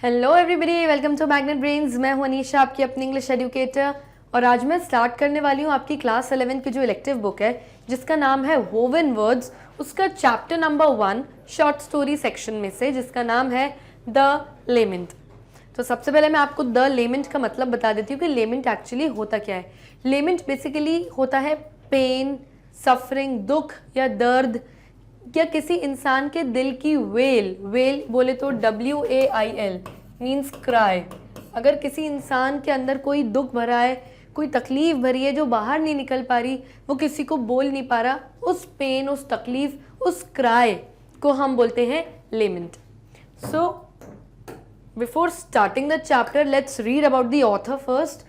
Hello everybody, welcome to Magnet Brains. मैं हूं अनीशा, आपकी अपनी इंग्लिश एजुकेटर। और आज मैं स्टार्ट करने वाली हूं आपकी क्लास 11 की जो इलेक्टिव बुक है जिसका नाम है वोवन वर्ड्स, उसका chapter number 1 short story section में से, जिसका नाम है द लेमेंट। तो सबसे पहले मैं आपको द लेमेंट का मतलब बता देती हूँ कि लेमेंट एक्चुअली होता क्या है। लेमेंट बेसिकली होता है पेन, सफरिंग, दुख या दर्द, या किसी इंसान के दिल की वेल। वेल बोले तो WAIL मीन्स क्राई। अगर किसी इंसान के अंदर कोई दुख भरा है, कोई तकलीफ भरी है जो बाहर नहीं निकल पा रही, वो किसी को बोल नहीं पा रहा, उस पेन, उस तकलीफ, उस क्राई को हम बोलते हैं lament. So before starting the chapter, let's read about the author first.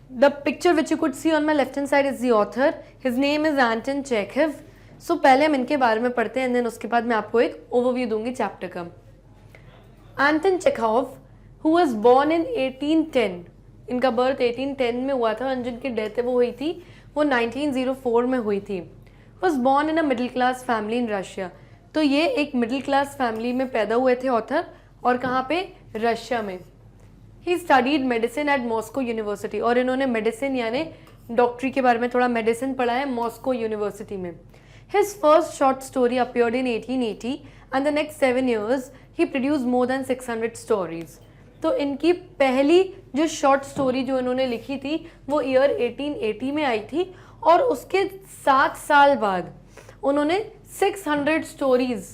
The picture which you could see on my left hand side is the author. His name is Anton Chekhov. So पहले हम इनके बारे में पढ़ते हैं, then उसके बाद मैं आपको एक ओवरव्यू दूंगी चैप्टर का. Anton Chekhov, who was born in 1810. इनका बर्थ 1810 में हुआ था, जिनकी डेथ वो हुई थी वो 1904 में हुई थी. Was born in a middle class family in Russia. तो ये एक मिडिल क्लास फैमिली में पैदा हुए थे ऑथर, और कहाँ पे? रशिया में. He studied medicine eight Moscow university, और इन्होंने मेडिसिन यानी डॉक्टरी के बारे में थोड़ा मेडिसिन पढ़ा है मॉस्को यूनिवर्सिटी में. His first short story appeared in 1880 and the next 7 years he produced more than 600 stories. तो इनकी पहली जो शॉर्ट स्टोरी जो इन्होंने लिखी थी वो ईयर 1880 में आई थी, और उसके 7 साल बाद उन्होंने 600 स्टोरीज,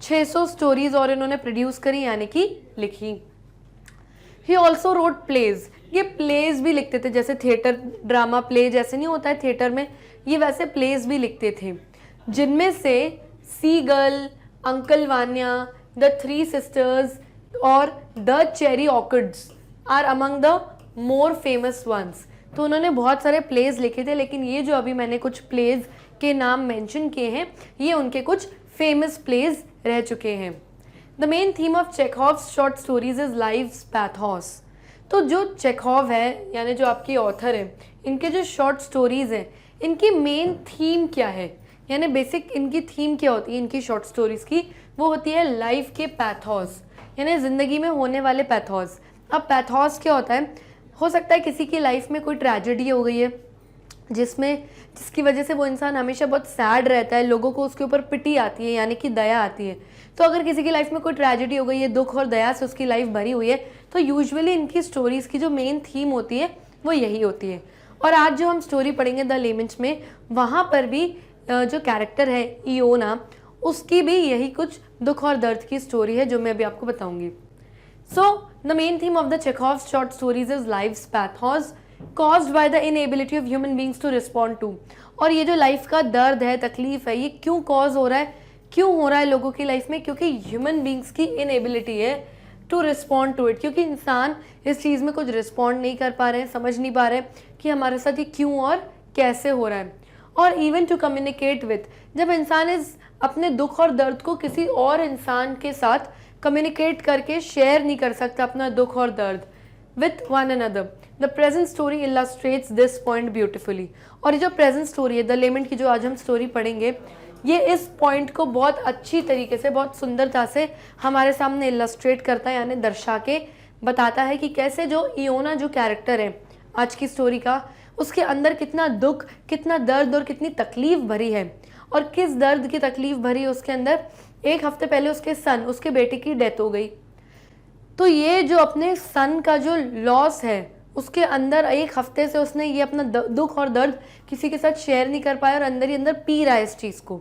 600 स्टोरीज और इन्होंने प्रोड्यूस करी यानी कि लिखी. He also wrote plays. ये प्लेज भी लिखते थे, जैसे थिएटर ड्रामा प्ले जैसे नहीं होता है थिएटर में, ये वैसे प्लेज भी लिखते थे, जिनमें से seagull, uncle Vanya, the 3 sisters और the cherry orchards are among the more famous ones. तो उन्होंने बहुत सारे प्लेज लिखे थे, लेकिन ये जो अभी मैंने कुछ प्लेज के नाम मेंशन किए हैं ये उनके कुछ फेमस प्लेज रह चुके हैं. The main theme of Chekhov's short stories is life's pathos. तो जो चेखोव है यानी जो आपकी ऑथर है, इनके जो शॉर्ट स्टोरीज हैं इनकी मेन थीम क्या है, यानी बेसिक इनकी थीम क्या होती है इनकी शॉर्ट स्टोरीज की? वो होती है लाइफ के पैथोस, यानी ज़िंदगी में होने वाले पैथोस. अब पैथोस क्या होता है? हो सकता है किसी की लाइफ में कोई ट्रेजेडी हो गई है जिसकी वजह से वो इंसान हमेशा बहुत सैड रहता है, लोगों को उसके ऊपर पिटी आती है यानी कि दया आती है. तो अगर किसी की लाइफ में कोई ट्रेजेडी हो गई है, दुख और दया से उसकी लाइफ भरी हुई है, तो यूजुअली इनकी स्टोरीज़ की जो मेन थीम होती है वो यही होती है. और आज जो हम स्टोरी पढ़ेंगे द लेमेंट में, वहाँ पर भी जो कैरेक्टर है इयोना, उसकी भी यही कुछ दुख और दर्द की स्टोरी है जो मैं अभी आपको बताऊँगी. So the main theme of the Chekhov's short stories is life's pathos caused by the inability of human beings to respond to. और ये जो लाइफ का दर्द है, तकलीफ है, ये क्यों कॉज हो रहा है, क्यों हो रहा है लोगों की लाइफ में? क्योंकि ह्यूमन बींग्स की इनएबिलिटी है टू रिस्पॉन्ड टू इट. क्योंकि इंसान इस चीज़ में कुछ रिस्पॉन्ड नहीं कर पा रहे हैं, समझ नहीं पा रहे कि हमारे साथ ये क्यों और कैसे हो रहा है. और इवन टू कम्युनिकेट विथ, जब इंसान इस अपने दुख और दर्द को किसी और इंसान के साथ कम्युनिकेट करके शेयर नहीं कर सकता अपना दुख और दर्द with one another. The present story illustrates this point beautifully. और ये जो प्रेजेंट स्टोरी है द लेमेंट की, जो आज हम स्टोरी पढ़ेंगे, ये इस पॉइंट को बहुत अच्छी तरीके से, बहुत सुंदरता से हमारे सामने इलस्ट्रेट करता है, यानी दर्शा के बताता है कि कैसे जो इयोना जो कैरेक्टर है आज की स्टोरी का, उसके अंदर कितना दुख, कितना दर्द और कितनी तकलीफ भरी है. और किस दर्द की तकलीफ भरी है उसके अंदर? 1 हफ्ते पहले उसके बेटे की डेथ हो गई. तो ये जो अपने सन का जो लॉस है उसके अंदर 1 हफ्ते से उसने ये अपना दुख और दर्द किसी के साथ शेयर नहीं कर पाया, और अंदर ही अंदर पी रहा है इस चीज़ को,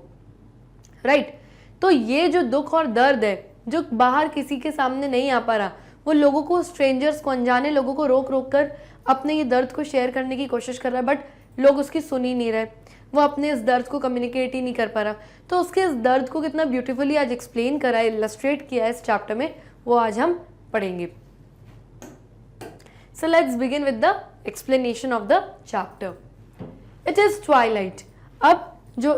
राइट. तो ये जो दुख और दर्द है जो बाहर किसी के सामने नहीं आ पा रहा, वो लोगों को, स्ट्रेंजर्स को, अनजाने लोगों को रोक रोक कर अपने ये दर्द को शेयर करने की कोशिश कर रहा है, बट लोग उसकी सुन ही नहीं रहे, वो अपने इस दर्द को कम्युनिकेट ही नहीं कर पा रहा. तो उसके इस दर्द को कितना ब्यूटीफुली आज एक्सप्लेन करा है, इलस्ट्रेट किया है इस चैप्टर में, वो आज हम पढ़ेंगे. So let's begin with the explanation of the chapter. It is twilight. अब जो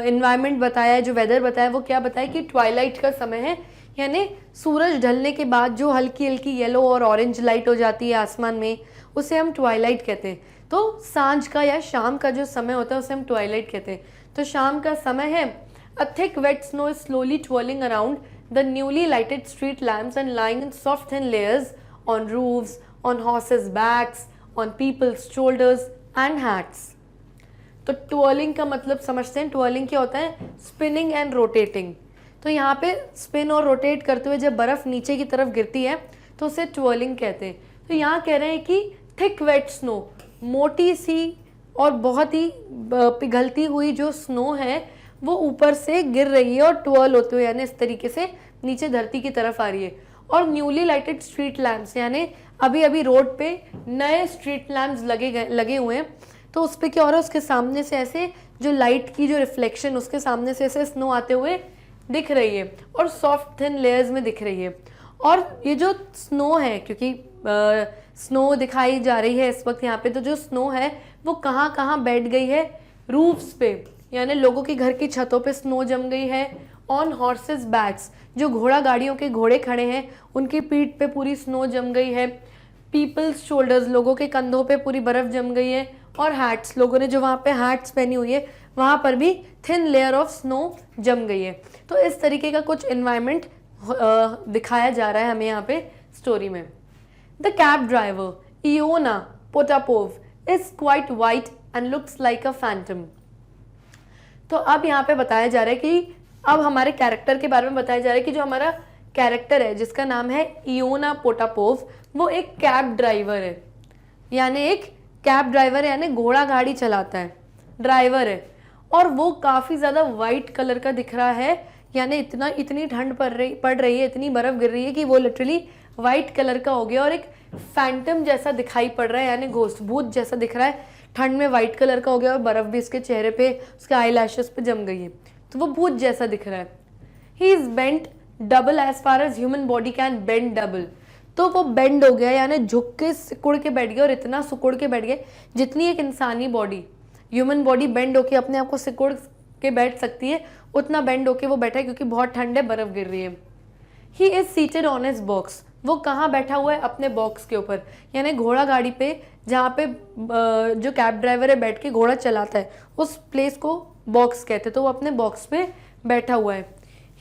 environment बताया है, जो weather बताया है, वो क्या बताया कि twilight का समय है, यानी सूरज ढलने के बाद जो हल्की हल्की येलो और ऑरेंज लाइट हो जाती है आसमान में, उसे हम ट्वाइलाइट कहते हैं. तो सांझ का या शाम का जो समय होता है उसे हम ट्वाइलाइट कहते हैं. तो शाम का समय है. A thick wet snow is slowly twirling around the newly lighted street lamps and lying in soft thin layers on roofs, on horses' backs, on people's shoulders and hats. तो twirling का मतलब समझते हैं, twirling क्या होता है? Spinning and rotating. तो यहाँ पे स्पिन और रोटेट करते हुए जब बर्फ़ नीचे की तरफ गिरती है तो उसे twirling कहते हैं। तो यहाँ कह रहे हैं कि थिक वेट स्नो, मोटी सी और बहुत ही पिघलती हुई जो स्नो है वो ऊपर से गिर रही है और ट्वर्ल होते हुए यानी इस तरीके से नीचे धरती की तरफ आ रही है। और न्यूली लाइटेड स्ट्रीट लैम्प्स यानी अभी अभी रोड पे नए स्ट्रीट लैम्प्स लगे हुए हैं, तो उस पर क्या हो रहा है, उसके सामने से ऐसे जो लाइट की जो रिफ्लेक्शन उसके सामने से ऐसे स्नो आते हुए दिख रही है और सॉफ्ट थिन लेयर्स में दिख रही है। और ये जो स्नो है, क्योंकि स्नो दिखाई जा रही है इस वक्त यहाँ पे, तो जो स्नो है वो कहाँ कहाँ बैठ गई है? रूफ्स पे, यानी लोगों की घर की छतों पे स्नो जम गई है। ऑन हॉर्सेस बैक्स, जो घोड़ा गाड़ियों के घोड़े खड़े हैं उनकी पीठ पे पूरी स्नो जम गई है। पीपल्स शोल्डर्स, लोगों के कंधों पे पूरी बर्फ़ जम गई है। और हैट्स, लोगों ने जो वहाँ पे हैट्स पहनी हुई है वहाँ पर भी थिन लेयर ऑफ स्नो जम गई है। तो इस तरीके का कुछ इन्वायरमेंट दिखाया जा रहा है हमें यहाँ पे स्टोरी में। The cab driver Iona Potapov is quite white and looks like a phantom. तो अब यहाँ पे बताया जा रहा है कि अब हमारे कैरेक्टर के बारे में बताया जा रहा है कि जो हमारा कैरेक्टर है जिसका नाम है इओना पोटापोव, वो एक कैब ड्राइवर है, यानी एक कैब ड्राइवर है यानी घोड़ा गाड़ी चलाता है, ड्राइवर है। और वो काफ़ी ज़्यादा वाइट कलर का दिख रहा है, यानी इतनी ठंड पड़ रही है, इतनी बर्फ़ गिर रही है कि वो लिटरली वाइट कलर का हो गया और एक फैंटम जैसा दिखाई पड़ रहा है, यानी घोस्ट भूत जैसा दिख रहा है। ठंड में वाइट कलर का हो गया और बर्फ़ भी इसके चेहरे पे, उसके आई लैशेस पे जम गई है, तो वो भूत जैसा दिख रहा है। He is bent double as far as human body can bend double. तो वो बेंड हो गया, यानी झुक के सिकुड़ के बैठ गया और इतना सिकुड़ के बैठ गया जितनी एक इंसानी बॉडी, ह्यूमन बॉडी बेंड होके अपने आप को सिकुड़ के बैठ सकती है, उतना बेंड होके वो बैठा है क्योंकि बहुत ठंड है, बर्फ़ गिर रही है। He is seated on his box, वो कहाँ बैठा हुआ है? अपने बॉक्स के ऊपर, यानी घोड़ा गाड़ी पे, जहाँ पे जो कैब ड्राइवर है बैठ के घोड़ा चलाता है उस प्लेस को बॉक्स कहते हैं, तो वो अपने बॉक्स पे बैठा हुआ है।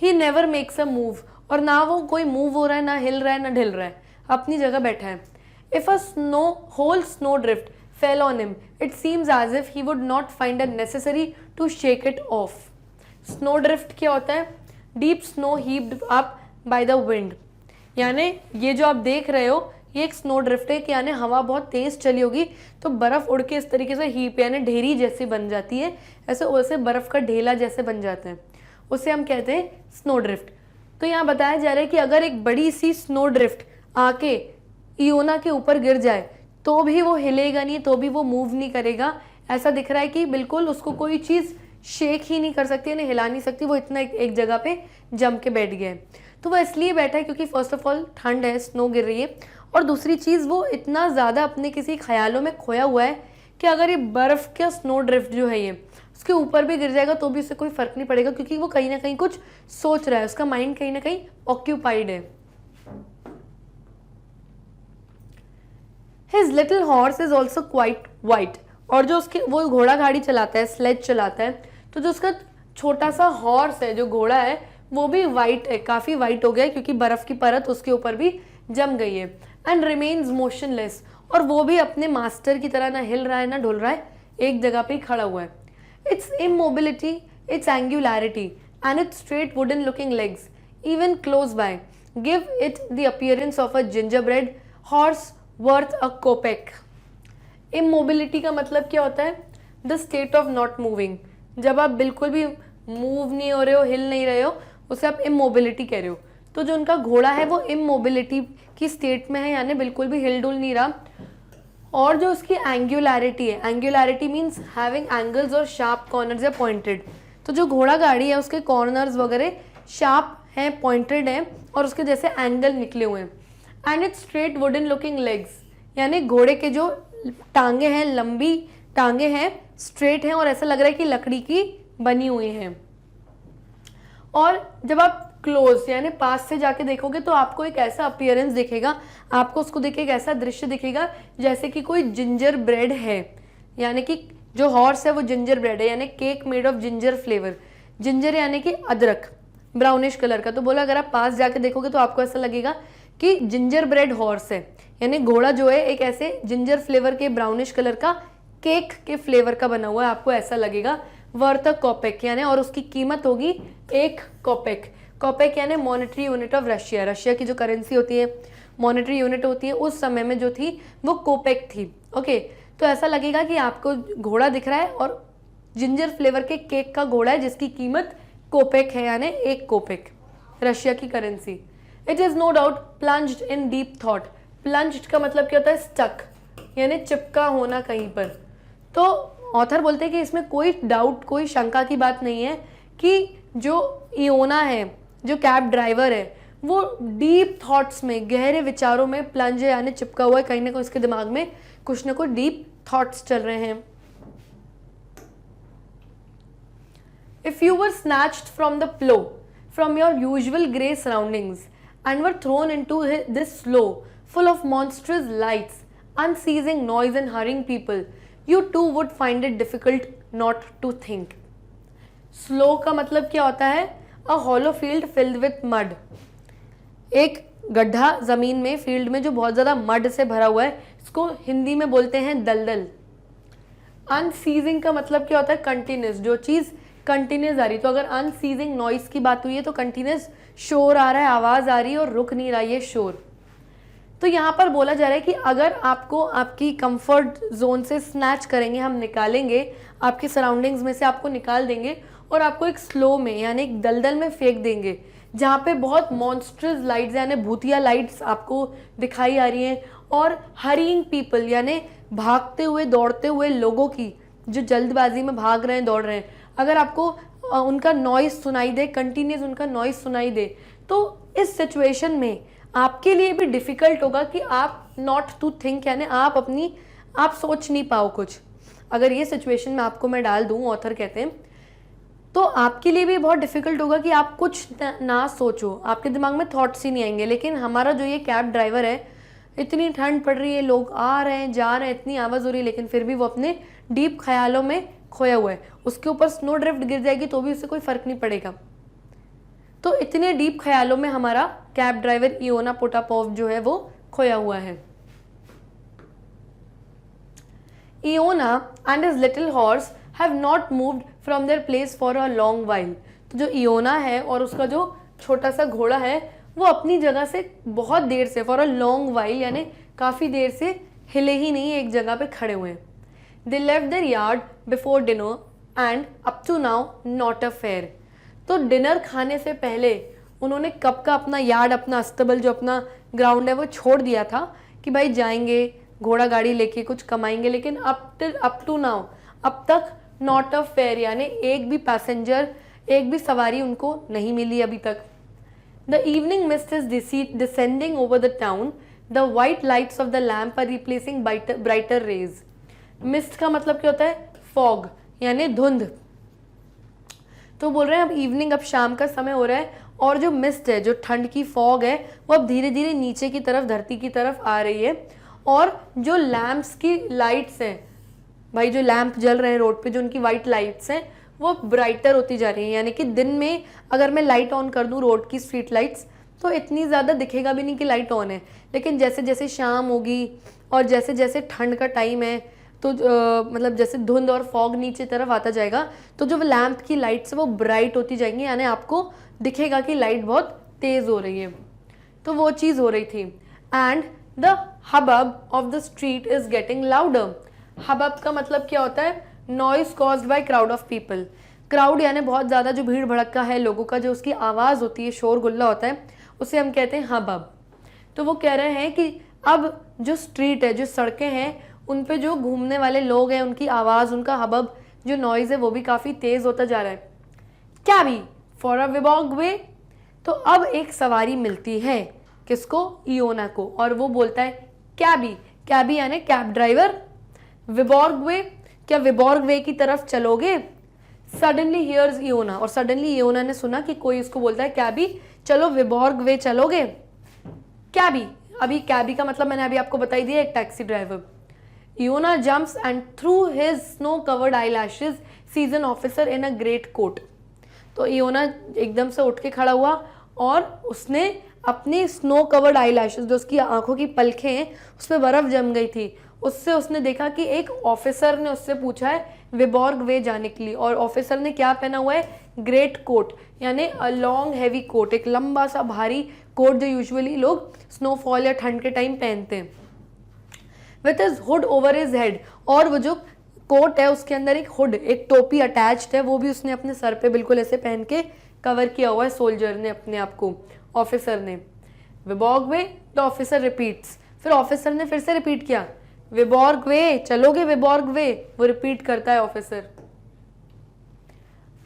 He never makes a move, और ना वो कोई मूव हो रहा है, ना हिल रहा है, ना ढिल रहा है, अपनी जगह बैठा है। If a whole snow drift fell on him it seems as if he would not find a necessary to shake it off. Snow drift क्या होता है? Deep snow heaped up by the wind, यानी ये जो आप देख रहे हो ये एक स्नो ड्रिफ्ट है कि यानी हवा बहुत तेज़ चली होगी तो बर्फ़ उड़ के इस तरीके से हीप यानी ढेरी जैसी बन जाती है, ऐसे वैसे बर्फ़ का ढेला जैसे बन जाता है, उसे हम कहते हैं स्नो ड्रिफ्ट। तो यहाँ बताया जा रहा है कि अगर एक बड़ी सी स्नो ड्रिफ्ट आके इओना के ऊपर गिर जाए तो भी वो हिलेगा नहीं, तो भी वो मूव नहीं करेगा। ऐसा दिख रहा है कि बिल्कुल उसको कोई चीज़ शेक ही नहीं कर सकती, यानी हिला नहीं सकती, वो इतना एक जगह पे जम के बैठ गया है। तो वो इसलिए बैठा है क्योंकि फर्स्ट ऑफ ऑल ठंड है, स्नो गिर रही है, और दूसरी चीज़ वो इतना ज़्यादा अपने किसी ख्यालों में खोया हुआ है कि अगर ये बर्फ़ का स्नो ड्रिफ्ट जो है ये उसके ऊपर भी गिर जाएगा तो भी उससे कोई फ़र्क नहीं पड़ेगा, क्योंकि वो कहीं ना कहीं कुछ सोच रहा है, उसका माइंड कहीं ना कहीं ऑक्यूपाइड है। His little horse is also quite white, और जो उसके वो घोड़ा गाड़ी चलाता है, स्लेज चलाता है, तो जो उसका छोटा सा हॉर्स है, जो घोड़ा है, वो भी वाइट है, काफ़ी वाइट हो गया है क्योंकि बर्फ़ की परत उसके ऊपर भी जम गई है। एंड रिमेन्स मोशनलेस, और वो भी अपने मास्टर की तरह ना हिल रहा है ना ढुल रहा है, एक जगह पे ही खड़ा हुआ है। Its immobility, its angularity and its straight wooden looking legs even close by give it the appearance of a gingerbread horse worth a kopeck. Immobility का मतलब क्या होता है? The state of not moving, जब आप बिल्कुल भी मूव नहीं हो रहे हो, हिल नहीं रहे हो, उसे आप इमोबिलिटी कह रहे हो। तो जो उनका घोड़ा है वो इमोबिलिटी की स्टेट में है, यानी बिल्कुल भी हिल डुल नहीं रहा। और जो उसकी एंगुलैरिटी है, एंगुलैरिटी मीन्स हैविंग एंगल्स और शार्प कॉर्नर्स या पॉइंटेड, तो जो घोड़ा गाड़ी है उसके कॉर्नर्स वगैरह शार्प हैं, पॉइंटेड हैं और उसके जैसे एंगल निकले हुए हैं। And its straight wooden looking legs, यानी घोड़े के जो टांगे हैं, लंबी टांगे हैं, स्ट्रेट हैं और ऐसा लग रहा है कि लकड़ी की बनी हुई हैं। और जब आप क्लोज यानी पास से जाके देखोगे तो आपको एक ऐसा अपीयरेंस दिखेगा, आपको उसको देख के एक ऐसा दृश्य दिखेगा जैसे कि कोई जिंजर ब्रेड है, यानी कि जो हॉर्स है वो जिंजर ब्रेड है, यानी cake made of ginger flavour. Ginger यानी कि अदरक, ब्राउनिश कलर का। तो बोला अगर आप पास जाके देखोगे तो आपको ऐसा लगेगा कि जिंजर ब्रेड हॉर्स है, यानी घोड़ा जो है एक ऐसे जिंजर फ्लेवर के ब्राउनिश कलर का केक के फ्लेवर का बना हुआ है, आपको ऐसा लगेगा। वर्थ अ कॉपेक यानी, और उसकी कीमत होगी 1 कॉपेक। कॉपेक यानी monetary unit of Russia, Russia की जो करेंसी होती है, मॉनेटरी यूनिट होती है, उस समय में जो थी वो कोपेक थी। ओके, तो ऐसा लगेगा कि आपको घोड़ा दिख रहा है और जिंजर फ्लेवर के केक का घोड़ा है जिसकी कीमत कोपेक है, यानी 1 कोपेक, रशिया की currency. It is no doubt plunged in deep thought. Plunged का मतलब क्या होता है? स्टक, यानी चिपका होना कहीं पर। तो ऑथर बोलते हैं कि इसमें कोई डाउट, कोई शंका की बात नहीं है कि जो इयोना है, जो कैब ड्राइवर है, वो डीप थॉट्स में, गहरे विचारों में प्लंज है, यानी चिपका हुआ है, कहीं ना कहीं उसके दिमाग में कुछ ना कुछ डीप थॉट्स चल रहे हैं। If you were snatched from the plow, from your usual grey surroundings, and were thrown into this slow, full of monstrous lights, unceasing noise and hurrying people, you too would find it difficult not to think. Slow का मतलब क्या होता है? A hollow field filled with mud. एक गड्ढा जमीन में, field में जो बहुत ज्यादा मड से भरा हुआ है, इसको हिंदी में बोलते हैं दलदल। अनसीजिंग का मतलब क्या होता है? कंटिन्यूस, जो चीज कंटिन्यूस आ रही। तो अगर अनसीजिंग नॉइस की बात हुई है तो कंटिन्यूस शोर आ रहा है, आवाज आ रही है और रुक नहीं रहा ये शोर। तो यहाँ पर बोला जा रहा है कि अगर आपको आपकी कंफर्ट जोन से स्नैच करेंगे, हम निकालेंगे, आपकी सराउंडिंग्स में से आपको निकाल देंगे और आपको एक स्लो में यानी एक दलदल में फेंक देंगे जहाँ पे बहुत मॉन्स्ट्रस लाइट्स यानी भूतिया लाइट्स आपको दिखाई आ रही हैं, और हरीइंग पीपल यानी भागते हुए दौड़ते हुए लोगों की, जो जल्दबाजी में भाग रहे हैं, दौड़ रहे हैं, अगर आपको उनका नॉइस सुनाई दे, कंटिन्यूस उनका नॉइस सुनाई दे, तो इस सिचुएशन में आपके लिए भी डिफिकल्ट होगा कि आप नॉट टू थिंक यानी आप सोच नहीं पाओ कुछ। अगर ये सिचुएशन में आपको मैं डाल दूं, ऑथर कहते हैं, तो आपके लिए भी बहुत डिफिकल्ट होगा कि आप कुछ ना सोचो, आपके दिमाग में थॉट्स ही नहीं आएंगे। लेकिन हमारा जो ये कैब ड्राइवर है, इतनी ठंड पड़ रही है, लोग आ रहे हैं जा रहे हैं, इतनी आवाज़ हो रही है, लेकिन फिर भी वो अपने डीप ख्यालों में खोया हुआ है। उसके ऊपर स्नो ड्रिफ्ट गिर जाएगी तो भी उससे कोई फर्क नहीं पड़ेगा। तो इतने डीप ख्यालों में हमारा कैब ड्राइवर इयोना पोटापोव जो है वो खोया हुआ है। Iona and his little horse have not moved from their place for a long while. तो जो इयोना है और उसका जो छोटा सा घोड़ा है वो अपनी जगह से बहुत देर से, फॉर अ लॉन्ग वाइल यानी काफ़ी देर से हिले ही नहीं, एक जगह पे खड़े हुए हैं। They left their yard before dinner and up to now not a fare. तो डिनर खाने से पहले उन्होंने कब का अपना यार्ड, अपना अस्तबल, जो अपना ग्राउंड है वो छोड़ दिया था कि भाई जाएंगे घोड़ा गाड़ी लेके कुछ कमाएंगे, लेकिन अप टू नाउ, अब तक नॉट अ फेयर यानी एक भी पैसेंजर, एक भी सवारी उनको नहीं मिली अभी तक। The evening mist is descending over the town, the white lights of the lamp are replacing brighter rays. Mist का मतलब क्या होता है? फॉग यानी धुंध। तो बोल रहे हैं अब इवनिंग, अब शाम का समय हो रहा है और जो मिस्ट है, जो ठंड की फॉग है, वो अब धीरे धीरे नीचे की तरफ, धरती की तरफ आ रही है। और जो लैम्प्स की लाइट्स हैं, भाई जो लैंप जल रहे हैं रोड पे, जो उनकी वाइट लाइट्स हैं वो ब्राइटर होती जा रही हैं। यानी कि दिन में अगर मैं लाइट ऑन कर दूं रोड की स्ट्रीट लाइट्स तो इतनी ज़्यादा दिखेगा भी नहीं कि लाइट ऑन है, लेकिन जैसे जैसे शाम होगी और जैसे जैसे ठंड का टाइम है तो मतलब जैसे धुंध और फॉग नीचे तरफ आता जाएगा तो जो लैंप की लाइट्स है वो ब्राइट होती जाएंगी, यानी आपको दिखेगा कि लाइट बहुत तेज़ हो रही है। तो वो चीज़ हो रही थी। And the hubbub of the street is getting louder. Hubbub का मतलब क्या होता है? Noise caused by crowd of people. Crowd यानी बहुत ज़्यादा जो भीड़ भड़का है लोगों का, जो उसकी आवाज़ होती है, शोर गुल्ला होता है, उसे हम कहते हैं हबब। तो वो कह रहे हैं कि अब जो स्ट्रीट है, जो सड़कें हैं, उन पे जो घूमने वाले लोग हैं, उनकी आवाज़, उनका हबब, जो नॉइज़ है वो भी काफ़ी तेज़ होता जा रहा है। क्या भी फॉर अ विबॉग वे। तो अब एक सवारी मिलती है, किसको? इयोना को, और वो बोलता है कैबी। कैबी यानी कैब ड्राइवर। विबॉर्ग वे, क्या विबॉर्ग वे की तरफ चलोगे? सडनली हियर्स इयोना, और सडनली इयोना ने सुना कि कोई उसको बोलता है कैबी चलो विबॉर्ग वे चलोगे। कैबी, अभी कैबी का मतलब मैंने अभी आपको बताई दिया, एक taxi driver. Iona jumps and through his snow covered eyelashes sees an officer in a great coat. तो इयोना एकदम से उठ के खड़ा हुआ और उसने अपनी स्नो कवर्ड आई लैशेस, जो उसकी आंखों की पलकें हैं उस पर बर्फ जम गई थी, उससे उसने देखा कि एक ऑफिसर ने उससे पूछा है विबॉर्ग वे जाने के लिए। और ऑफिसर ने क्या पहना हुआ है? ग्रेट कोट, यानी अ लॉन्ग हैवी कोट, एक लंबा सा भारी कोट जो यूजुअली लोग स्नोफॉल या ठंड के टाइम पहनते हैं। With his hood over his head, और वो जो कोट है उसके अंदर एक हुड, एक टोपी अटैच्ड है, वो भी उसने अपने सर पे बिल्कुल ऐसे पहन के कवर किया हुआ है सोल्जर ने अपने आप को, ऑफिसर ने। विबॉर्ग वे, द ऑफिसर रिपीट्स, फिर ऑफिसर ने फिर से रिपीट किया विबॉर्ग वे, चलोगे विबॉर्ग वे, वो रिपीट करता है ऑफिसर।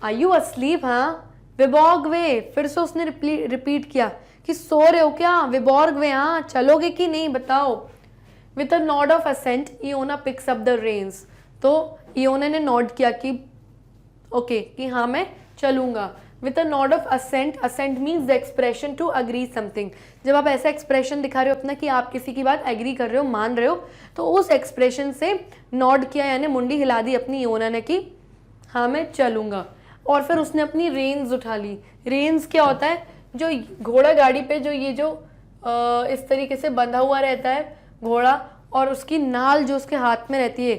Are you asleep? हाँ, विबॉर्ग वे, फिर से उसने रिपीट किया कि सो रहे हो क्या? विबॉर्ग वे, हाँ, चलोगे कि नहीं बताओ। With a nod of assent Iona picks up the reins, तो इयोना ने नॉड किया कि ओके, कि हाँ मैं चलूंगा। With a nod of assent, assent means the expression to agree something, जब आप ऐसा एक्सप्रेशन दिखा रहे हो अपना कि आप किसी की बात एग्री कर रहे हो, मान रहे हो, तो उस एक्सप्रेशन से नॉड किया, यानी मुंडी हिला दी अपनी इयोना ने कि हाँ मैं चलूंगा। और फिर उसने अपनी रेन्स उठा ली। रेन्स क्या होता है? जो घोड़ा गाड़ी पे जो ये जो इस तरीके से बंधा हुआ रहता है घोड़ा, और उसकी नाल जो उसके हाथ में रहती है,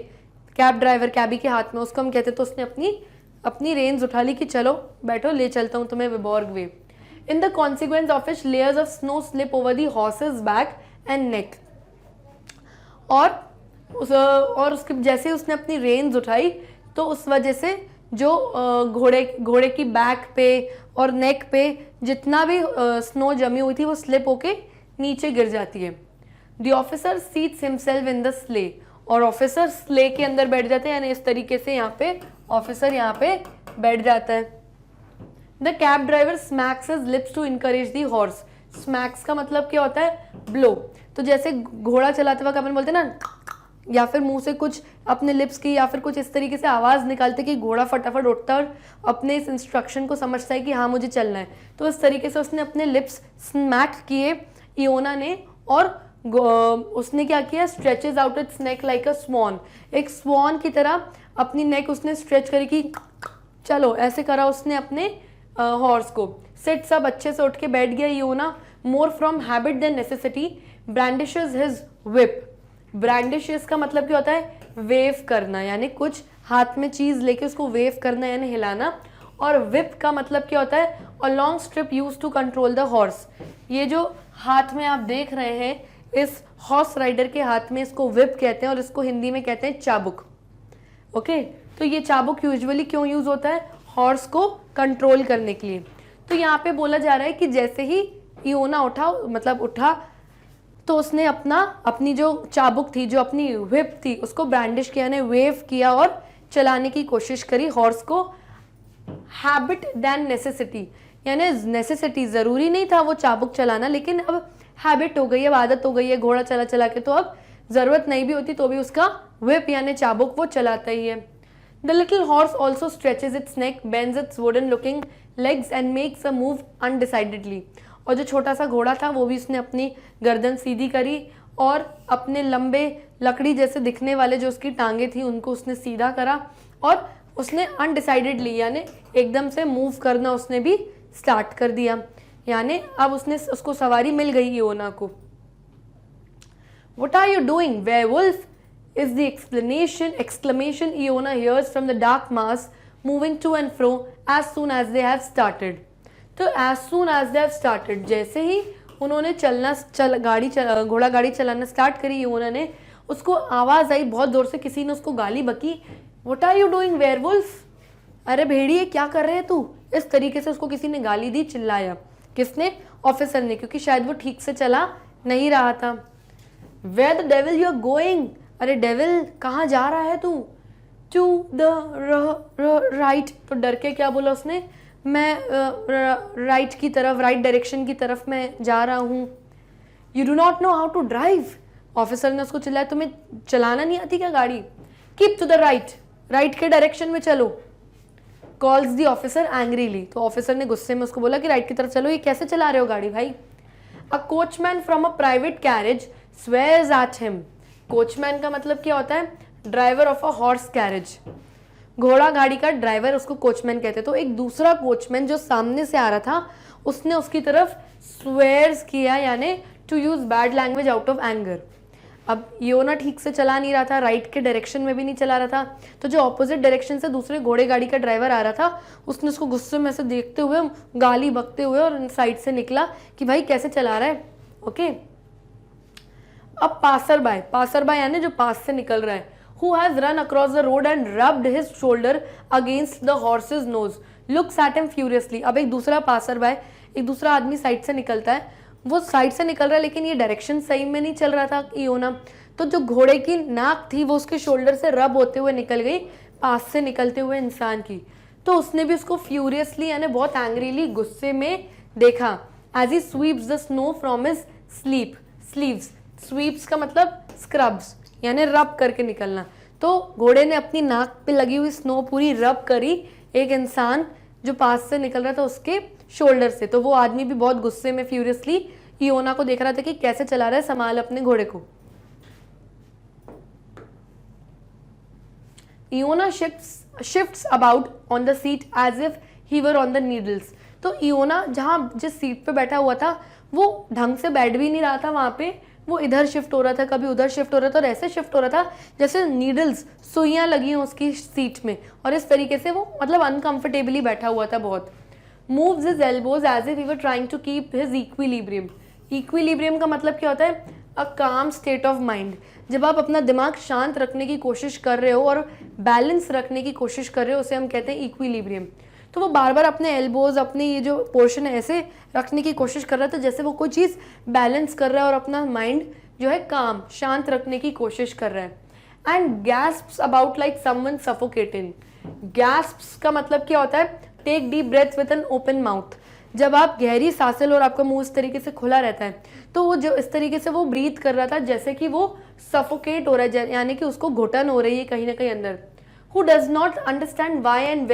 कैब ड्राइवर कैबी के हाथ में, उसको हम कहते हैं। तो उसने अपनी रेन्स उठा ली कि चलो बैठो, ले चलता हूँ तुम्हें Vyborg way. In the consequence of which layers of snow slip over the horse's back and neck, और उसके जैसे उसने अपनी रेन्स उठाई तो उस वजह से जो घोड़े की बैक पे और नेक पे जितना भी स्नो जमी हुई थी वो स्लिप होके नीचे गिर जाती है। The officer seats himself in the slay, और ऑफिसर स्ले के अंदर बैठ जाते हैं, यानी इस तरीके से यहाँ पे ऑफिसर यहाँ पे बैठ जाता है। The cab driver smacks his lips to encourage the horse, smacks का मतलब क्या होता है? ब्लो। तो जैसे घोड़ा चलाते वक्त अपन बोलते हैं ना, या फिर मुंह से कुछ अपने लिप्स की या फिर कुछ इस तरीके से आवाज निकालते कि घोड़ा फटाफट उठता है और अपने इस इंस्ट्रक्शन को समझता है कि हाँ मुझे चलना है। तो इस तरीके से उसने अपने लिप्स स्मैक किए इयोना ने, और उसने क्या किया? Stretches out it's neck like a sworn, एक स्वॉन की तरह अपनी नेक उसने स्ट्रेच करी कि चलो, ऐसे करा उसने अपने हॉर्स को। सिट, सब अच्छे से उठ के बैठ गया Iona. More from habit than necessity brandishes his whip, brandishes का मतलब क्या होता है? वेव करना, यानी कुछ हाथ में चीज लेके उसको वेव करना यानी हिलाना। और विप का मतलब क्या होता है? A long strip use to control the horse, ये जो हाथ में आप देख रहे हैं इस हॉर्स राइडर के हाथ में, इसको विप कहते हैं और इसको हिंदी में कहते हैं चाबुक। ओके, तो ये चाबुक यूजुअली क्यों यूज होता है? हॉर्स को कंट्रोल करने के लिए। तो यहाँ पे बोला जा रहा है कि जैसे ही इयोना उठा तो उसने अपनी जो चाबुक थी, जो अपनी व्हिप थी, उसको ब्रांडिश किया, यानी वेव किया और चलाने की कोशिश करी हॉर्स को। हैबिट देन नेसेसिटी, यानी नेसेसिटी, जरूरी नहीं था वो चाबुक चलाना, लेकिन अब हैबिट हो गई है, आदत हो गई है घोड़ा चला चला के, तो अब जरूरत नहीं भी होती तो भी उसका व्हिप यानी चाबुक वो चलाता ही है। The little horse also stretches its neck, bends its wooden looking legs and makes a move undecidedly, और जो छोटा सा घोड़ा था वो भी उसने अपनी गर्दन सीधी करी और अपने लंबे लकड़ी जैसे दिखने वाले जो उसकी टांगे थी उनको उसने सीधा करा, और उसने अनडिसाइडेडली यानी एकदम से मूव करना उसने भी स्टार्ट कर दिया, यानी अब उसको सवारी मिल गई इयोना को। What are you doing, werewolf? Is the exclamation Iona hears from the dark mass moving to and fro as soon as they have started. तो as soon as they have started, जैसे ही उन्होंने घोड़ा गाड़ी चलाना स्टार्ट करी इयोना ने, उसको आवाज आई बहुत जोर से, किसी ने उसको गाली बकी, What are you doing, werewolf? अरे भेड़िए क्या कर रहे हैं तू? इस तरीके से उसको किसी ने गाली दी, चिल्लाया। किसने? ऑफिसर ने, क्योंकि शायद वो ठीक से चला नहीं रहा था। Where the devil you are going? अरे डेविल कहाँ जा रहा है तू? To the right, तो डर के क्या बोला उसने? मैं राइट की तरफ, राइट डायरेक्शन की तरफ मैं जा रहा हूँ। You do not know how to drive? Officer ने उसको चिल्लाया, तुम्हें चलाना नहीं आती क्या गाड़ी? Keep to the right, right के डायरेक्शन में चलो। Calls the officer angrily, तो ऑफिसर ने गुस्से में उसको बोला कि राइट की तरफ चलो, ये कैसे चला रहे हो गाड़ी भाई? A coachman from a private carriage swears at him. Coachman का मतलब क्या होता है? Driver of a horse carriage. घोड़ा गाड़ी का ड्राइवर, उसको कोचमैन कहते हैं। तो एक दूसरा कोचमैन जो सामने से आ रहा था उसने उसकी तरफ स्वेयर्स किया, यानी to use bad language out of anger. अब इयोना ठीक से चला नहीं रहा था, राइट के डायरेक्शन में भी नहीं चला रहा था, तो जो ऑपोजिट डायरेक्शन से दूसरे घोड़े गाड़ी का ड्राइवर आ रहा था उसने उसको गुस्से में से देखते हुए, गाली बकते हुए और साइड से निकला कि भाई कैसे चला रहा है। ओके, अब पासर बाय यानी जो पास से निकल रहा है, who has run across the road and rubbed his shoulder against the horse's nose, looks at him furiously। अब एक दूसरा पासर बाय, एक दूसरा आदमी साइड से निकलता है, वो साइड से निकल रहा है लेकिन ये डायरेक्शन सही में नहीं चल रहा था इयोना, तो जो घोड़े की नाक थी वो उसके शोल्डर से रब होते हुए निकल गई पास से निकलते हुए इंसान की। तो उसने भी उसको फ्यूरियसली यानी बहुत एंग्रीली गुस्से में देखा। As he sweeps the snow from his sleeves, sweeps का मतलब स्क्रब्स यानी रब करके निकलना। तो घोड़े ने अपनी नाक पे लगी हुई स्नो पूरी रब करी एक इंसान जो पास से निकल रहा था उसके शोल्डर से। तो वो आदमी भी बहुत गुस्से में फ्यूरियसली इयोना को देख रहा था कि कैसे चला रहा है, संभाल अपने घोड़े को। Iona shifts about on the seat as if he were on the needles. तो इयोना जहां जिस सीट पे बैठा हुआ था वो ढंग से बैठ भी नहीं रहा था वहां पे, वो इधर शिफ्ट हो रहा था, कभी उधर शिफ्ट हो रहा था, और ऐसे शिफ्ट हो रहा था जैसे नीडल्स, सुइयां लगी हों उसकी सीट में, और इस तरीके से वो मतलब अनकंफर्टेबली बैठा हुआ था बहुत। Moves his elbows as if he were trying to keep his equilibrium. Equilibrium का मतलब क्या होता है? अ काम स्टेट ऑफ माइंड। जब आप अपना दिमाग शांत रखने की कोशिश कर रहे हो और बैलेंस रखने की कोशिश कर रहे हो, उसे हम कहते हैं इक्विलिब्रियम। तो वो बार बार अपने एल्बोज, अपने ये जो पोर्शन है ऐसे रखने की कोशिश कर रहा था जैसे वो कोई चीज़ बैलेंस कर रहा है और अपना माइंड जो है काम, शांत रखने की कोशिश कर रहा है। And gasps about like someone suffocating. Gasps का मतलब क्या होता है? Take deep breath with an open mouth. जब आप गहरी सांसें लो और आपका मुंह इस तरीके से खुला रहता है, तो वो जो इस तरीके से वो ब्रीथ कर रहा था जैसे कि वो सफोकेट हो रहा है, यानी कि उसको घुटन हो रही है कहीं ना कहीं अंदर। Who does not understand why and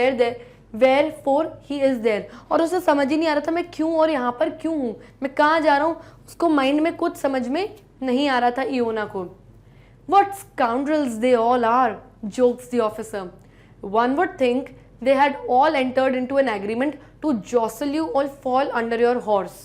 wherefore he is there. और उसे समझ ही नहीं आ रहा था मैं क्यों और यहाँ पर क्यों हूँ, मैं कहाँ जा रहा हूँ, उसको माइंड में कुछ समझ में नहीं आ रहा था इयोना को। What scoundrels they all are, jokes the officer. One would think they had all entered into an agreement to jostle you or fall under your horse.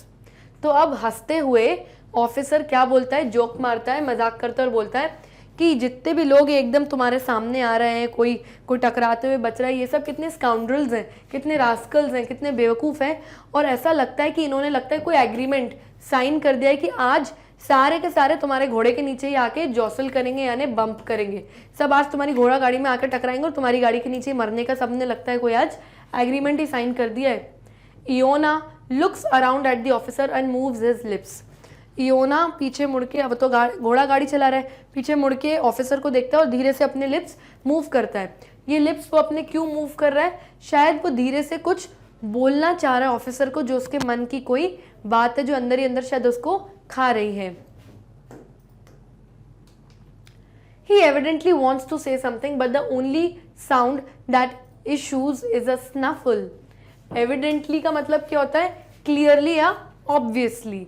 तो अब हंसते हुए ऑफिसर क्या बोलता है, जोक मारता है, मजाक करता है और बोलता है कि जितने भी लोग एकदम तुम्हारे सामने आ रहे हैं, कोई टकराते हुए बच रहा है, ये सब कितने स्काउंड्रल्स हैं, कितने रास्कल्स हैं, कितने बेवकूफ़ हैं। और ऐसा लगता है कि इन्होंने लगता है कोई एग्रीमेंट साइन कर दिया है कि आज सारे के सारे तुम्हारे घोड़े के नीचे ही आके जॉसल करेंगे यानी बम्प करेंगे, सब आज तुम्हारी घोड़ा गाड़ी में आकर टकराएंगे और तुम्हारी गाड़ी के नीचे मरने का सबने लगता है कोई आज एग्रीमेंट ही साइन कर दिया है। Iona looks around at the officer and moves his lips. Iona पीछे मुड़ के, अब तो घोड़ा गाड़ी चला रहा है, पीछे मुड़ के ऑफिसर को देखता है और धीरे से अपने लिप्स मूव करता है। ये लिप्स वो अपने क्यों मूव कर रहा है? शायद वो धीरे से कुछ बोलना चाह रहा है ऑफिसर को, जो उसके मन की कोई बात है जो अंदर ही अंदर शायद उसको खा रही है। He evidently wants to say something, but the only sound that issues is a snuffle. Evidently का मतलब क्या होता है? Clearly या obviously।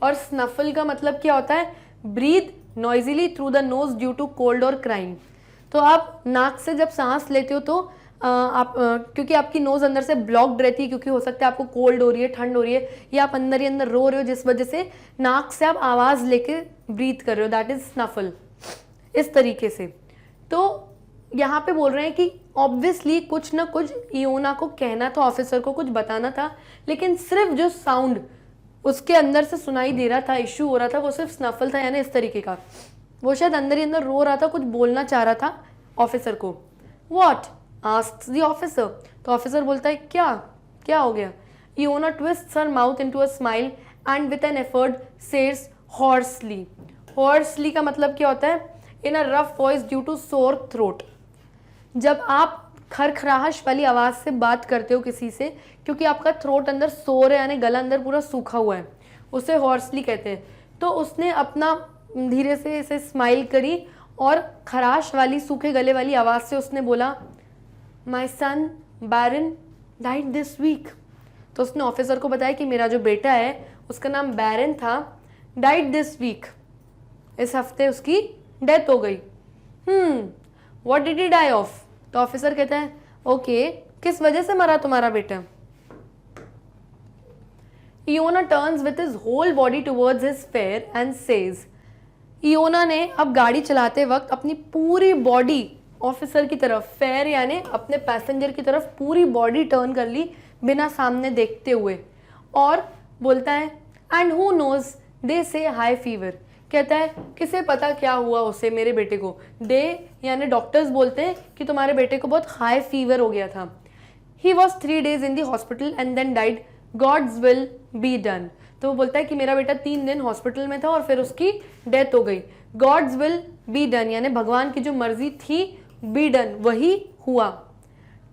और snuffle का मतलब क्या होता है? Breathe noisily through the nose due to cold or crying। तो आप नाक से जब सांस लेते हो तो क्योंकि आपकी नोज अंदर से ब्लॉक्ड रहती है, क्योंकि हो सकता है आपको कोल्ड हो रही है, ठंड हो रही है, या आप अंदर ही अंदर रो रहे हो जिस वजह से नाक से आप आवाज़ लेके ब्रीथ कर रहे हो, दैट इज स्नफल। इस तरीके से तो यहाँ पे बोल रहे हैं कि ऑब्वियसली कुछ ना कुछ इयोना को कहना था, ऑफिसर को कुछ बताना था, लेकिन सिर्फ जो साउंड उसके अंदर से सुनाई दे रहा था, इशू हो रहा था, वो सिर्फ स्नफल था, यानी इस तरीके का। वो शायद अंदर ही अंदर रो रहा था, कुछ बोलना चाह रहा था ऑफिसर को। What asks the officer. तो ऑफिसर बोलता है क्या हो गया? Iona twists her mouth into a smile and with an effort says hoarsely. Hoarsely का मतलब क्या होता है? In a rough voice due to sore throat. जब आप खरखराहट वाली आवाज़ से बात करते हो किसी से, क्योंकि आपका थ्रोट अंदर सोर है यानी गला अंदर पूरा सूखा हुआ है, उसे हॉर्सली कहते हैं। तो उसने अपना धीरे से इसे स्माइल करी और खराश वाली सूखे गले वाली आवाज़ से उसने बोला, माई सन बैरन डाइड दिस वीक। तो उसने ऑफिसर को बताया कि मेरा जो बेटा है उसका नाम बैरन था, डाइड दिस वीक, इस हफ्ते उसकी डेथ हो गई। What did he die of? तो ऑफिसर कहता है ओके, किस वजह से मरा तुम्हारा बेटा? Iona turns with his whole body towards his fare and says, Iona ने अब गाड़ी चलाते वक्त अपनी पूरी बॉडी ऑफिसर की तरफ, फेयर यानी अपने पैसेंजर की तरफ पूरी बॉडी टर्न कर ली बिना सामने देखते हुए, और बोलता है एंड हु नोज दे से हाई फीवर, कहता है किसे पता क्या हुआ उसे, मेरे बेटे को। दे यानी डॉक्टर्स बोलते हैं कि तुम्हारे बेटे को बहुत हाई फीवर हो गया था। He was 3 days in the hospital and then died, God's will be done. तो वो बोलता है कि मेरा बेटा 3 दिन हॉस्पिटल में था और फिर उसकी डेथ हो गई। गॉड्स विल बी डन यानी भगवान की जो मर्जी थी, बी डन वही हुआ।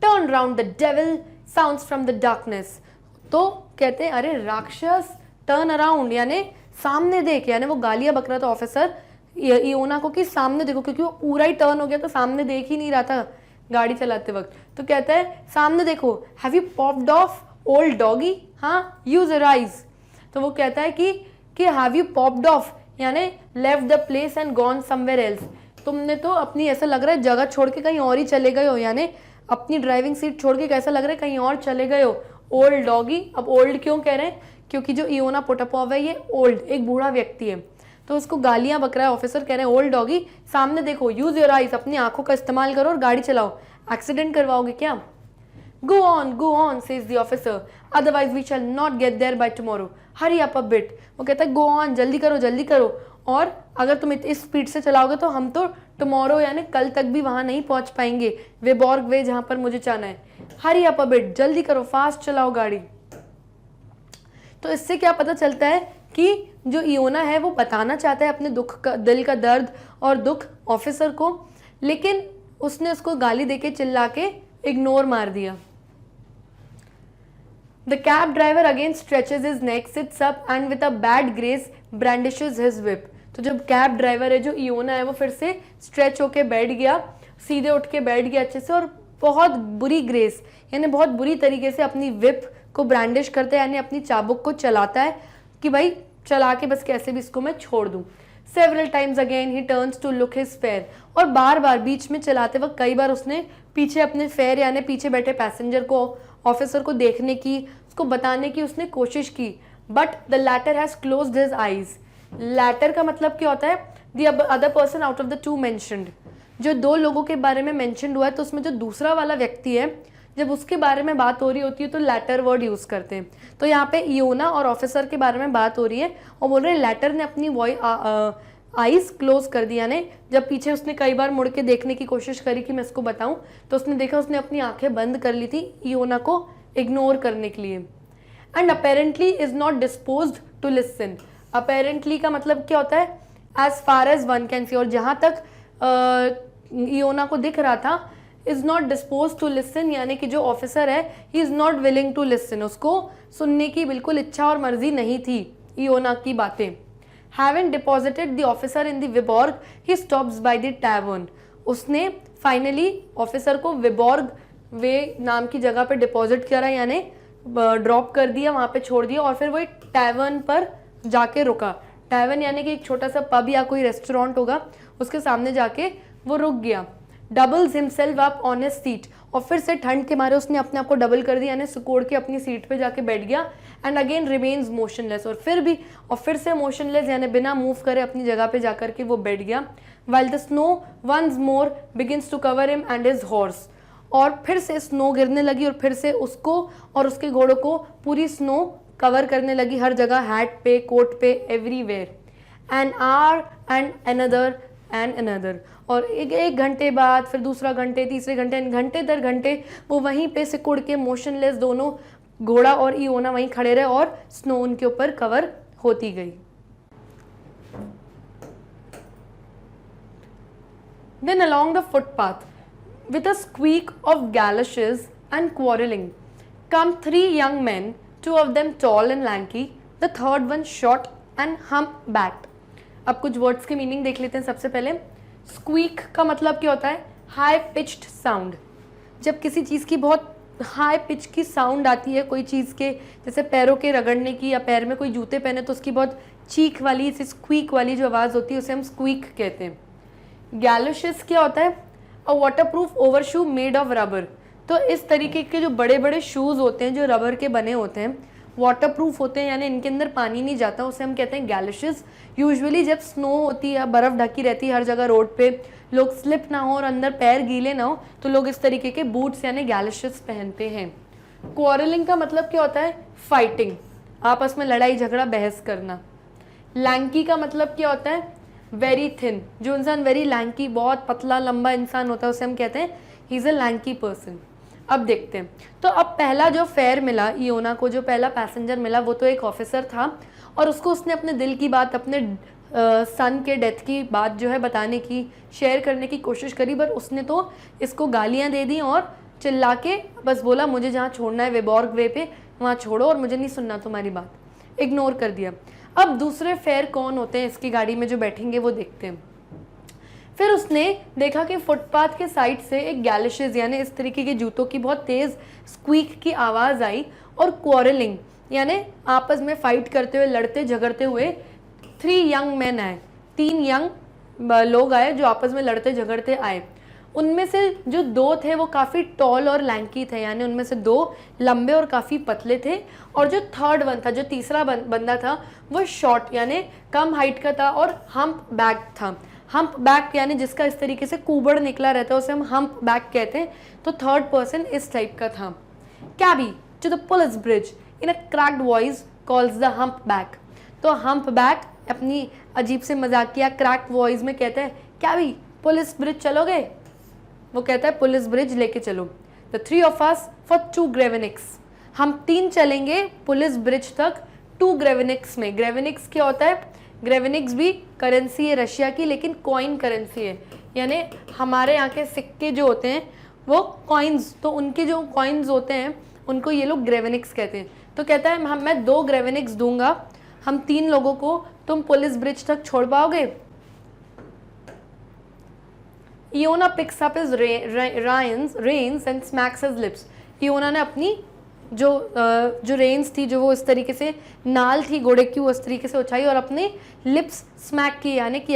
Turn round the devil sounds from the darkness, तो कहते हैं अरे राक्षस, टर्न अराउंड यानी सामने देख, यानी वो गालियां बक रहा था ऑफिसर इयोना को कि सामने देखो, क्योंकि वो पूरा ही टर्न हो गया तो सामने देख ही नहीं रहा था गाड़ी चलाते वक्त। तो कहता है सामने देखो, have you popped of old doggy, हाँ यूज योर आइज। तो वो कहता है कि हैव यू पॉप्ड ऑफ यानी left the place and gone somewhere else, तुमने तो अपनी ऐसा लग रहा है जगह छोड़ के कहीं और ही चले गए हो, यानी अपनी ड्राइविंग सीट छोड़ के कैसा लग रहा है कहीं और चले गए हो। ओल्ड डॉगी, अब ओल्ड क्यों कह रहे हैं? क्योंकि जो इयोना पोटापोव है ये ओल्ड, एक बूढ़ा व्यक्ति है, तो उसको गालियां बक रहा है ऑफिसर, कह रहे हैं ओल्ड डॉगी सामने देखो, यूज योर आइज, अपनी आंखों का इस्तेमाल करो और गाड़ी चलाओ, एक्सीडेंट करवाओगे क्या? Go on says the officer, otherwise we shall not get there by tomorrow, hurry up a bit. वो कहता है गो ऑन, जल्दी करो, और अगर तुम इस स्पीड से चलाओगे तो हम तो टुमारो यानी कल तक भी वहां नहीं पहुंच पाएंगे, वेबॉर्ग वे जहां पर मुझे जाना है। हरी अप अ बिट, जल्दी करो, फास्ट चलाओ गाड़ी। तो इससे क्या पता चलता है कि जो इयोना है वो बताना चाहता है अपने दुख का, दिल का दर्द और दुख ऑफिसर को, लेकिन उसने उसको गाली देके चिल्ला के इग्नोर मार दिया। The cab driver again stretches his neck, sits up and with a bad grace brandishes his whip. तो जब कैब ड्राइवर है जो इयोना है वो फिर से स्ट्रेच होके बैठ गया, सीधे उठ के बैठ गया अच्छे से, और बहुत बुरी ग्रेस यानी बहुत बुरी तरीके से अपनी विप को ब्रांडिश करता है, यानी अपनी चाबुक को चलाता है कि भाई चला के बस कैसे भी इसको मैं छोड़ दूं। Several times again he turns to look his fare, और बार बार बीच में चलाते वक्त कई बार उसने पीछे अपने फेयर यानी पीछे बैठे पैसेंजर को, ऑफिसर को देखने की, उसको बताने की उसने कोशिश की, but the latter has closed his eyes. Latter का मतलब क्या होता है? The other person out of the two mentioned, जो दो लोगों के बारे में मेंशन्ड हुआ है तो उसमें जो दूसरा वाला व्यक्ति है जब उसके बारे में बात हो रही होती है तो लैटर वर्ड यूज करते हैं। तो यहाँ पे इयोना और ऑफिसर के बारे में बात हो रही है और बोल रहे हैं लैटर ने अपनी आईज क्लोज कर दिया ने, जब पीछे उसने कई बार मुड़ के देखने की कोशिश करी कि मैं इसको बताऊं तो उसने देखा उसने अपनी आंखें बंद कर ली थी इयोना को इग्नोर करने के लिए। And apparently is not disposed to listen. Apparently का मतलब क्या होता है? As far as one can see, और जहां तक इयोना को दिख रहा था, is not dispose to listen यानी कि जो ऑफिसर है he is not willing to listen, उसको सुनने की बिल्कुल इच्छा और मर्जी नहीं थी इयोना की बातें। Having deposited the officer in the Vyborg he stops by the tavern. उसने फाइनली ऑफिसर को विबॉर्ग वे नाम की जगह पे डिपॉजिट करा यानी ड्रॉप कर दिया, वहां पे छोड़ दिया, और फिर वो एक टैवर्न पर जाके रुका। टैवर्न यानी कि एक छोटा सा पब या कोई रेस्टोरेंट होगा, उसके सामने जाके वो रुक गया। Doubles himself up on his seat, और फिर से ठंड के मारे उसने अपने आप को डबल कर दिया यानी सिकोड़ के अपनी सीट पे जाके बैठ गया। एंड अगेन रिमेन्स मोशनलेस, और फिर से मोशनलेस यानी बिना मूव करे अपनी जगह पे जाकर के वो बैठ गया। While the snow once more begins to cover him and his horse, और फिर से स्नो गिरने लगी और फिर से उसको और उसके घोड़ों को पूरी स्नो कवर करने लगी हर जगह, हैट पे, कोट पे, everywhere. An hour and another, और एक घंटे बाद फिर दूसरा घंटे, तीसरे घंटे, घंटे दर घंटे वो वहीं पे सिकुड़ के मोशनलेस दोनों घोड़ा और इयोना वहीं खड़े रहे और स्नो उनके ऊपर कवर होती गई। Then along the footpath, with a squeak of galoshes and quarreling, come 3 young men, 2 of them tall and lanky, the third one short and humpbacked. अब कुछ वर्ड्स के मीनिंग देख लेते हैं। सबसे पहले स्क्वीक का मतलब क्या होता है? High pitched sound. जब किसी चीज़ की बहुत हाई पिच की साउंड आती है, कोई चीज़ के जैसे पैरों के रगड़ने की, या पैर में कोई जूते पहने तो उसकी बहुत चीख वाली, स्क्वीक वाली जो आवाज़ होती है उसे हम स्क्वीक कहते हैं। गैलोशियस क्या होता है? A waterproof overshoe made of rubber. तो इस तरीके के जो बड़े बड़े शूज़ होते हैं जो रबर के बने होते हैं, वाटरप्रूफ होते हैं, यानी इनके अंदर पानी नहीं जाता, उसे हम कहते हैं गैलिशेस। यूजुअली जब स्नो होती है, बर्फ़ ढकी रहती है हर जगह रोड पे, लोग स्लिप ना हो और अंदर पैर गीले ना हो, तो लोग इस तरीके के बूट्स यानी गैलिशेस पहनते हैं। क्वारलिंग का मतलब क्या होता है? फाइटिंग, आपस में लड़ाई झगड़ा बहस करना। लैंकी का मतलब क्या होता है? Very thin. जो इंसान वेरी लैंकी, बहुत पतला लंबा इंसान होता है, उसे हम कहते हैं he is a lanky person. अब देखते हैं, तो अब पहला जो फेयर मिला इयोना को, जो पहला पैसेंजर मिला, वो तो एक ऑफिसर था और उसको उसने अपने दिल की बात, अपने सन के डेथ की बात जो है बताने की, शेयर करने की कोशिश करी, पर उसने तो इसको गालियां दे दी और चिल्ला के बस बोला मुझे जहाँ छोड़ना है वेबॉर्ग वे पे वहाँ छोड़ो और मुझे नहीं सुनना तुम्हारी बात, इग्नोर कर दिया। अब दूसरे फेयर कौन होते हैं इसकी गाड़ी में जो बैठेंगे वो देखते हैं। फिर उसने देखा कि फुटपाथ के साइड से एक गैलिशेस यानी इस तरीके के जूतों की बहुत तेज़ स्क्वीक की आवाज़ आई और क्वारलिंग यानी आपस में फाइट करते हुए, लड़ते झगड़ते हुए 3 यंग मैन आए। 3 यंग लोग आए जो आपस में लड़ते झगड़ते आए। उनमें से जो 2 थे वो काफ़ी टॉल और लैंकी थे, यानी उनमें से 2 लंबे और काफ़ी पतले थे, और जो थर्ड वन था, जो तीसरा बंदा था, वो शॉर्ट यानी कम हाइट का था और हम्प बैक था। हम्प बैक यानी जिसका इस तरीके से कुबड़ निकला रहता है उसे हम हम्प बैक कहते हैं। तो थर्ड पर्सन इस टाइप का था। Cabby to the police bridge in a cracked voice calls the hump back. तो हम्प बैक अपनी अजीब से मजाकिया क्रैक्ड वॉइस में कहता है कैबी पुलिस ब्रिज चलोगे? वो कहता है पुलिस ब्रिज लेके चलो। The 3 of us for 2 ग्रेवेनिक्स। हम 3 चलेंगे पुलिस ब्रिज तक 2 ग्रेवेनिक्स में। ग्रेवेनिक्स क्या होता है? ग्रेवेनिक्स भी करेंसी है रशिया की, लेकिन कॉइन करेंसी है, यानी हमारे यहाँ के सिक्के जो होते हैं वो कॉइन्स, तो उनके जो कॉइन्स होते हैं उनको ये लोग ग्रेवेनिक्स कहते हैं। तो कहता है मैं 2 ग्रेवेनिक्स दूंगा हम 3 लोगों को, तुम पुलिस ब्रिज तक छोड़ पाओगे? Iona picks up his reins and smacks his lips। Iona ने अपनी जो रेंस थी, जो वो इस तरीके से नाल थी घोड़े की, वो इस तरीके से उछाई और अपने लिप्स स्मैक की, यानी कि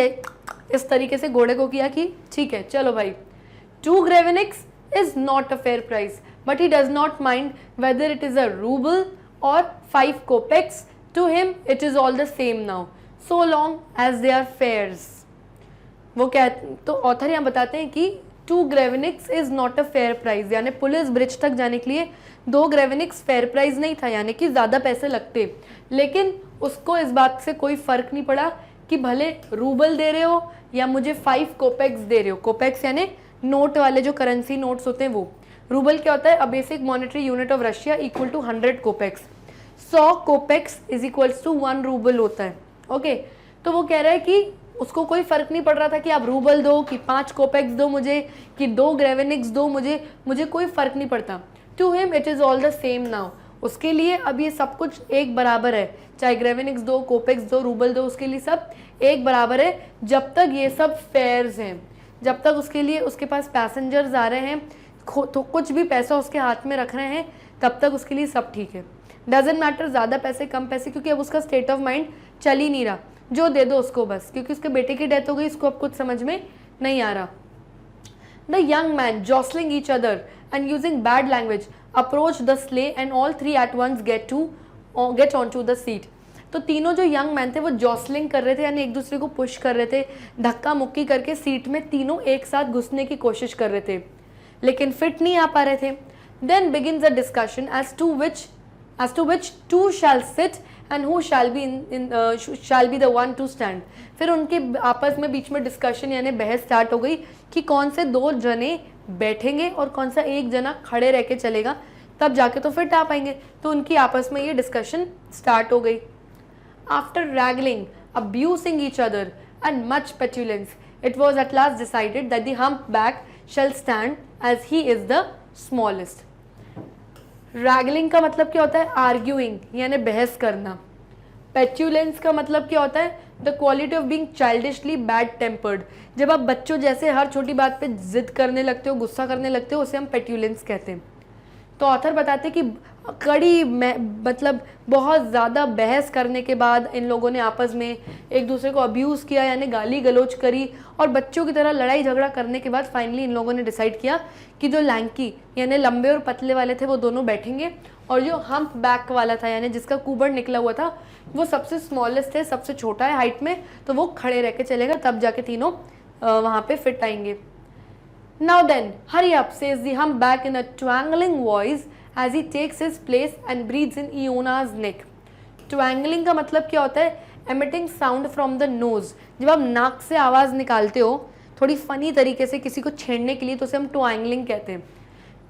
इस तरीके से घोड़े को किया कि ठीक है चलो भाई। 2 griveniks is not a fair price but he does not mind whether it is a rouble or 5 kopecks. To him it is all the same now so long as they are fares. वो तो author यहाँ बताते हैं कि 2 griveniks is not a fair price, यानी police bridge तक जाने के लिए 2 ग्रेवेनिक्स फेयर प्राइस नहीं था, यानी कि ज़्यादा पैसे लगते। लेकिन उसको इस बात से कोई फ़र्क नहीं पड़ा कि भले रूबल दे रहे हो या मुझे 5 कोपेक्स दे रहे हो। कोपेक्स यानी नोट वाले जो करेंसी नोट्स होते हैं वो। रूबल क्या होता है? A basic monetary unit of Russia equal to 100 kopecks. 100 kopecks is equals to 1 rouble होता है। ओके, तो वो कह रहा है कि उसको कोई फर्क नहीं पड़ रहा था कि आप रूबल दो, कि 5 कोपेक्स दो मुझे, कि 2 ग्रेवेनिक्स दो मुझे कोई फर्क नहीं पड़ता। To him it is all the same now. उसके लिए अब ये सब कुछ एक बराबर है, चाहे ग्रेवेनिक्स दो, कोपेक्स दो, रूबल दो, उसके लिए सब एक बराबर है, जब तक ये सब फेयर्स हैं, जब तक उसके लिए उसके पास पैसेंजर्स आ रहे हैं, तो कुछ भी पैसा उसके हाथ में रख रहे हैं, तब तक उसके लिए सब ठीक है। डजेंट मैटर ज़्यादा पैसे कम पैसे, क्योंकि अब उसका स्टेट ऑफ माइंड चल ही नहीं रहा, जो दे दो उसको बस, क्योंकि उसके बेटे की डेथ हो गई, इसको अब कुछ समझ में नहीं आ रहा। The young man jostling each other and using bad language approach the sleigh and all 3 at once get on to the seat. तो तीनों जो यंग मैन थे वो जॉसलिंग कर रहे थे, यानी एक दूसरे को पुश कर रहे थे, धक्का मुक्की करके सीट में तीनों एक साथ घुसने की कोशिश कर रहे थे, लेकिन फिट नहीं आ पा रहे थे। Then begins a discussion as to which 2 shall sit and who shall be the one to stand। फिर उनके आपस में बीच में डिस्कशन यानी बहस स्टार्ट हो गई कि कौन से 2 जने बैठेंगे और कौन सा एक जना खड़े रह के चलेगा, तब जाके तो फिट आ पाएंगे। तो उनकी आपस में ये डिस्कशन स्टार्ट हो गई। After wrangling, abusing each other and much petulance, it was at last decided that the humpback shall stand as he is the smallest। रैगलिंग का मतलब क्या होता है? आर्ग्यूइंग यानी बहस करना। पेट्यूलेंस का मतलब क्या होता है? The quality of being childishly bad tempered. जब आप बच्चों जैसे हर छोटी बात पे जिद करने लगते हो, गुस्सा करने लगते हो, उसे हम पेट्यूलेंस कहते हैं। तो ऑथर बताते हैं कि कड़ी मतलब बहुत ज़्यादा बहस करने के बाद इन लोगों ने आपस में एक दूसरे को अब्यूज़ किया, यानी गाली गलौज करी, और बच्चों की तरह लड़ाई झगड़ा करने के बाद फाइनली इन लोगों ने डिसाइड किया कि जो लैंकी यानी लंबे और पतले वाले थे वो दोनों बैठेंगे, और जो हम्प बैक वाला था यानी जिसका कुबड़ निकला हुआ था वो सबसे स्मॉलेस्ट है, सबसे छोटा है हाइट में, तो वो खड़े रह के चलेगा, तब जाके तीनों वहाँ पे फिट आएंगे। Now then, hurry up, says the humpback in a twangling voice as he takes his place and breathes in Iona's neck. Twangling का मतलब क्या होता है? Emitting sound from the nose. जब आप नाक से आवाज़ निकालते हो थोड़ी फनी तरीके से किसी को छेड़ने के लिए, तो उसे हम ट्वांगलिंग कहते हैं।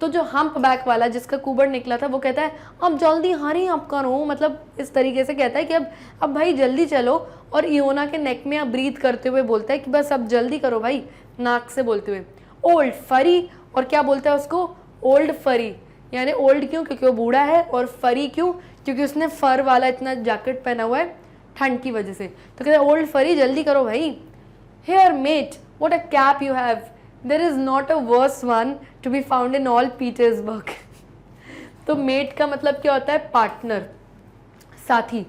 तो जो हम्प बैक वाला जिसका कुबड़ निकला था वो कहता है अब जल्दी हरी अप करो, मतलब इस तरीके से कहता है कि अब भाई जल्दी चलो, और इयोना के नेक में अब ब्रीथ करते हुए बोलता है कि बस अब जल्दी करो भाई, नाक से बोलते हुए। ओल्ड फरी, और क्या बोलता है उसको? ओल्ड फरी, यानी ओल्ड क्यों? क्योंकि वो बूढ़ा है, और फरी क्यों? क्योंकि उसने फर वाला इतना जैकेट पहना हुआ है ठंड की वजह से। तो कहता है ओल्ड फरी जल्दी करो भाई। Here mate, what a cap you have, there is not a worse one to be found in all Petersburg. तो मेट का मतलब क्या होता है? पार्टनर, साथी।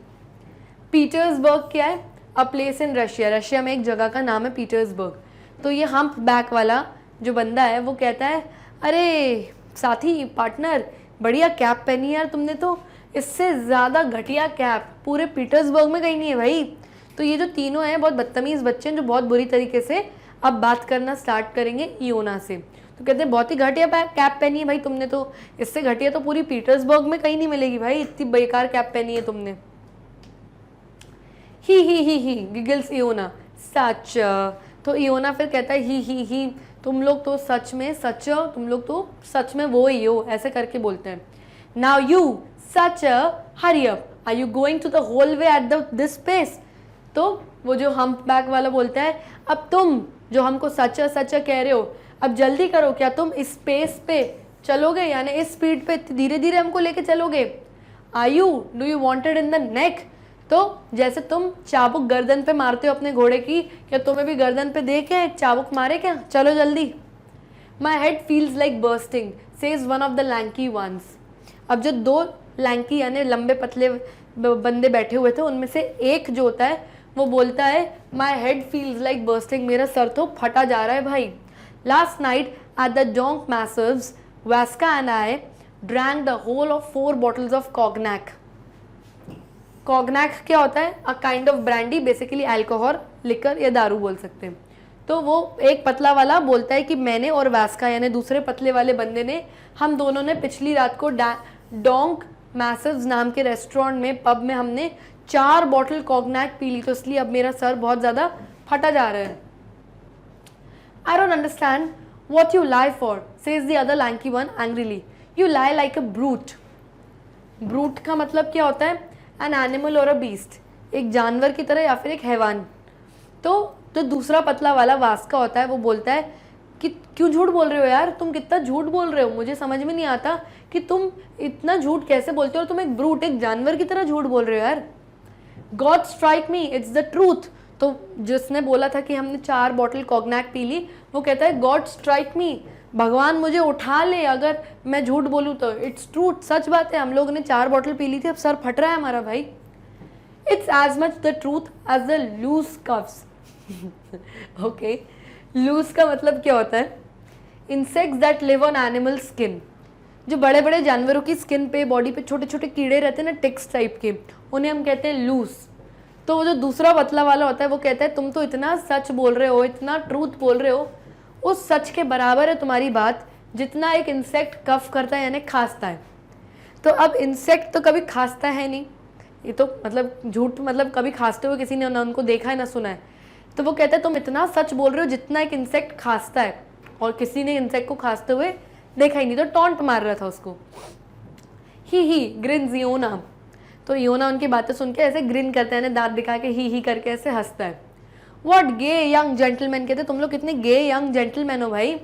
पीटर्सबर्ग क्या है? A place in Russia, Russia में एक जगह का नाम है पीटर्सबर्ग। तो ये हम्प बैक वाला जो बंदा है वो कहता है अरे साथी, पार्टनर, बढ़िया कैप पहनी यार तुमने, तो इससे ज़्यादा घटिया कैप पूरे पीटर्सबर्ग में कहीं नहीं है भाई। तो ये जो तीनों हैं बहुत बदतमीज़ बच्चे हैं जो बहुत बुरी तरीके से अब बात करना स्टार्ट करेंगे इयोना से। तो कहते हैं बहुत ही घटिया कैप पहनी है भाई तुमने, तो इससे घटिया तो पूरी पीटर्सबर्ग में कहीं नहीं मिलेगी भाई, इतनी बेकार कैप पहनी है तुमने। ही गिगल्स इयोना, सच। तो इयोना फिर कहता है ही तुम लोग तो सच में सच, तुम लोग तो सच में वो ही हो, ऐसे करके बोलते हैं। Now you such hurry up, are you going to the whole way at this pace. तो वो जो हम्प बैक वाला बोलता है अब तुम जो हमको सच कह रहे हो, अब जल्दी करो, क्या तुम इस पेस पे चलोगे, यानी इस स्पीड पे धीरे धीरे हमको लेके चलोगे। Are you, do you wanted in the neck, तो जैसे तुम चाबुक गर्दन पे मारते हो अपने घोड़े की, क्या तुम्हें भी गर्दन पे दे के एक चाबुक मारे क्या? चलो जल्दी। My head feels like bursting, says one of the lanky ones. अब जो दो लैंकी यानी लंबे पतले बंदे बैठे हुए थे उनमें से एक जो होता है वो बोलता है my head feels like bursting, मेरा सर तो फटा जा रहा है भाई। Last night at the Dukmasovs, Vaska and I drank the whole of 4 bottles of cognac. Cognac क्या होता है? A kind of brandy, basically alcohol, liquor या दारू बोल सकते हैं। तो वो एक पतला वाला बोलता है कि मैंने और वास्का यानी दूसरे पतले वाले बंदे ने, हम दोनों ने पिछली रात को डोंक मैसर्स नाम के रेस्टोरेंट में, पब में हमने 4 बॉटल कॉग्नैक पी ली, तो इसलिए अब मेरा सर बहुत ज़्यादा फटा जा रहा है। I don't understand what you lie for, says the other lanky one angrily. You lie like a brute. Brute का मतलब क्या होता है? एन एनिमल और अ बीस्ट, एक जानवर की तरह या फिर एक हैवान। तो दूसरा पतला वाला वास्का होता है वो बोलता है कि क्यों झूठ बोल रहे हो यार, तुम कितना झूठ बोल रहे हो, मुझे समझ में नहीं आता कि तुम इतना झूठ कैसे बोलते हो, और तुम एक ब्रूट, एक जानवर की तरह झूठ बोल रहे हो यार। God strike me, it's the truth. तो जिसने बोला था कि हमने 4 बॉटल कॉग्नैक पी ली, वो कहता है गॉड स्ट्राइक मी, भगवान मुझे उठा ले अगर मैं झूठ बोलूँ तो। इट्स ट्रूथ, सच बात है, हम लोगों ने 4 बॉटल पी ली थी, अब सर फट रहा है हमारा भाई। It's as much the truth as the loose cuffs. Okay, loose का मतलब क्या होता है? Insects that live on animal skin, जो बड़े बड़े जानवरों की स्किन पे, बॉडी पे छोटे छोटे कीड़े रहते हैं ना, टिक्स टाइप के, उन्हें हम कहते हैं लूज। तो वो जो दूसरा पतला वाला होता है वो कहता है तुम तो इतना सच बोल रहे हो, इतना ट्रूथ बोल रहे हो, उस सच के बराबर है तुम्हारी बात जितना एक इंसेक्ट कफ करता है यानी खांसता है। तो अब इंसेक्ट तो कभी खांसता है नहीं, ये तो मतलब झूठ, मतलब कभी खांसते हुए किसी ने ना उनको देखा है ना सुना है। तो वो कहता है तुम इतना सच बोल रहे हो जितना एक इंसेक्ट खांसता है, और किसी ने इंसेक्ट को खांसते हुए देखा ही नहीं, तो टॉन्ट मार रहा था उसको। ही ग्रिन्स इयोना। तो इयोना उनकी बातें सुन के ऐसे ग्रिन करता है ना, दांत दिखा के ही करके ऐसे हंसता है। व्हाट गे यंग जेंटलमैन, कहते तुम लोग कितने गे यंग जेंटलमैन हो भाई।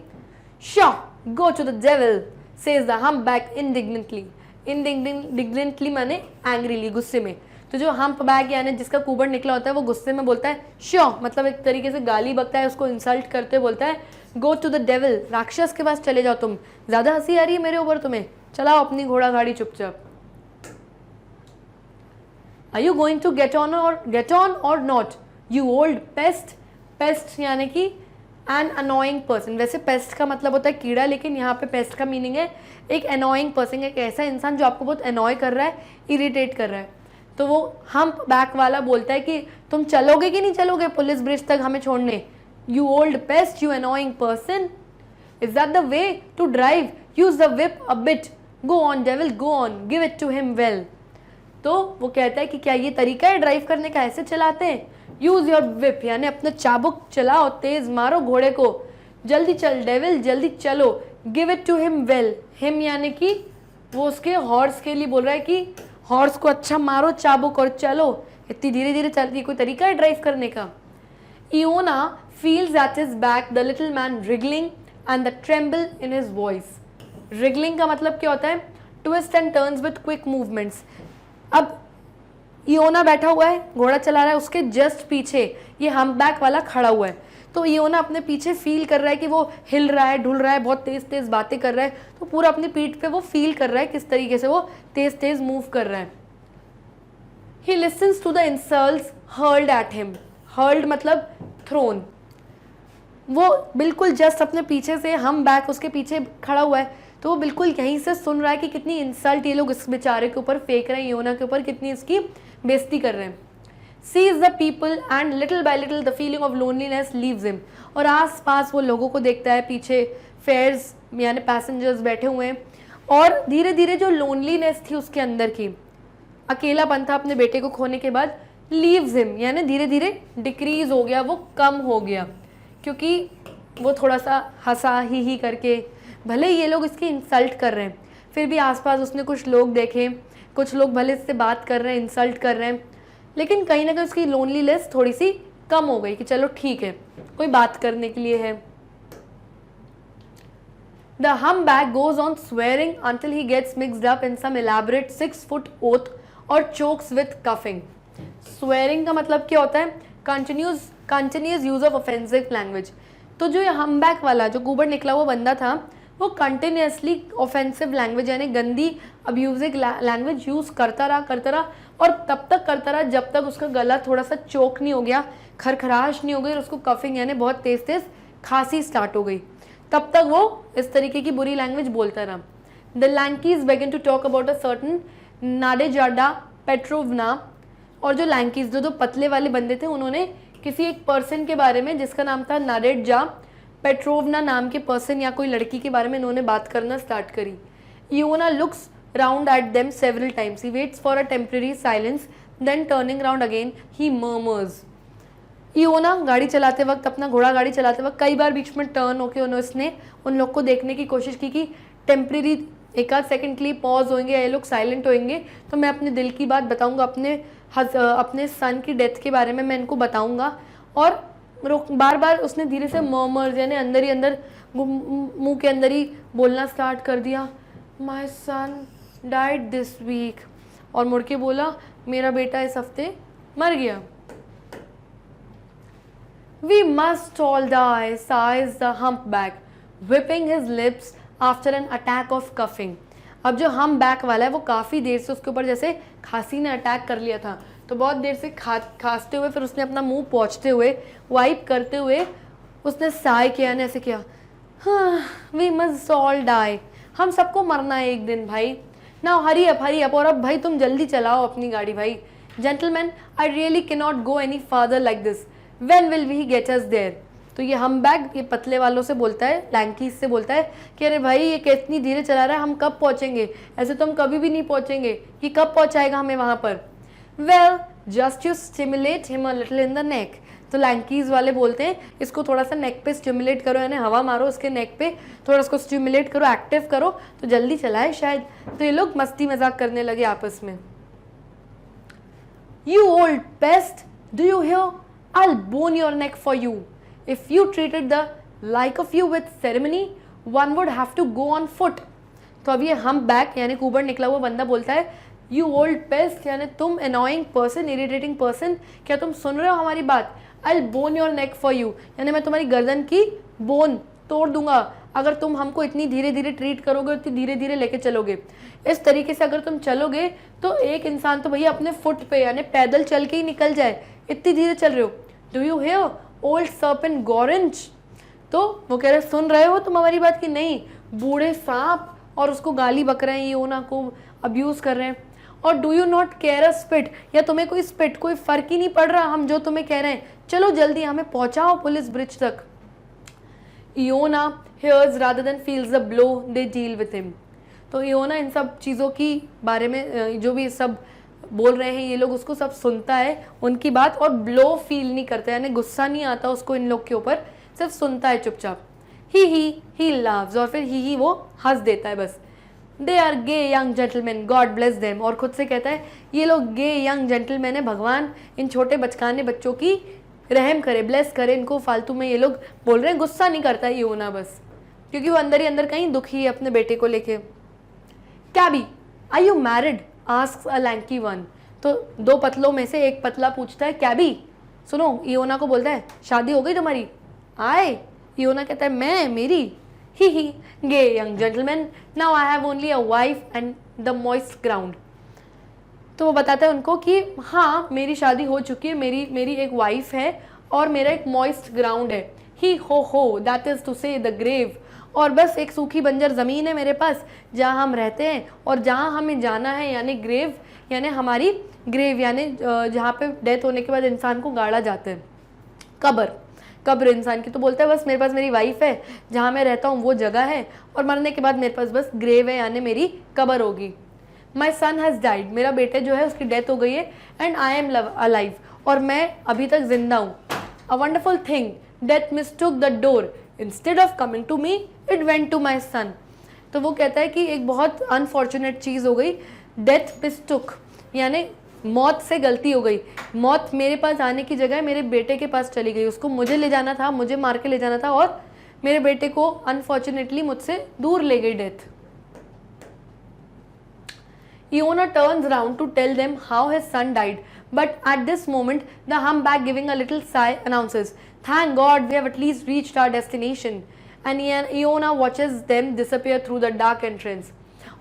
Pshaw go to the devil, says the humpback indignantly. Indignantly माने एंग्रीली, गुस्से में। तो जो हम्पबैक यानी जिसका कुबड़ निकला होता है वो गुस्से में बोलता है शॉ, मतलब एक तरीके से गाली बकता है, उसको इंसल्ट करते बोलता है गो टू द डेविल, राक्षस के पास चले जाओ तुम, ज़्यादा हंसी आ रही है मेरे ऊपर तुम्हें, चलाओ अपनी घोड़ा गाड़ी चुपचाप। Are you going to get on or not, you old pest. Pest यानी कि एन अनोइंग पर्सन। वैसे पेस्ट का मतलब होता है कीड़ा, लेकिन यहाँ पे पेस्ट का मीनिंग है एक अनोइंग पर्सन, एक ऐसा इंसान जो आपको बहुत अनॉय कर रहा है, इरिटेट कर रहा है। तो वो हम्प बैक वाला बोलता है कि तुम चलोगे कि नहीं चलोगे पुलिस ब्रिज तक हमें छोड़ने, you old pest, you annoying person, is that the way to drive, use the whip a bit, go on devil go on, give it to him well। तो वो कहता है कि क्या ये तरीका है ड्राइव करने का, ऐसे चलाते हैं, यूज योर whip यानी अपना चाबुक चलाओ, तेज मारो घोड़े को, जल्दी चल डेविल जल्दी चलो, give it to him well. Him यानी कि वो उसके हॉर्स के लिए बोल रहा है कि हॉर्स को अच्छा मारो चाबुक और चलो, इतनी धीरे धीरे चलती, कोई तरीका है ड्राइव करने का। इयोना feels at his back the little man wriggling and the tremble in his voice। wriggling का मतलब क्या होता है, twist and turns with quick movements। अब इयोना बैठा हुआ है, घोड़ा चला रहा है, उसके जस्ट पीछे ये हम्पबैक वाला खड़ा हुआ है। तो इयोना अपने पीछे फील कर रहा है कि वो हिल रहा है, ढुल रहा है, बहुत तेज तेज बातें कर रहा है, तो पूरा अपनी पीठ पे वो फील कर रहा है किस तरीके से वो तेज तेज मूव कर रहा है। He listens to the insults hurled at him। hurled मतलब थ्रोन। वो बिल्कुल जस्ट अपने पीछे से हम बैक उसके पीछे खड़ा हुआ है, तो वो बिल्कुल यहीं से सुन रहा है कि कितनी इंसल्ट ये लोग इस बेचारे के ऊपर फेंक रहे हैं, योना के ऊपर कितनी इसकी बेइज्जती कर रहे हैं। Sees the people and little by little the feeling of loneliness leaves him। और आस पास वो लोगों को देखता है, पीछे फेयर्स यानी पैसेंजर्स बैठे हुए हैं, और धीरे धीरे जो लोनलीनेस थी उसके अंदर की, अकेलापन था अपने बेटे को खोने के बाद, लीव्स हिम यानी धीरे धीरे डिक्रीज हो गया, वो कम हो गया, क्योंकि वो थोड़ा सा हंसा ही करके, भले ये लोग इसकी इंसल्ट कर रहे हैं फिर भी आसपास उसने कुछ लोग देखे, कुछ लोग भले इससे बात कर रहे हैं, इंसल्ट कर रहे हैं, लेकिन कहीं ना कहीं उसकी लोनलीनेस थोड़ी सी कम हो गई कि चलो ठीक है कोई बात करने के लिए है। The humpback goes on swearing until he gets mixed up in some elaborate 6-foot oath और chokes with coughing। Swearing का मतलब क्या होता है, continuous use of offensive language। तो जो ये humpback वाला जो कुबड़ निकला हुआ बंदा था, वो कंटिन्यूसली ऑफेंसिव लैंग्वेज यानी गंदी अब्यूजिव लैंग्वेज यूज़ करता रहा और तब तक करता रहा जब तक उसका गला थोड़ा सा चोक नहीं हो गया, खरखराश नहीं हो गई और उसको कफिंग यानी बहुत तेज तेज खांसी स्टार्ट हो गई, तब तक वो इस तरीके की बुरी लैंग्वेज बोलता रहा। The lankies began to talk about a certain Nadezhda Petrovna. और जो लैंकीज जो पतले वाले बंदे थे, उन्होंने किसी एक पर्सन के बारे में जिसका नाम था नाडेजा पेट्रोवना नाम के पर्सन या कोई लड़की के बारे में इन्होंने बात करना स्टार्ट करी। इयोना looks round at them several times. He waits for a temporary silence, then turning round again, he murmurs। इयोना गाड़ी चलाते वक्त, अपना घोड़ा गाड़ी चलाते वक्त कई बार बीच में टर्न होके उसने उन लोग को देखने की कोशिश की कि टेम्प्रेरी एक आध सेकंड के लिए पॉज होंगे, ये लोग साइलेंट होंगे तो मैं अपने दिल की बात बताऊंगा, अपने सन की डेथ के बारे में मैं इनको बताऊंगा। और बार बार उसने धीरे से मर्मर्स यानी अंदर ही अंदर मुंह के अंदर ही बोलना स्टार्ट कर दिया, माई सन डाइड दिस वीक, और मुड़ के बोला मेरा बेटा इस हफ्ते मर गया। We must all die, sighs the humpback, whipping his lips after an attack of coughing। अब जो humpback वाला है वो काफ़ी देर से उसके ऊपर जैसे खांसी ने अटैक कर लिया था, तो बहुत देर से खांसते हुए फिर उसने अपना मुंह पोंछते हुए वाइप करते हुए उसने साय किया ने ऐसे किया, हाँ वी मस्ट ऑल डाई, हम सबको मरना है एक दिन भाई, नाउ हरी अप, और अब भाई तुम जल्दी चलाओ अपनी गाड़ी भाई। Gentleman I really can not go any farther like this, when will we get us there. तो ये हम्पबैक ये पतले वालों से बोलता है, लैंकीज से बोलता है कि अरे भाई ये कितनी धीरे चला रहा है, हम कब पहुंचेंगे, ऐसे तो हम कभी भी नहीं पहुंचेंगे, ये कब पहुंचाएगा हमें वहां पर। Well just you stimulate him a little in the neck. तो लैंकीज वाले बोलते हैं इसको थोड़ा सा नेक पे स्टिमुलेट करो, यानी हवा मारो उसके नेक पे, थोड़ा उसको स्टिमुलेट करो, एक्टिव करो तो जल्दी चलाए शायद। तो ये लोग मस्ती मजाक करने लगे आपस में। You old paste, do you here, I'll bone your neck for you. If you treated the like of you with ceremony, one would have to go on foot। तो अब ये humpback यानी कुबड़ निकला हुआ बंदा बोलता है, You old pest यानी तुम annoying person, irritating person, क्या तुम सुन रहे हो हमारी बात? I'll bone your neck for you यानी मैं तुम्हारी गर्दन की बोन तोड़ दूंगा, अगर तुम हमको इतनी धीरे धीरे ट्रीट करोगे, इतनी धीरे धीरे लेके चलोगे, इस तरीके से अगर तुम चलोगे तो एक इंसान तो भैया अपने फुट पे यानी पैदल चल के ही निकल जाए, इतनी धीरे चल रहे हो। Do you hear old serpent Gorynych. तो वो कह रहे सुन रहे हो तुम हमारी बात की नहीं, बूढ़े सांप, और उसको गाली बक रहे हैं, इयोना को अब्यूज़ कर रहे हैं। और do you not care a spit, या तुम्हें कोई स्पिट कोई फ़र्क ही नहीं पड़ रहा हम जो तुम्हें कह रहे हैं, चलो जल्दी हमें पहुंचाओ पुलिस ब्रिज तक। इयोना hears rather than feels the blow they deal with him। तो इयोना इन सब चीज़ों की बारे में जो भी सब बोल रहे हैं ये लोग उसको सब सुनता है उनकी बात, और ब्लो फील नहीं करता, यानी गुस्सा नहीं आता उसको इन लोग के ऊपर, सिर्फ सुनता है चुपचाप। ही लव्स, और फिर ही वो हंस देता है बस। They are gay young gentleman God bless them, और खुद से कहता है ये लोग गे यंग जेंटलमैन है, भगवान इन छोटे बचकाने बच्चों की रहम करे, ब्लेस करे इनको। फालतू में ये लोग बोल रहे हैं, गुस्सा नहीं करता है इयोना बस, क्योंकि वो अंदर ही अंदर कहीं दुखी है अपने बेटे को लेके। Cabby are you married asks a lanky one. तो दो पतलों में से एक पतला पूछता है कैबी सुनो, इयोना को बोलता है शादी हो गई तुम्हारी। आए, इयोना कहता है मैं, मेरी। ही गे young gentleman now I have only a wife and the moist ground. तो वो बताता है उनको कि हाँ मेरी शादी हो चुकी है, मेरी एक वाइफ है और मेरा एक मॉइस्ट ग्राउंड है। ही हो दैट इज टू से द ग्रेव, और बस एक सूखी बंजर ज़मीन है मेरे पास जहाँ हम रहते हैं और जहाँ हमें जाना है, यानी ग्रेव यानी हमारी ग्रेव, यानी जहाँ पे डेथ होने के बाद इंसान को गाड़ा जाता है, कब्र इंसान की। तो बोलता है बस मेरे पास मेरी वाइफ है, जहाँ मैं रहता हूँ वो जगह है, और मरने के बाद मेरे पास बस ग्रेव है यानी मेरी कब्र होगी। माई सन हैज़ डाइड, मेरा बेटे जो है उसकी डेथ हो गई है, एंड आई एम अलाइव, और मैं अभी तक जिंदा हूँ। A wonderful thing death mistook the door instead of coming to me it went to my son. तो वो कहता है कि एक बहुत अनफॉर्चुनेट चीज़ हो गई, डेथ मिस्टूक यानी मौत से गलती हो गई, मौत मेरे पास आने की जगह मेरे बेटे के पास चली गई, उसको मुझे ले जाना था, मुझे मार के ले जाना था, और मेरे बेटे को अनफॉर्चुनेटली मुझसे दूर ले गई death. Iona turns around to tell them how his son died, but at this moment the humpback, giving a little sigh, announces, "Thank God we have at least reached our destination." And Iona watches them disappear through the dark entrance.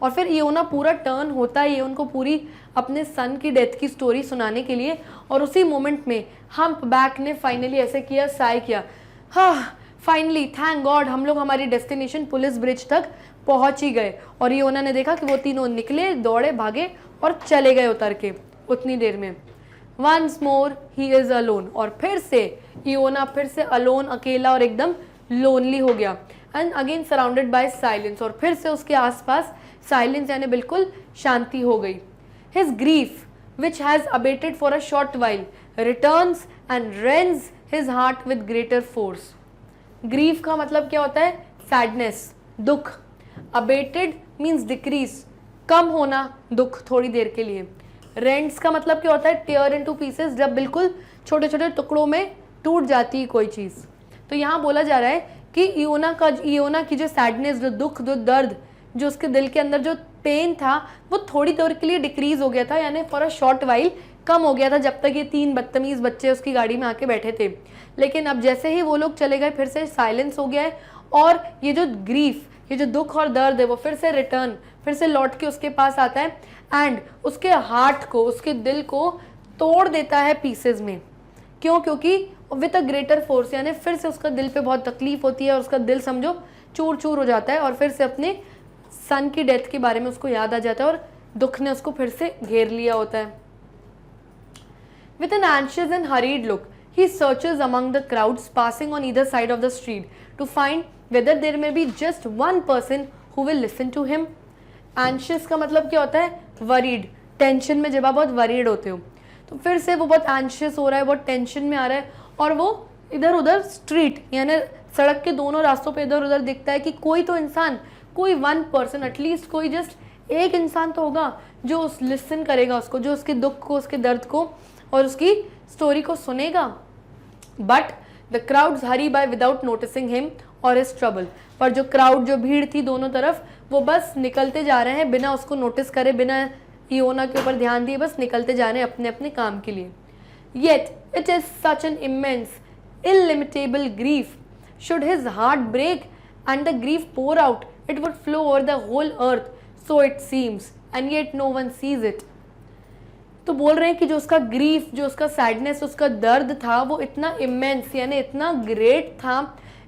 और फिर इयोना पूरा turn होता है ये उनको पूरी अपने सन की डेथ की स्टोरी सुनाने के लिए, और उसी मोमेंट में हम्पबैक ने फाइनली ऐसे किया, साय किया, हाँ फाइनली थैंक गॉड हम लोग हमारी डेस्टिनेशन पुलिस ब्रिज तक पहुंच ही गए। और इयोना ने देखा कि वो तीनों निकले, दौड़े, भागे और चले गए उतर के उतनी देर में। Once more he is alone, और फिर से इयोना फिर से अलोन, अकेला और एकदम लोनली हो गया। And again surrounded by silence, और फिर से उसके आसपास साइलेंस यानी बिल्कुल शांति हो गई। His grief which has abetted for a short while returns and Reigns his heart with greater force. Grief का मतलब क्या होता है? सैडनेस, दुख। अबेटेड मीन्स डिक्रीज, कम होना, दुख थोड़ी देर के लिए। रेंट्स का मतलब क्या होता है? टेयर इनटू पीसेस, जब बिल्कुल छोटे छोटे टुकड़ों में टूट जाती है कोई चीज़। तो यहाँ बोला जा रहा है कि इयोना की जो सैडनेस, जो दुख, जो दर्द, जो उसके दिल के अंदर जो पेन था, वो थोड़ी देर के लिए डिक्रीज हो गया था, यानी फॉर अ शॉर्ट वाइल कम हो गया था, जब तक ये तीन बदतमीज बच्चे उसकी गाड़ी में आके बैठे थे। लेकिन अब जैसे ही वो लोग चले गए फिर से साइलेंस हो गया है, और ये जो ग्रीफ, ये जो दुख और दर्द है वो फिर से रिटर्न, फिर से लौट के उसके पास आता है, एंड उसके हार्ट को, उसके दिल को तोड़ देता है पीसेज में। क्यों? क्योंकि विद अ ग्रेटर फोर्स, यानी फिर से उसका दिल पे बहुत तकलीफ होती है और उसका दिल समझो चूर चूर हो जाता है, और फिर से अपने सन की डेथ के बारे में उसको याद आ जाता है और दुख ने उसको फिर से घेर लिया होता है। With an anxious and hurried look, he searches among the crowds passing on either side of the street to find whether there may be just one person who will listen to him. Anxious का मतलब क्या होता है? Worried, tension में जब आप बहुत worried होते हो, तो फिर से वो बहुत anxious हो रहा है, बहुत टेंशन में आ रहा है, और वो इधर उधर स्ट्रीट यानी सड़क के दोनों रास्तों पे इधर उधर दिखता है कि कोई तो इंसान, कोई वन पर्सन, एटलीस्ट कोई जस्ट एक इंसान तो होगा जो उस लिसन करेगा उसको, जो उसके दुख को, उसके दर्द को और उसकी स्टोरी को सुनेगा। But the crowds hurry by without noticing him और हिज ट्रबल, पर जो क्राउड, जो भीड़ थी दोनों तरफ, वो बस निकलते जा रहे हैं बिना उसको नोटिस करे, बिना इयोना के ऊपर ध्यान दिए, बस निकलते जा रहे हैं अपने अपने काम के लिए। Yet it is such an immense illimitable grief, should his heart break and the grief pour out, it would flow over the whole earth, so it seems, and yet no one sees it. तो बोल रहे हैं कि जो उसका grief, जो उसका sadness, उसका दर्द था, वो इतना इमेंस यानी इतना ग्रेट था,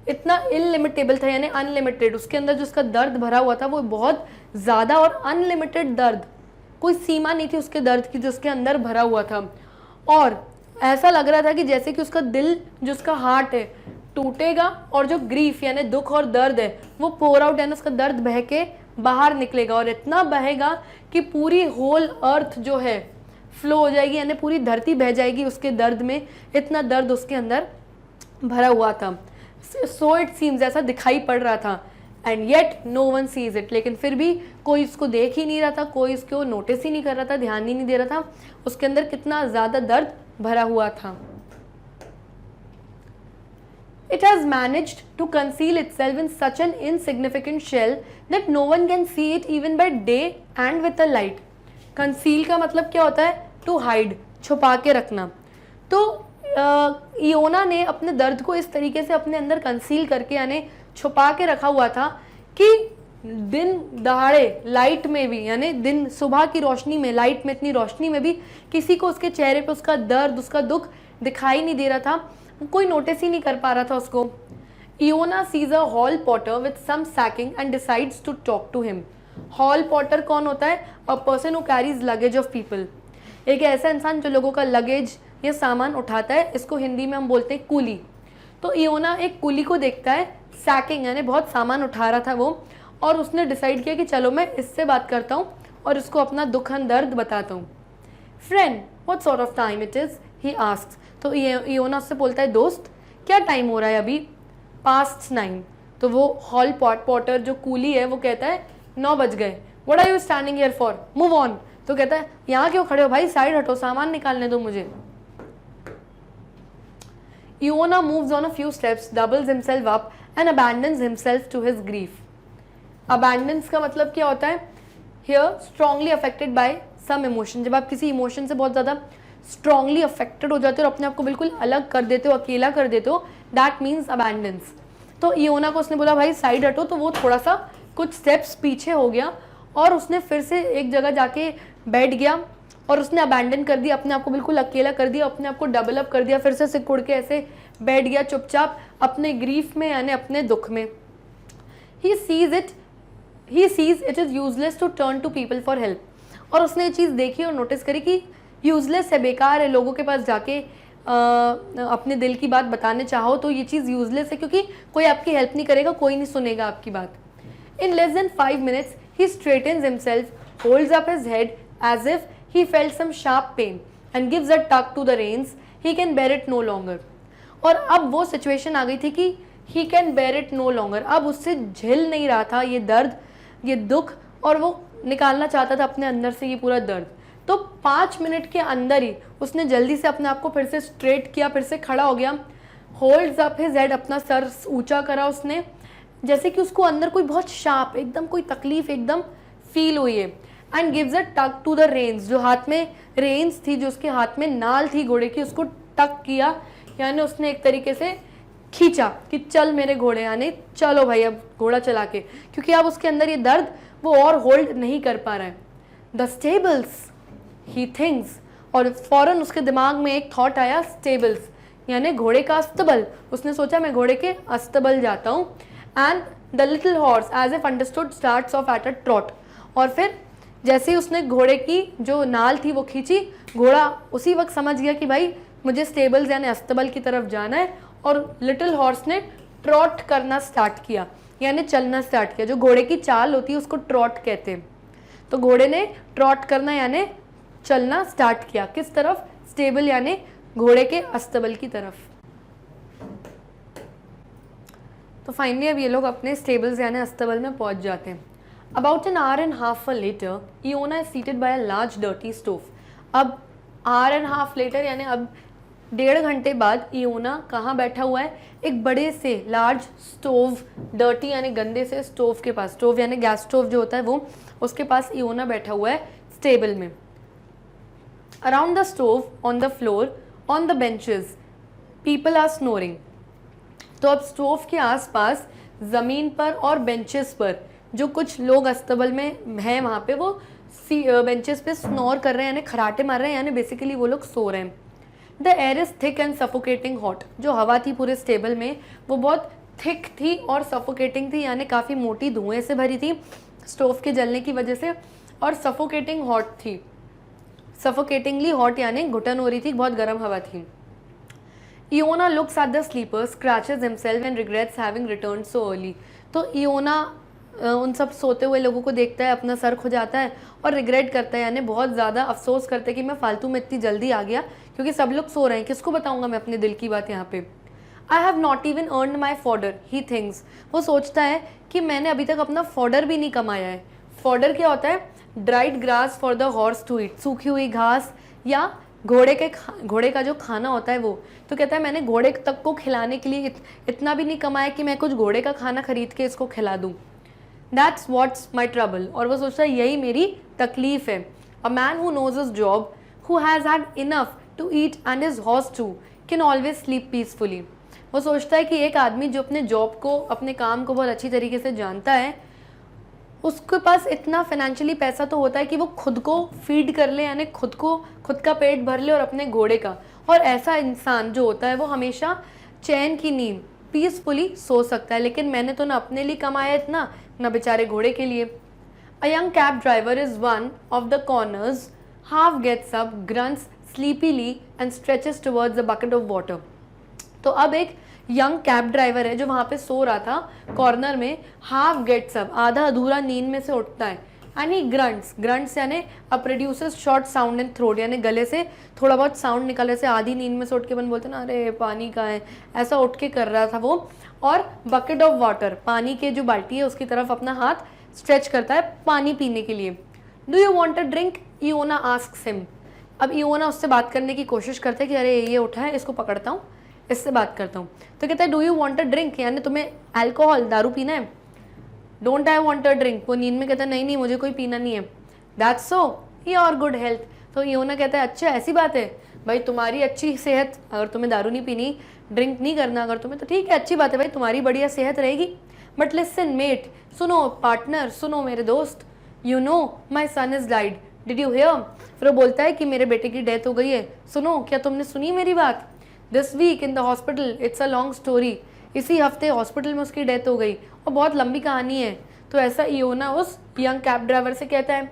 इतना इनलिमिटेबल था यानी अनलिमिटेड। उसके अंदर जो उसका दर्द भरा हुआ था वो बहुत ज़्यादा और अनलिमिटेड दर्द, कोई सीमा नहीं थी उसके दर्द की जो उसके अंदर भरा हुआ था। और ऐसा लग रहा था कि जैसे कि उसका दिल, जो उसका हार्ट है, टूटेगा और जो ग्रीफ यानी दुख और दर्द है वो पोर आउट यानी उसका दर्द बह के बाहर निकलेगा, और इतना बहेगा कि पूरी होल अर्थ जो है फ्लो हो जाएगी यानी पूरी धरती बह जाएगी उसके दर्द में, इतना दर्द उसके अंदर भरा हुआ था। सो इट सीम्स, ऐसा दिखाई पड़ रहा था। And yet no one sees it, लेकिन फिर भी कोई इसको देख ही नहीं रहा था, कोई इसको नोटिस ही नहीं कर रहा था, ध्यान ही नहीं दे रहा था उसके अंदर कितना ज़्यादा दर्द भरा हुआ था। It has managed to conceal itself in such an insignificant shell that no one can see it even by day and with a light. Conceal का मतलब क्या होता है? To hide, छुपा के रखना। तो इयोना ने अपने दर्द को इस तरीके से अपने अंदर कंसील करके यानी छुपा के रखा हुआ था कि दिन दहाड़े लाइट में भी यानी दिन सुबह की रोशनी में, लाइट में, इतनी रोशनी में भी किसी को उसके चेहरे पे उसका दर्द, उसका दुख दिखाई नहीं दे रहा था, कोई नोटिस ही नहीं कर पा रहा था उसको। Iona sees a hall porter with some sacking and decides to talk to him. Hall porter कौन होता है? A person who carries luggage of people, एक ऐसा इंसान जो लोगों का लगेज या सामान उठाता है। इसको हिंदी में हम बोलते हैं कुली। तो इयोना एक कुली को देखता है, सैकिंग यानी बहुत सामान उठा रहा था वो, और उसने डिसाइड किया कि चलो मैं इससे बात करता हूँ और इसको अपना दुख दर्द बताता हूँ। Friend, what sort of time it is, he asks. तो इयोना उससे बोलता है, दोस्त क्या टाइम हो रहा है अभी? पास्ट 9। तो वो हॉल पॉटर जो कूली है वो कहता है 9 बज गए। What are you standing here for, move on. तो कहता है यहाँ क्यों खड़े हो भाई, साइड हटो, सामान निकालने दो मुझे। Iona moves on a few steps, doubles himself up and abandons himself to his grief. Abandons का मतलब क्या होता है? Here strongly affected by some emotion। जब आप किसी इमोशन से बहुत ज़्यादा strongly affected हो जाते हो और अपने आप को बिल्कुल अलग कर देते हो, अकेला कर देते हो, that means abandons। तो इयोना को उसने बोला भाई साइड हटो, तो वो थोड़ा सा कुछ स्टेप्स पीछे हो गया और उसने फिर से एक जगह जाके बैठ गया और उसने अबैंडन कर दिया, अपने आप को बिल्कुल अकेला कर दिया, अपने आप को डबल अप कर दिया, फिर से सिकुड़ के ऐसे बैठ गया चुपचाप अपने ग्रीफ में यानी अपने दुख में। He sees it is useless to turn to people for help. और उसने ये चीज़ देखी और नोटिस करी कि यूजलेस है, बेकार है, लोगों के पास जाके अपने दिल की बात बताने चाहो तो ये चीज़ यूजलेस है, क्योंकि कोई आपकी हेल्प नहीं करेगा, कोई नहीं सुनेगा आपकी बात। In less than 5 minutes he straightens himself, holds up his head as if he felt some sharp pain and gives a tug to the reins. He can bear it no longer। और अब वो situation आ गई थी कि he can bear it no longer, अब उससे झेल नहीं रहा था ये दर्द, ये दुख, और वो निकालना चाहता था अपने अंदर से ये पूरा दर्द। तो 5 मिनट के अंदर ही उसने जल्दी से अपने आप को फिर से स्ट्रेट किया, फिर से खड़ा हो गया। होल्ड्स अप हिज हेड, अपना सर ऊंचा करा उसने, जैसे कि उसको अंदर कोई बहुत शार्प, एकदम कोई तकलीफ एकदम फील हुई है। And gives a tug to the reins, जो हाथ में रेन्स थी, जो उसके हाथ में नाल थी घोड़े की, उसको टग किया, यानी उसने एक तरीके से खींचा कि चल मेरे घोड़े, यानी चलो भाई अब घोड़ा चला के, क्योंकि अब उसके अंदर ये दर्द वो और होल्ड नहीं कर पा रहा है। द स्टेबल्स ही थिंक्स, और फौरन उसके दिमाग में एक थॉट आया, स्टेबल्स यानी घोड़े का अस्तबल। उसने सोचा मैं घोड़े के अस्तबल जाता हूँ। And the little horse as if understood starts off at a trot, और फिर जैसे ही उसने घोड़े की जो नाल थी वो खींची, घोड़ा उसी वक्त समझ गया कि भाई मुझे स्टेबल्स यानी अस्तबल की तरफ जाना है, और लिटिल हॉर्स ने ट्रॉट करना स्टार्ट किया यानी चलना स्टार्ट किया। जो घोड़े की चाल होती है उसको ट्रॉट कहते हैं। तो घोड़े ने ट्रॉट करना यानी चलना स्टार्ट किया, किस तरफ? स्टेबल यानी घोड़े के अस्तबल की तरफ। तो फाइनली अब ये लोग अपने स्टेबल्स यानी अस्तबल में पहुंच जाते हैं। About an hour and half later, Iona is seated by a large dirty stove। अब hour and half later यानी अब 1.5 घंटे बाद इयोना कहाँ बैठा हुआ है? एक बड़े से लार्ज स्टोव, डर्टी यानी गंदे से स्टोव के पास, स्टोव यानी गैस स्टोव जो होता है वो, उसके पास इयोना बैठा हुआ है स्टेबल में। Around the stove, on the floor, on the benches, people are snoring। तो अब स्टोव के आसपास ज़मीन पर और बेंचेस पर, जो कुछ लोग अस्तबल में हैं वहाँ पे, वो बेंचेस पे स्नोर कर रहे हैं, यानी खराटे मार रहे हैं, यानी बेसिकली वो लोग सो रहे हैं। The air is thick and suffocating hot, जो हवा थी पूरे स्टेबल में वो बहुत थिक थी और सफोकेटिंग थी, यानी काफ़ी मोटी धुएं से भरी थी स्टोव के जलने की वजह से, और सफोकेटिंग हॉट थी, सफोकेटिंगली हॉट यानी घुटन हो रही थी, बहुत गर्म हवा थी। Iona looks at the sleeper, scratches himself and regrets having return so early. तो इयोना उन सब सोते हुए लोगों को देखता है, अपना सर खुजाता है और रिग्रेट करता है, यानी बहुत ज़्यादा अफसोस करता है कि मैं फालतू में इतनी जल्दी आ गया, क्योंकि सब लोग सो रहे हैं, किसको बताऊंगा मैं अपने दिल की बात यहाँ पे। I have not even earn my fodder he thinks, वो सोचता है कि मैंने अभी तक अपना फॉर्डर भी नहीं कमाया है। फॉर्डर क्या होता है? Dried grass for the horse to eat, सूखी हुई घास या घोड़े का जो खाना होता है वो। तो कहता है मैंने घोड़े तक को खिलाने के लिए इतना भी नहीं कमाया कि मैं कुछ घोड़े का खाना खरीद के इसको खिला दूँ। दैट्स वॉट्स माई ट्रबल, और वो सोचता है यही मेरी तकलीफ है। A man who knows his job, who has had enough to eat and his horse too, can always sleep peacefully. वो सोचता है कि एक आदमी जो अपने जॉब को, अपने काम को बहुत अच्छी तरीके से जानता है, उसके पास इतना फाइनेंशियली पैसा तो होता है कि वो खुद को फीड कर ले, यानी खुद का पेट भर ले और अपने घोड़े का। और ऐसा इंसान जो होता है वो हमेशा चैन की नींद पीसफुली सो सकता है। लेकिन मैंने तो ना अपने लिए कमाया इतना, ना बेचारे घोड़े के लिए। A young cab driver is one of the corners, half gets up, grunts sleepily and stretches towards the bucket of water. तो अब एक यंग कैब ड्राइवर है जो वहाँ पे सो रहा था कॉर्नर में, हाफ गेट्स अप, आधा अधूरा नींद में से उठता है, यानी ग्रंट्स यानी a produces short sound in throat, यानी गले से थोड़ा बहुत साउंड निकले से आधी नींद में से उठ के बन बोलते ना अरे पानी का है, ऐसा उठ के कर रहा था वो। और बकेट ऑफ वाटर, पानी के जो बाल्टी है उसकी तरफ अपना हाथ स्ट्रेच करता है पानी पीने के लिए। Do you want a drink, Iona asks him. अब इयोना उससे बात करने की कोशिश करता है कि अरे ये उठा है, इसको पकड़ता हूँ, इससे बात करता हूँ। तो कहता है do you want a drink, यानी तुम्हें अल्कोहल, दारू पीना है। Don't I want a drink, वो नींद में कहता है नहीं नहीं मुझे कोई पीना नहीं है। That's so your good health. तो इयोना कहता है अच्छा ऐसी बात है भाई, तुम्हारी अच्छी सेहत, अगर तुम्हें दारू नहीं पीनी, ड्रिंक नहीं करना अगर तुम्हें, तो ठीक है अच्छी बात है भाई, तुम्हारी बढ़िया सेहत रहेगी। बट लिसन मेट, सुनो पार्टनर, सुनो मेरे दोस्त, you know my son is died, did you hear. फिर वो बोलता है कि मेरे बेटे की डेथ हो गई है, सुनो क्या तुमने सुनी मेरी बात। This week in the hospital, it's a long story, इसी हफ्ते हॉस्पिटल में उसकी डेथ हो गई और बहुत लंबी कहानी है। तो ऐसा इयोना उस यंग कैब ड्राइवर से कहता है।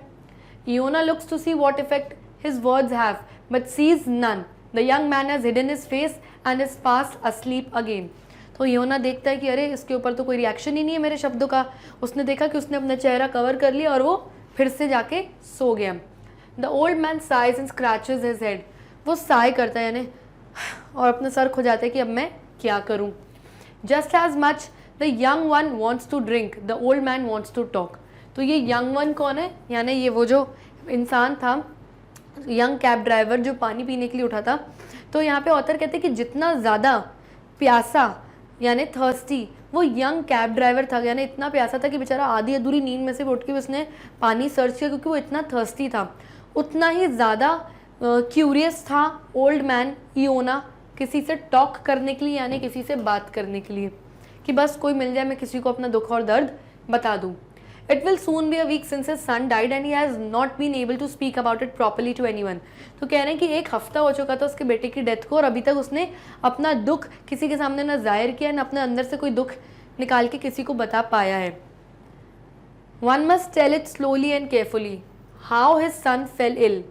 Iona looks to see what effect his words have but sees none. The young man has hidden his face and is fast asleep again. तो इयोना देखता है कि अरे इसके ऊपर तो कोई रिएक्शन ही नहीं है मेरे शब्दों का। उसने देखा कि उसने अपना चेहरा कवर कर लिया और वो फिर से जाके सो गया। The old man size and scratches his head, वो साय करता है यानी और अपना सर खुजाता है कि अब मैं क्या करूं। Just as much the young one wants to drink, the old man wants to talk. तो ये यंग वन कौन है, यानी ये वो जो इंसान था, यंग कैब ड्राइवर जो पानी पीने के लिए उठा था। तो यहाँ पे ऑथर कहते हैं कि जितना ज़्यादा प्यासा यानी थर्स्टी वो यंग कैब ड्राइवर था, यानी इतना प्यासा था कि बेचारा आधी अधूरी नींद में से उठ के उसने पानी सर्च किया क्योंकि वो इतना थर्स्टी था, उतना ही ज़्यादा क्यूरियस था ओल्ड मैन इयोना किसी से टॉक करने के लिए, यानी किसी से बात करने के लिए, कि बस कोई मिल जाए मैं किसी को अपना दुख और दर्द बता दूँ। It will soon be a week since his son died and he has not been able to speak about it properly to anyone. तो कह रहे हैं कि एक हफ्ता हो चुका था उसके बेटे की डेथ को और अभी तक उसने अपना दुख किसी के सामने ना जाहिर किया ना अपने अंदर से कोई दुख निकाल के किसी को बता पाया है। One must tell it slowly and carefully how his son fell ill.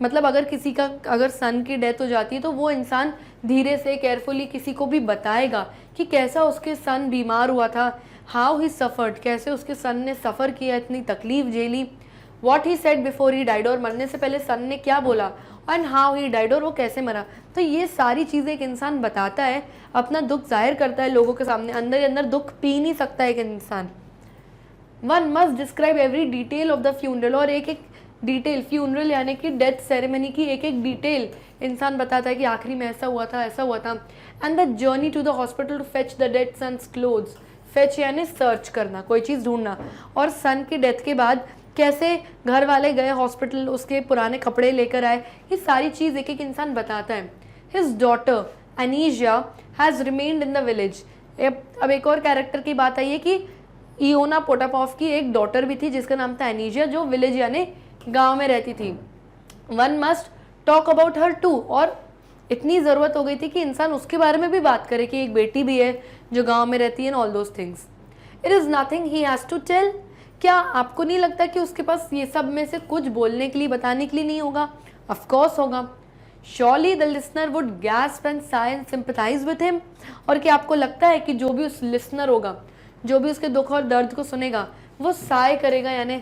मतलब अगर सन की डेथ हो जाती है तो वो इंसान धीरे से केयरफुली किसी को भी बताएगा कि कैसा उसके सन बीमार हुआ था, हाउ ही सफ़र्ड, कैसे उसके सन ने सफ़र किया, इतनी तकलीफ झेली, what he said before he died, और मरने से पहले सन ने क्या बोला, एंड हाउ ही डाइड, और वो कैसे मरा। तो ये सारी चीज़ें एक इंसान बताता है, अपना दुख जाहिर करता है लोगों के सामने, अंदर ही अंदर दुख पी नहीं सकता एक इंसान। One must describe every detail of the funeral, और एक एक डिटेल, फ्यूनरल यानी कि डेथ सेरेमनी की एक एक डिटेल इंसान बताता है कि आखिरी में ऐसा हुआ था, ऐसा हुआ था। And the journey to the hospital to fetch the dead son's clothes, fetch यानी सर्च करना, कोई चीज़ ढूंढना, और सन की डेथ के बाद कैसे घर वाले गए हॉस्पिटल, उसके पुराने कपड़े लेकर आए, ये सारी चीज़ एक एक इंसान बताता है। His daughter Anisya has remained in the village, अब एक और कैरेक्टर की बात आई है कि इयोना पोटापोव की एक डॉटर भी थी जिसका नाम था एनीजिया, जो विलेज यानी गांव में रहती थी। One must talk about her too, और इतनी ज़रूरत हो गई थी कि इंसान उसके बारे में भी बात करे कि एक बेटी भी है जो गांव में रहती है, all those things. It is nothing he has to tell. क्या आपको नहीं लगता कि उसके पास ये सब में से कुछ बोलने के लिए, बताने के लिए नहीं होगा? ऑफकोर्स होगा। Surely the listener would gasp and sigh and sympathise with him. और क्या आपको लगता है कि जो भी उस लिसनर होगा, जो भी उसके दुख और दर्द को सुनेगा, वो साय करेगा, यानी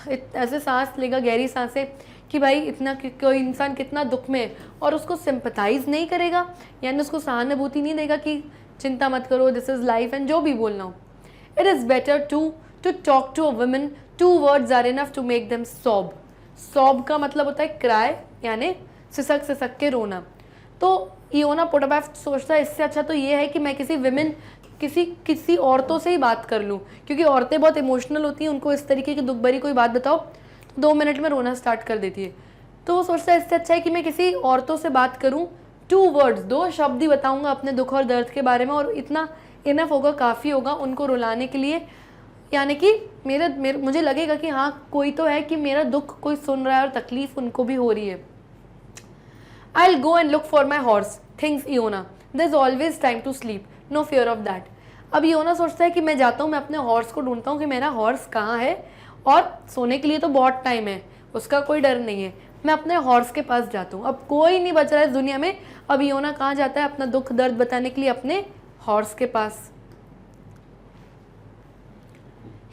ऐसे सांस लेगा, गहरी सांसें, कि भाई इतना कोई इंसान कितना दुख में है, और उसको सिंपैथाइज नहीं करेगा, यानी उसको सहानुभूति नहीं देगा कि चिंता मत करो, दिस इज लाइफ, एंड जो भी बोलना हो। It is better to talk to a woman, 2 words are enough to make them sob. Sob का मतलब होता है क्राई, यानी सिसक सिसक के रोना। तो इयोना पोटापोव सोचता है इससे अच्छा तो ये है कि मैं किसी विमेन, किसी औरतों से ही बात कर लूँ, क्योंकि औरतें बहुत इमोशनल होती हैं, उनको इस तरीके की दुख भरी कोई बात बताओ तो 2 मिनट में रोना स्टार्ट कर देती है। तो वो सोचता है इससे अच्छा है कि मैं किसी औरतों से बात करूँ, 2 words, 2 शब्द ही बताऊँगा अपने दुख और दर्द के बारे में, और इतना इनफ होगा, काफ़ी होगा उनको रुलाने के लिए, यानी कि मुझे लगेगा कि हाँ कोई तो है कि मेरा दुख कोई सुन रहा है और तकलीफ उनको भी हो रही है। I will go and look for my horse, thinks Iona, there is always time to sleep, no fear of that. अब इयोना सोचता है कि मैं जाता हूँ, मैं अपने हॉर्स को ढूंढता हूँ कि मेरा हॉर्स कहाँ है, और सोने के लिए तो बहुत टाइम है, उसका कोई डर नहीं है, मैं अपने हॉर्स के पास जाता हूँ। अब कोई नहीं बच रहा है इस दुनिया में। अब इयोना कहाँ जाता है अपना दुख दर्द बताने के लिए? अपने हॉर्स के पास।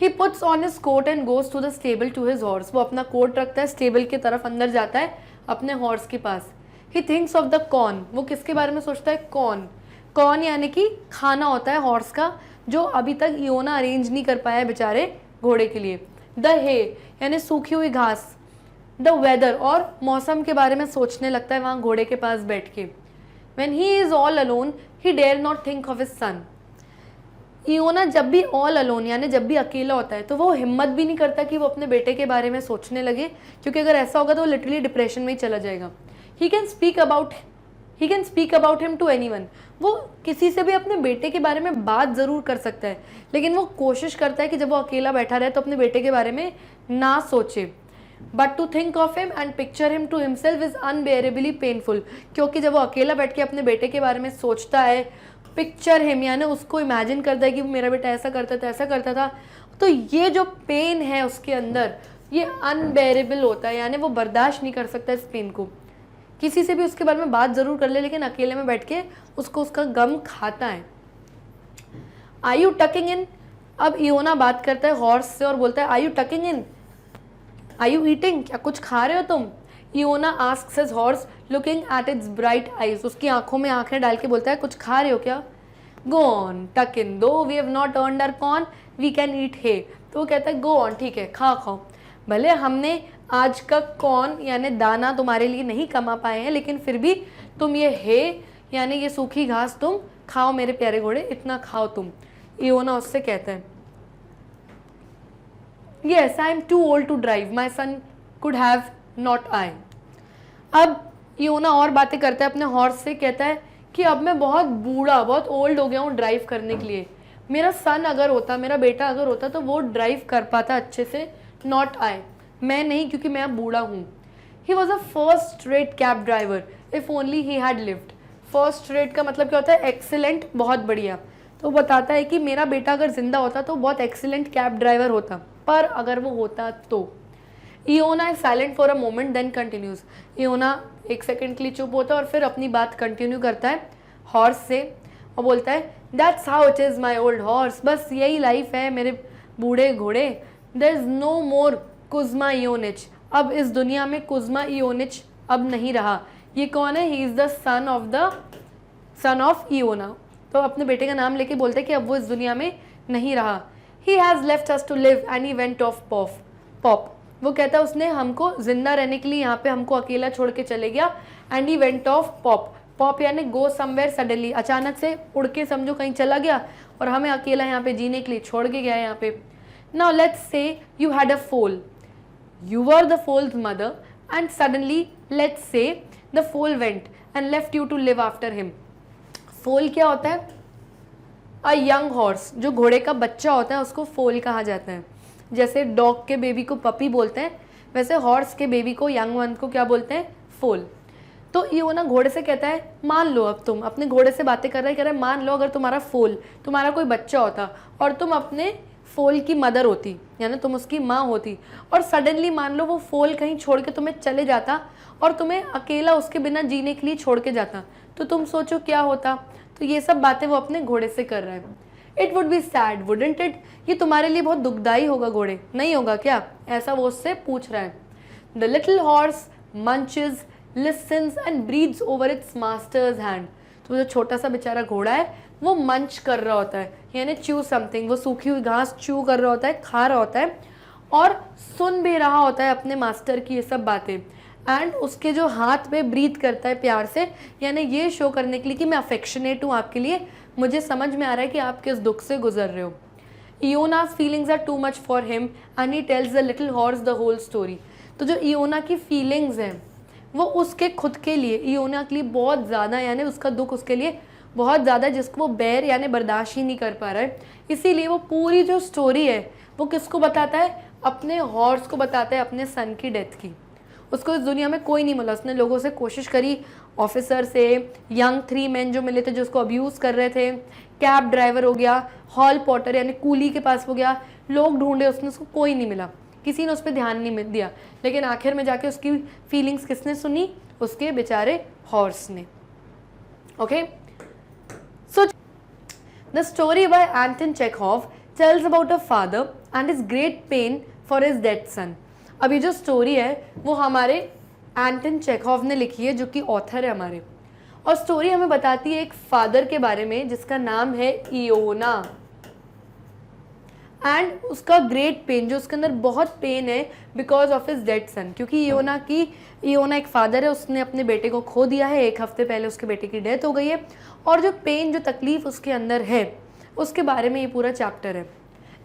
He puts on his coat and goes to the stable to his horse. वो अपना कोट रखता है, स्टेबल की तरफ अंदर जाता है अपने हॉर्स के पास। He thinks of the corn. वो किसके बारे में सोचता है? कॉर्न। कॉर्न यानी कि खाना होता है हॉर्स का, जो अभी तक इयोना अरेंज नहीं कर पाया है बेचारे घोड़े के लिए। द हे यानी सूखी हुई घास। द वेदर, और मौसम के बारे में सोचने लगता है वहाँ घोड़े के पास बैठ के। When he is all alone, he dare not think of his son. इयोना जब भी ऑल अलोन यानी जब भी अकेला होता है तो वो हिम्मत भी नहीं करता कि वो अपने बेटे के बारे में सोचने लगे, क्योंकि अगर ऐसा होगा तो वो लिटरली डिप्रेशन में ही चला जाएगा। He can speak about him to anyone. वो किसी से भी अपने बेटे के बारे में बात ज़रूर कर सकता है, लेकिन वो कोशिश करता है कि जब वो अकेला बैठा रहे तो अपने बेटे के बारे में ना सोचे। But to think of him and picture him to himself is unbearably painful. क्योंकि जब वो अकेला बैठ के अपने बेटे के बारे में सोचता है, पिक्चर हिम यानी उसको इमेजिन करता है कि मेरा बेटा ऐसा करता था, ऐसा करता था, तो ये जो पेन है उसके अंदर, ये अनबेरेबल होता है, यानी वो बर्दाश्त नहीं कर सकता इस पेन को। किसी से भी उसके बारे में बात ज़रूर कर ले, लेकिन अकेले में बैठ के उसको उसका गम खाता है। आर यू टकिंग इन? अब इयोना बात करता है हॉर्स से और बोलता है are you tucking in, are you eating, क्या कुछ खा रहे हो तुम? Iona asks his horse looking at its bright eyes. उसकी आंखों में आंखें डाल के बोलता है कुछ खा रहे हो क्या? Go on tuck in, though we have not earned our corn we can eat hay. तो वो कहता है गो ऑन, ठीक है खाओ, भले हमने आज का कॉर्न यानी दाना तुम्हारे लिए नहीं कमा पाए हैं, लेकिन फिर भी तुम ये हे यानी ये सूखी घास तुम खाओ मेरे प्यारे घोड़े, इतना खाओ तुम। इयोना उससे कहता है yes I am too old to drive, my son could have not I. अब इयोना और बातें करता है अपने हॉर्स से, कहता है कि अब मैं बहुत बूढ़ा, बहुत ओल्ड हो गया हूँ ड्राइव करने के लिए। मेरा सन अगर होता, मेरा बेटा अगर होता तो वो ड्राइव कर पाता अच्छे से, नॉट आई, मैं नहीं, क्योंकि मैं अब बूढ़ा हूँ। He was a first rate cab driver if only he had lived. First rate का मतलब क्या होता है? एक्सीलेंट, बहुत बढ़िया। तो बताता है कि मेरा बेटा अगर जिंदा होता तो बहुत एक्सीलेंट कैब ड्राइवर होता, पर अगर वो होता तो। Iona is silent for a moment then continues. Iona एक सेकंड के लिए चुप होता है और फिर अपनी बात कंटिन्यू करता है हॉर्स से और बोलता है that's how it is my old horse, बस यही लाइफ है मेरे बूढ़े घोड़े। देयर इज नो मोर कुज्मा इयोनिच, अब इस दुनिया में कुज्मा इयोनिच अब नहीं रहा। ये कौन है? He is the son of Iona. तो अपने बेटे का नाम लेके बोलते हैं कि अब वो इस दुनिया में नहीं रहा। He has left us to live and he went off pop. वो कहता है उसने हमको जिंदा रहने के लिए यहाँ पे हमको अकेला छोड़ के चले गया। And he went off pop यानी गो समवेयर सडनली, अचानक से उड़ के समझो कहीं चला गया और हमें अकेला यहाँ पे जीने के लिए छोड़ के गया यहाँ पे। Now let's say you had a foal, you were the foal's mother and suddenly let's say the foal went and left you to live after him. Foal क्या होता है? अ यंग हॉर्स, जो घोड़े का बच्चा होता है उसको फोल कहा जाता है। जैसे डॉग के बेबी को पपी बोलते हैं, वैसे हॉर्स के बेबी को, यंग वन को क्या बोलते हैं? फोल। तो इयोना घोड़े से कहता है मान लो, अब तुम अपने घोड़े से बातें कर रहे हैं, कह रहे हैं मान लो अगर तुम्हारा फोल, तुम्हारा कोई बच्चा होता और तुम अपने फोल की मदर होती, यानी तुम उसकी माँ होती, और सडनली मान लो वो फोल कहीं छोड़ के तुम्हें चले जाता और तुम्हें अकेला उसके बिना जीने के लिए छोड़ के जाता, तो तुम सोचो क्या होता। तो ये सब बातें वो अपने घोड़े से कर रहा है। It would be sad wouldn't it, ये तुम्हारे लिए बहुत दुखदाई होगा घोड़े, नहीं होगा क्या? ऐसा वो उससे पूछ रहा है। The little horse munches, listens and breathes over its master's hand. तो जो छोटा सा बेचारा घोड़ा है वो मंच कर रहा होता है, यानी च्यू समथिंग, वो सूखी हुई घास च्यू कर रहा होता है, खा रहा होता है और सुन भी रहा होता है अपने मास्टर की ये सब बातें। एंड उसके जो हाथ पे ब्रीथ करता है प्यार से, यानी ये शो करने के लिए कि मैं अफेक्शनेट हूँ आपके लिए, मुझे समझ में आ रहा है कि आप किस दुख से गुजर रहे हो। इयोना's feelings are too much for him and he tells the little horse the whole story। तो जो इयोना की फीलिंग्स हैं वो उसके खुद के लिए, इयोना के लिए बहुत ज़्यादा, यानी उसका दुख उसके लिए बहुत ज़्यादा, जिसको वो बेर यानी बर्दाश्त ही नहीं कर पा रहा है। इसीलिए वो पूरी जो स्टोरी है वो किसको बताता है? अपने हॉर्स को बताता है, अपने सन की डेथ की। उसको इस दुनिया में कोई नहीं मिला, उसने लोगों से कोशिश करी, ऑफिसर से, यंग 3 मैन जो मिले थे जो उसको अब्यूज़ कर रहे थे, कैब ड्राइवर हो गया, हॉल पॉटर यानी कूली के पास हो गया, लोग ढूंढे उसने, उसको कोई नहीं मिला, किसी ने उस पर ध्यान नहीं दिया। लेकिन आखिर में जाके उसकी फीलिंग्स किसने सुनी? उसके बेचारे हॉर्स ने। Okay, so the story by Anton Chekhov tells about a father and his great pain for his dead son. अभी जो स्टोरी है वो हमारे एंटन चेखोव ने लिखी है, जो कि ऑथर है हमारे, और स्टोरी हमें बताती है एक फादर के बारे में जिसका नाम है इयोना, एंड उसका ग्रेट पेन, जो उसके अंदर बहुत पेन है बिकॉज ऑफ हिज डेड सन। क्योंकि इयोना एक फादर है, उसने अपने बेटे को खो दिया है, 1 हफ्ते पहले उसके बेटे की डेथ हो गई है, और जो पेन, जो तकलीफ उसके अंदर है उसके बारे में ये पूरा चैप्टर है।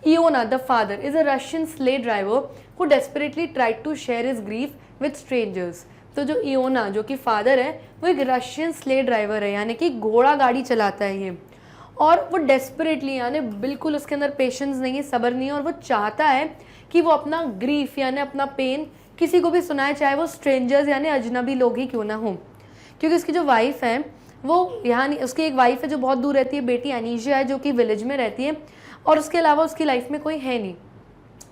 Iona, the father, is a Russian slave driver who desperately tried to share his grief with strangers। तो जो इयोना, जो कि फादर है, वो एक रशियन स्लेव ड्राइवर है, यानी कि घोड़ा गाड़ी चलाता है ये, और वो डेस्परेटली, यानी बिल्कुल उसके अंदर पेशेंस नहीं है, सब्र नहीं है, और वो चाहता है कि वो अपना ग्रीफ यानी अपना पेन किसी को भी सुनाए, चाहे वो स्ट्रेंजर्स यानी अजनबी लोग ही क्यों ना हो। क्योंकि उसकी जो वाइफ है वो यहाँ नहीं, उसकी एक वाइफ है जो बहुत दूर रहती है, बेटी अनीशा है जो कि विलेज में रहती है, और उसके अलावा उसकी लाइफ में कोई है नहीं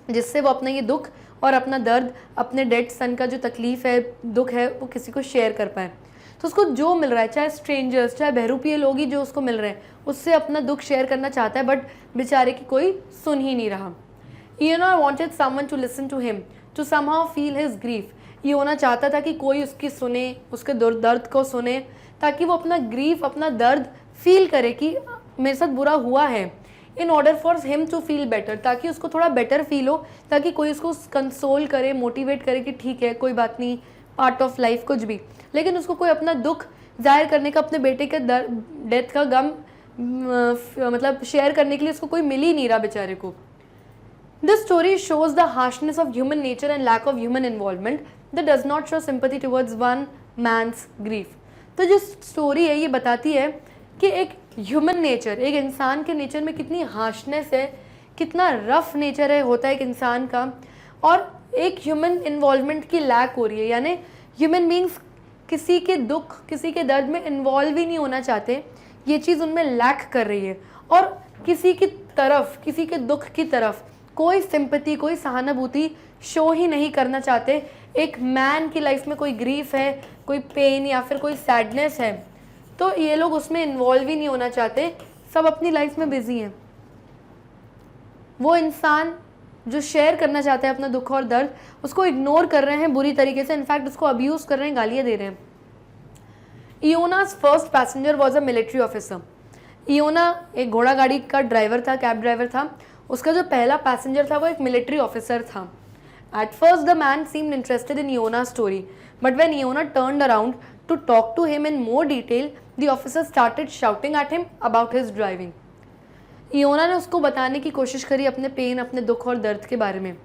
जिससे वो अपना ये दुख और अपना दर्द, अपने डेड सन का जो तकलीफ है, दुख है, वो किसी को शेयर कर पाए। तो उसको जो मिल रहा है, चाहे स्ट्रेंजर्स, चाहे बहरूपीय लोग ही जो उसको मिल रहे हैं, उससे अपना दुख शेयर करना चाहता है, बट बेचारे की कोई सुन ही नहीं रहा। Iona wanted someone to listen to him to somehow feel his grief. Iona चाहता था कि कोई उसकी सुने, उसके दर्द को सुने, ताकि वो अपना ग्रीफ, अपना दर्द फील करे कि मेरे साथ बुरा हुआ है, in order for him to feel better, ताकि उसको थोड़ा बेटर फील हो, ताकि कोई उसको कंसोल करे, मोटिवेट करे कि ठीक है, कोई बात नहीं, पार्ट ऑफ लाइफ, कुछ भी। लेकिन उसको कोई अपना दुख जाहिर करने का, अपने बेटे के डेथ का गम मतलब शेयर करने के लिए उसको कोई मिल ही नहीं रहा बेचारे को। This story shows the harshness of human nature and lack of human involvement that does not show sympathy towards one man's grief. तो जो स्टोरी है ये बताती है कि एक ह्यूमन नेचर, एक इंसान के नेचर में कितनी हार्शनेस है, कितना रफ नेचर है होता है एक इंसान का, और एक ह्यूमन इन्वॉल्वमेंट की लैक हो रही है, यानी ह्यूमन बींग्स किसी के दुख, किसी के दर्द में इन्वॉल्व ही नहीं होना चाहते, ये चीज़ उनमें लैक कर रही है, और किसी की तरफ, किसी के दुख की तरफ कोई सिंपैथी, कोई सहानुभूति शो ही नहीं करना चाहते। एक मैन की लाइफ में कोई ग्रीफ है, कोई पेन या फिर कोई सैडनेस है, तो ये लोग उसमें इन्वॉल्व ही नहीं होना चाहते, सब अपनी लाइफ में बिजी हैं। वो इंसान जो शेयर करना चाहते हैं अपना दुख और दर्द, उसको इग्नोर कर रहे हैं बुरी तरीके से, इनफैक्ट उसको अब्यूज कर रहे हैं, गालियाँ दे रहे हैं। Iona's first passenger was a military officer. Iona एक घोड़ा गाड़ी का ड्राइवर था, कैब ड्राइवर था, उसका जो पहला पैसेंजर था वो एक मिलिट्री ऑफिसर था। At first the man seemed interested in Iona's story, but when Iona turned around to talk to him in more detail, the officer started shouting at him about his driving. इयोना ने उसको बताने की कोशिश करी अपने pen, अपने दुख और दर्द के बारे में।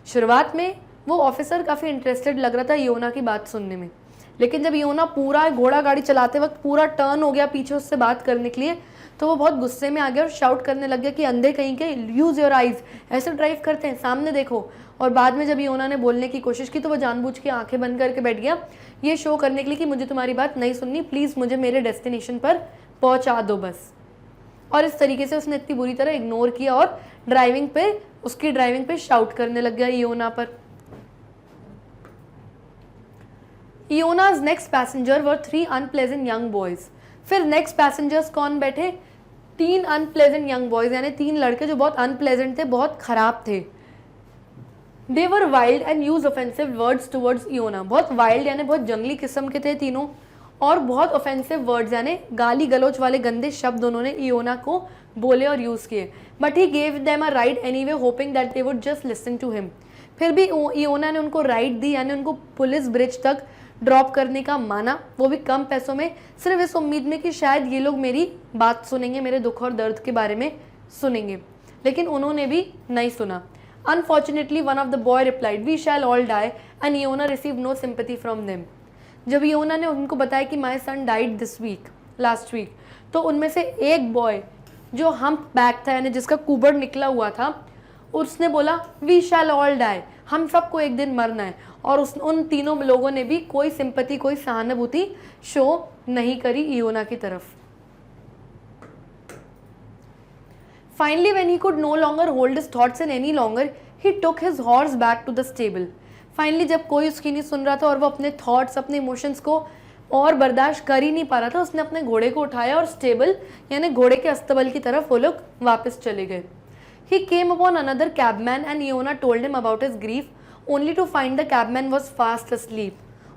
शुरुआत में वो ऑफिसर काफ़ी इंटरेस्टेड लग रहा था इयोना की बात सुनने में, लेकिन जब योना पूरा घोड़ा गाड़ी चलाते वक्त पूरा टर्न हो गया पीछे उससे बात करने के लिए, तो वो बहुत गुस्से में आ गया और शाउट करने लग गया कि अंधे कहीं के, यूज़ योर आइज, ऐसे ड्राइव करते हैं, सामने देखो। और बाद में जब योना ने बोलने की कोशिश की तो वो जानबूझ के आंखें बंद करके बैठ गया, ये शो करने के लिए कि मुझे तुम्हारी बात नहीं सुननी, प्लीज़ मुझे मेरे डेस्टिनेशन पर पहुंचा दो बस। और इस तरीके से उसने इतनी बुरी तरह इग्नोर किया और उसकी ड्राइविंग पे शाउट करने लग गया योना पर। योना's नेक्स्ट पैसेंजर वर 3 अनप्लेजेंट यंग बॉयज। फिर नेक्स्ट पैसेंजर्स कौन बैठे? 3 अनप्लेजेंट यंग बॉयज, यानी 3 लड़के जो बहुत अनप्लेजेंट थे, बहुत खराब थे। They were wild and use offensive words towards Yona. बहुत वाइल्ड यानी बहुत जंगली किस्म के थे तीनों, और बहुत ऑफेंसिव वर्ड्स यानी गाली गलौच वाले गंदे शब्द उन्होंने योना को बोले और यूज़ किए। But he gave them a ride anyway hoping that they would just listen to him. फिर भी योना ने उनको राइड दी, यानी उनको पुलिस ब्रिज तक ड्रॉप करने का माना, वो भी कम पैसों में, सिर्फ इस उम्मीद में कि शायद ये लोग मेरी बात सुनेंगे, मेरे दुख और दर्द के बारे में सुनेंगे। लेकिन उन्होंने भी नहीं सुना। Unfortunately one of the boy replied, we shall all die, and Yona receive no sympathy from them. जब योना ने उनको बताया कि my son died this week, last week, तो उनमें से एक बॉय जो हम्प बैक था, यानी जिसका कुबड़ निकला हुआ था, उसने बोला वी शैल ऑल डाई, हम सबको एक दिन मरना है। और उन तीनों लोगों ने भी कोई सिंपैथी, कोई सहानुभूति शो नहीं करी योना की तरफ। Finally when he could no longer hold his thoughts in any longer, he took his horse back to the stable. Finally जब कोई उसकी नहीं सुन रहा था और वो अपने थॉट्स, अपने इमोशंस को और बर्दाश्त कर ही नहीं पा रहा था, उसने अपने घोड़े को उठाया और स्टेबल यानी घोड़े के अस्तबल की तरफ वो लोग वापस चले गए। He came upon another cabman and Iona told him about his grief, only to find the cabman was fast asleep.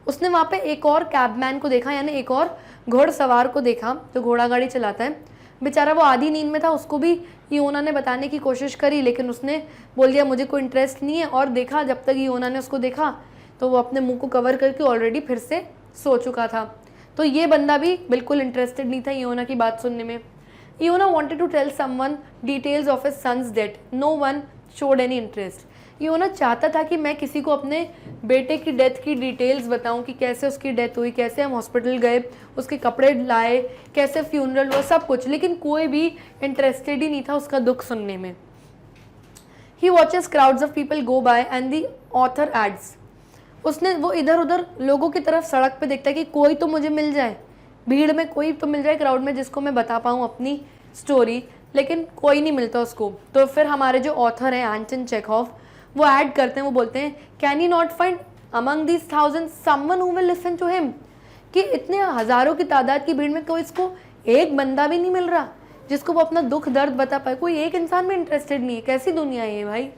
उसने वहाँ पे एक और कैबमैन को देखा, यानी एक और घोड़सवार को देखा जो घोड़ा गाड़ी चलाता है। बेचारा वो आधी नींद में था, उसको भी योना ने बताने की कोशिश करी, लेकिन उसने बोल दिया मुझे कोई इंटरेस्ट नहीं है। और देखा, जब तक योना ने उसको देखा तो वो अपने मुंह को कवर करके ऑलरेडी फिर से सो चुका था। तो ये बंदा भी बिल्कुल इंटरेस्टेड नहीं था योना की बात सुनने में। Iona wanted to tell someone details of his son's death. No one showed any interest. Iona चाहता था कि मैं किसी को अपने बेटे की डेथ की डिटेल्स बताऊं कि कैसे उसकी डेथ हुई, कैसे हम हॉस्पिटल गए, उसके कपड़े लाए, कैसे फ्यूनरल हुआ, सब कुछ, लेकिन कोई भी इंटरेस्टेड ही नहीं था उसका दुख सुनने में। He watches crowds of people go by and the author adds. वो इधर उधर लोगों की तरफ सड़क पे देखता है कि कोई तो मुझे मिल जाए, भीड़ में कोई तो मिल जाए क्राउड में जिसको मैं बता पाऊँ अपनी स्टोरी, लेकिन कोई नहीं मिलता उसको। तो फिर हमारे जो ऑथर हैं एंटन चेखोव, वो ऐड करते हैं, वो बोलते हैं can he not find among these thousand someone who will listen to him, कि इतने हज़ारों की तादाद की भीड़ में कोई इसको एक बंदा भी नहीं मिल रहा जिसको वो अपना दुख दर्द बता पाए, कोई एक इंसान भी इंटरेस्टेड नहीं है। कैसी दुनिया है ये भाई।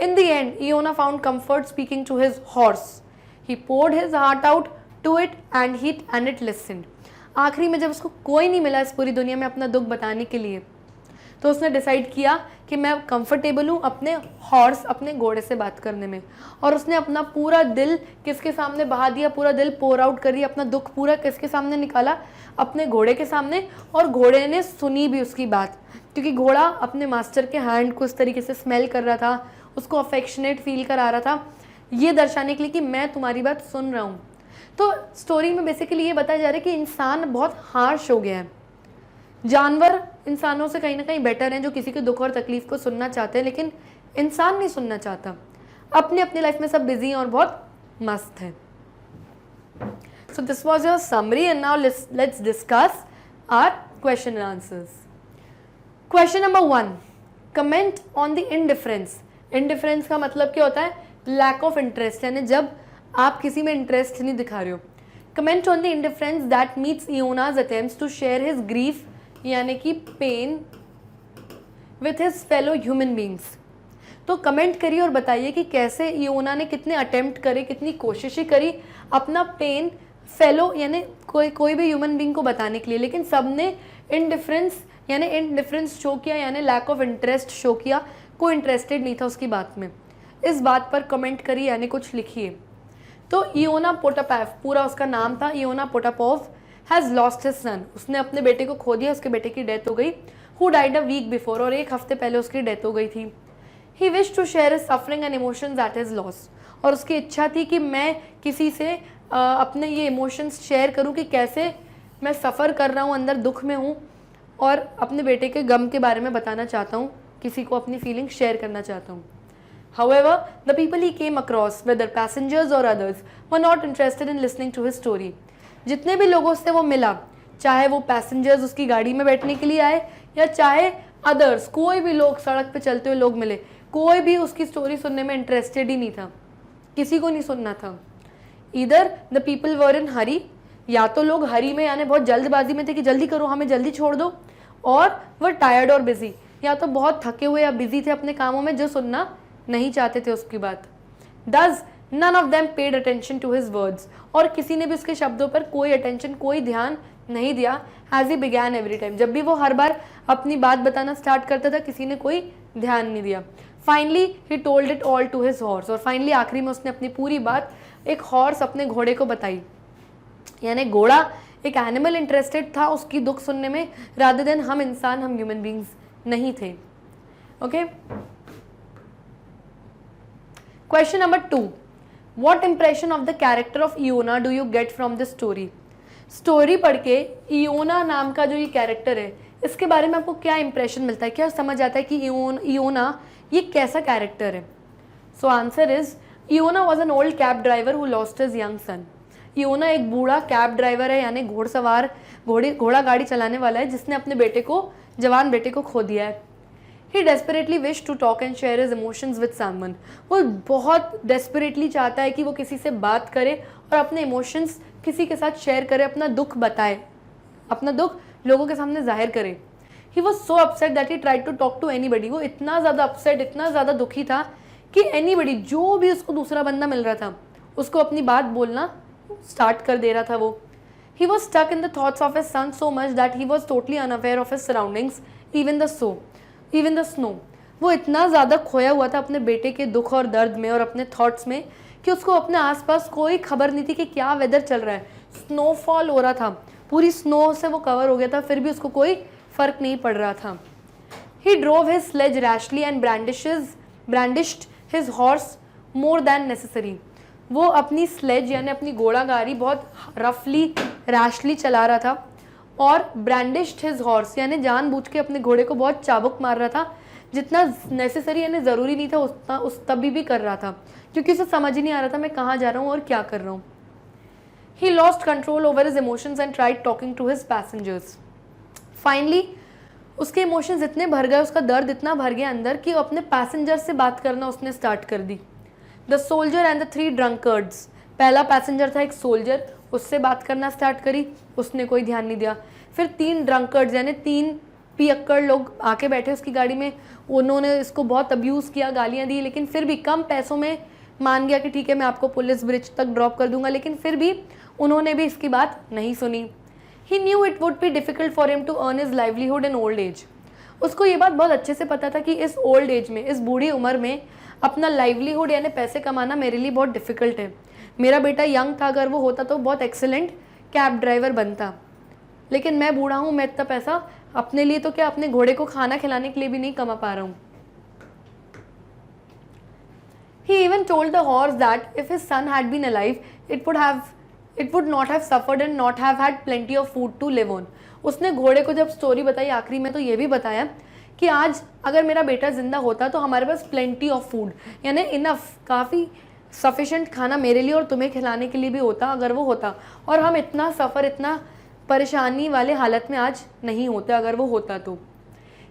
In the end Iona found comfort speaking to his horse. He poured his heart out to it and it listened. आखिरी में जब उसको कोई नहीं मिला इस पूरी दुनिया में अपना दुख बताने के लिए, तो उसने डिसाइड किया कि मैं कंफर्टेबल हूँ अपने हॉर्स, अपने घोड़े से बात करने में। और उसने अपना पूरा दिल किसके सामने बहा दिया, पूरा दिल पोर आउट कर दिया, अपना दुख पूरा किसके सामने निकाला, अपने घोड़े के सामने। और घोड़े ने सुनी भी उसकी बात, क्योंकि घोड़ा अपने मास्टर के हैंड को इस तरीके से स्मेल कर रहा था, उसको अफेक्शनेट फील करा रहा था, ये दर्शाने के लिए कि मैं तुम्हारी बात सुन रहा हूँ। तो स्टोरी में बेसिकली ये बताया जा रहा है कि इंसान बहुत हार्श हो गया है। जानवर इंसानों से कहीं ना कहीं बेटर हैं जो किसी के दुख और तकलीफ को सुनना चाहते हैं, लेकिन इंसान नहीं सुनना चाहता। अपने अपने लाइफ में सब बिजी हैं और बहुत मस्त है। So this was your summary and now let's discuss our question and answers. Question number 1, comment on the indifference. Indifference का मतलब क्या होता है? लैक ऑफ इंटरेस्ट, यानी जब आप किसी में इंटरेस्ट नहीं दिखा रहे हो। Comment on the indifference that meets Iona's attempts to share his grief, यानी कि pain, with his fellow human beings. तो कमेंट करिए और बताइए कि कैसे Iona ने कितने अटेम्प्ट करे, कितनी कोशिशें करी अपना पेन फेलो यानी कोई भी ह्यूमन बींग को बताने के लिए, लेकिन सब ने इंडिफरेंस शो किया, यानी लैक ऑफ इंटरेस्ट शो किया, कोई इंटरेस्टेड नहीं था उसकी बात में। इस बात पर कमेंट करिए यानी कुछ लिखिए। तो Iona Potapov, पूरा उसका नाम था Iona Potapov, has lost his son, उसने अपने बेटे को खो दिया, उसके बेटे की डेथ हो गई। Who died a week before, और एक हफ्ते पहले उसकी डेथ हो गई थी। He wish to share his suffering and emotions at his loss, और उसकी इच्छा थी कि मैं किसी से अपने ये इमोशंस शेयर करूं कि कैसे मैं सफ़र कर रहा हूं, अंदर दुख में हूं, और अपने बेटे के गम के बारे में बताना चाहता हूं, किसी को अपनी फीलिंग शेयर करना चाहता हूं. However, the people he came across, whether passengers or others, were not interested in listening to his story. जितने भी लोगों से वो मिला, चाहे वो पैसेंजर्स उसकी गाड़ी में बैठने के लिए आए या चाहे अदर्स, कोई भी लोग सड़क पे चलते हुए लोग मिले, कोई भी उसकी स्टोरी सुनने में इंटरेस्टेड ही नहीं था, किसी को नहीं सुनना था. Either the people were in hurry, या तो लोग हरी में यानी बहुत जल्दबाजी में थे कि जल्दी करो, हमें जल्दी छोड़ दो, और वह टायर्ड और बिजी, या तो बहुत थके हुए या बिजी थे अपने कामों में जो सुनना नहीं चाहते थे उसकी बात. Thus, none of them paid attention to his words, और किसी ने भी उसके शब्दों पर कोई अटेंशन, कोई ध्यान नहीं दिया. As he began every time, जब भी वो हर बार अपनी बात बताना स्टार्ट करता था किसी ने कोई ध्यान नहीं दिया. Finally, he told it all to his horse, और फाइनली आखिरी में उसने अपनी पूरी बात एक हॉर्स, अपने घोड़े को बताई. यानी घोड़ा एक एनिमल इंटरेस्टेड था उसकी दुख सुनने में, रादर देन हम इंसान, हम ह्यूमन बींग्स नहीं थे. Okay. Question number 2. What impression of the character of Iona do you get from this story? Story पढ़ के इयोना नाम का जो ये कैरेक्टर है, इसके बारे में आपको क्या इंप्रेशन मिलता है, क्या समझ आता है कि इयोना ये कैसा कैरेक्टर है? So answer is, Iona was an old cab driver who lost his young son. Iona एक बूढ़ा कैब ड्राइवर है, यानी घोड़सवार, घोड़ा गाड़ी चलाने वाला है, जिसने अपने बेटे को, जवान बेटे को खो दिया है. He desperately wished to talk and share his emotions with someone. वो बहुत desperately चाहता है कि वो किसी से बात करे और अपने emotions किसी के साथ शेयर करे, अपना दुख बताए, अपना दुख लोगों के सामने जाहिर करे. He was so upset that he tried to talk to anybody. वो इतना ज़्यादा upset, इतना ज़्यादा दुखी था कि anybody, जो भी उसको दूसरा बंदा मिल रहा था, उसको अपनी बात बोलना स्टार्ट कर दे रहा था वो. He was stuck in the thoughts of his son so much that he was totally unaware of his surroundings, even the snow. वो इतना ज़्यादा खोया हुआ था अपने बेटे के दुख और दर्द में और अपने थॉट्स में कि उसको अपने आसपास कोई खबर नहीं थी कि क्या वेदर चल रहा है. स्नोफॉल हो रहा था, पूरी स्नो से वो कवर हो गया था, फिर भी उसको कोई फ़र्क नहीं पड़ रहा था. He drove his sledge rashly and brandished his horse more than necessary. वो अपनी स्लेज यानी अपनी घोड़ा गाड़ी बहुत रफली, रैशली चला रहा था, और ब्रांडिश्ड हिज हॉर्स यानी जानबूझ के अपने घोड़े को बहुत चाबुक मार रहा था, जितना नेसेसरी यानी ज़रूरी नहीं था उतना उस तभी भी कर रहा था, क्योंकि उसे समझ ही नहीं आ रहा था मैं कहाँ जा रहा हूँ और क्या कर रहा हूँ. He lost control over his emotions and tried talking to his passengers. Finally उसके इमोशंस इतने भर गए, उसका दर्द इतना भर गया अंदर कि अपने पैसेंजर से बात करना उसने स्टार्ट कर दी. The soldier and the 3 drunkards. पहला पैसेंजर था एक सोल्जर, उससे बात करना स्टार्ट करी, उसने कोई ध्यान नहीं दिया. फिर 3 ड्रंकर्ड्स यानी 3 पियक्कड़ लोग आके बैठे उसकी गाड़ी में, उन्होंने इसको बहुत अब्यूज़ किया, गालियाँ दी, लेकिन फिर भी कम पैसों में मान गया कि ठीक है मैं आपको पुलिस ब्रिज तक ड्रॉप कर दूंगा, लेकिन फिर भी उन्होंने भी इसकी बात नहीं सुनी. He knew it would be difficult for him to earn his livelihood in old age. उसको ये बात बहुत अच्छे से पता था कि इस ओल्ड एज में, इस बूढ़ी उम्र में अपना लाइवलीहुड यानी पैसे कमाना मेरे लिए बहुत डिफ़िकल्ट है. मेरा बेटा यंग था, अगर वो होता तो बहुत एक्सीलेंट कैब ड्राइवर बनता, लेकिन मैं बूढ़ा हूँ, मैं इतना पैसा अपने लिए तो क्या अपने घोड़े को खाना खिलाने के लिए भी नहीं कमा पा रहा हूँ. He even told the horse that if his son had been alive, it would not have suffered and not have had plenty of food to live on. उसने घोड़े को जब स्टोरी बताई आखिरी में तो ये भी बताया कि आज अगर मेरा बेटा जिंदा होता तो हमारे पास प्लेंटी ऑफ फूड यानी इनफ, काफ़ी सफिशेंट खाना मेरे लिए और तुम्हें खिलाने के लिए भी होता अगर वो होता, और हम इतना सफ़र, इतना परेशानी वाले हालत में आज नहीं होते अगर वो होता तो.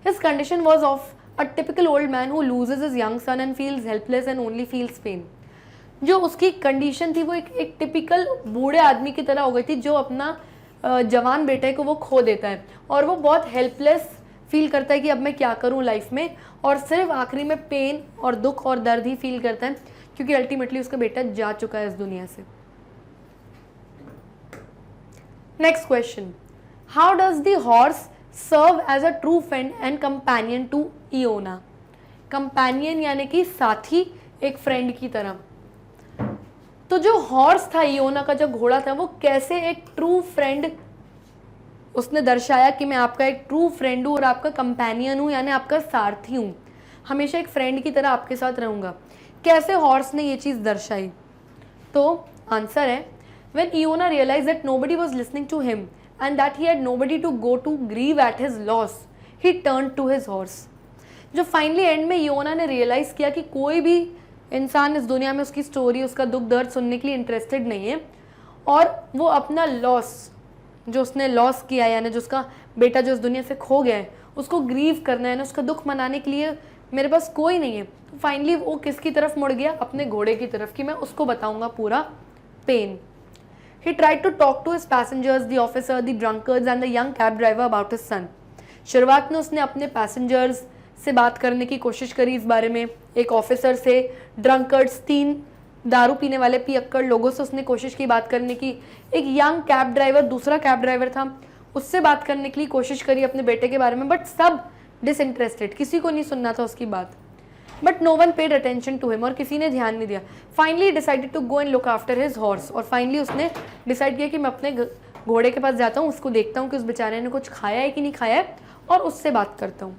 His condition was of a typical old man who loses his young son and feels helpless and only feels pain. जो उसकी कंडीशन थी वो एक टिपिकल बूढ़े आदमी की तरह हो गई थी, जो अपना जवान बेटे को वो खो देता है और वो बहुत हेल्पलेस फील करता है कि अब मैं क्या करूं लाइफ में, और सिर्फ आखिरी में पेन और दुख और दर्द ही फील करता है क्योंकि अल्टीमेटली उसका बेटा जा चुका है इस दुनिया से. Next question, how does the horse serve as a true friend and companion to Iona. Companion यानी कि साथी, एक फ्रेंड की तरह. तो जो हॉर्स था, इयोना का जो घोड़ा था, वो कैसे एक ट्रू फ्रेंड उसने दर्शाया कि मैं आपका एक ट्रू फ्रेंड हूँ और आपका कंपेनियन हूँ यानी आपका सारथी हूँ, हमेशा एक फ्रेंड की तरह आपके साथ रहूँगा. कैसे हॉर्स ने ये चीज़ दर्शाई? तो आंसर है, When Iona realized that nobody was listening to him and that he had nobody to go to grieve at his loss, he turned to his horse. जो फाइनली एंड में इयोना ने रियलाइज़ किया कि कोई भी इंसान इस दुनिया में उसकी स्टोरी, उसका दुख दर्द सुनने के लिए इंटरेस्टेड नहीं है, और वो अपना लॉस, जो उसने लॉस किया यानी जो उसका बेटा जो इस दुनिया से खो गया है, उसको ग्रीव करना है ना, उसका दुख मनाने के लिए मेरे पास कोई नहीं है। तो फाइनली वो किसकी तरफ मुड़ गया? अपने घोड़े की तरफ, कि मैं उसको बताऊंगा पूरा pen. He tried to talk to his passengers, the officer, the drunkards and the young cab driver about his son. शुरुआत में उसने अपने पैसेंजर्स से बात करने की कोशिश करी इस बारे में, एक ऑफिसर से, ड्रंकर्ड्स 3 दारू पीने वाले पियक्कड़ लोगों से उसने कोशिश की बात करने की, एक यंग कैब ड्राइवर, दूसरा कैब ड्राइवर था, उससे बात करने के लिए कोशिश करी अपने बेटे के बारे में, बट सब डिसइंटरेस्टेड, किसी को नहीं सुनना था उसकी बात। But no one paid attention to him, और किसी ने ध्यान नहीं दिया। Finally decided to go and look after his horse, और फाइनली उसने डिसाइड किया कि मैं अपने घोड़े के पास जाता हूँ, उसको देखता हूँ कि उस बेचारे ने कुछ खाया है कि नहीं खाया है, और उससे बात करता हूँ।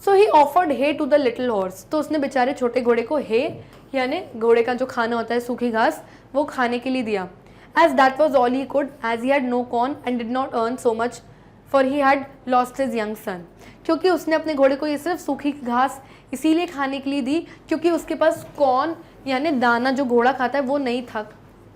So he offered hay to the little horse, तो उसने बेचारे छोटे घोड़े को हे यानी घोड़े का जो खाना होता है, सूखी घास, वो खाने के लिए दिया। As that was all he could, as he had no corn and did not earn so much for he had lost his young son, क्योंकि उसने अपने घोड़े को ये सिर्फ सूखी घास इसीलिए खाने के लिए दी क्योंकि उसके पास कॉर्न यानी दाना जो घोड़ा खाता है वो नहीं था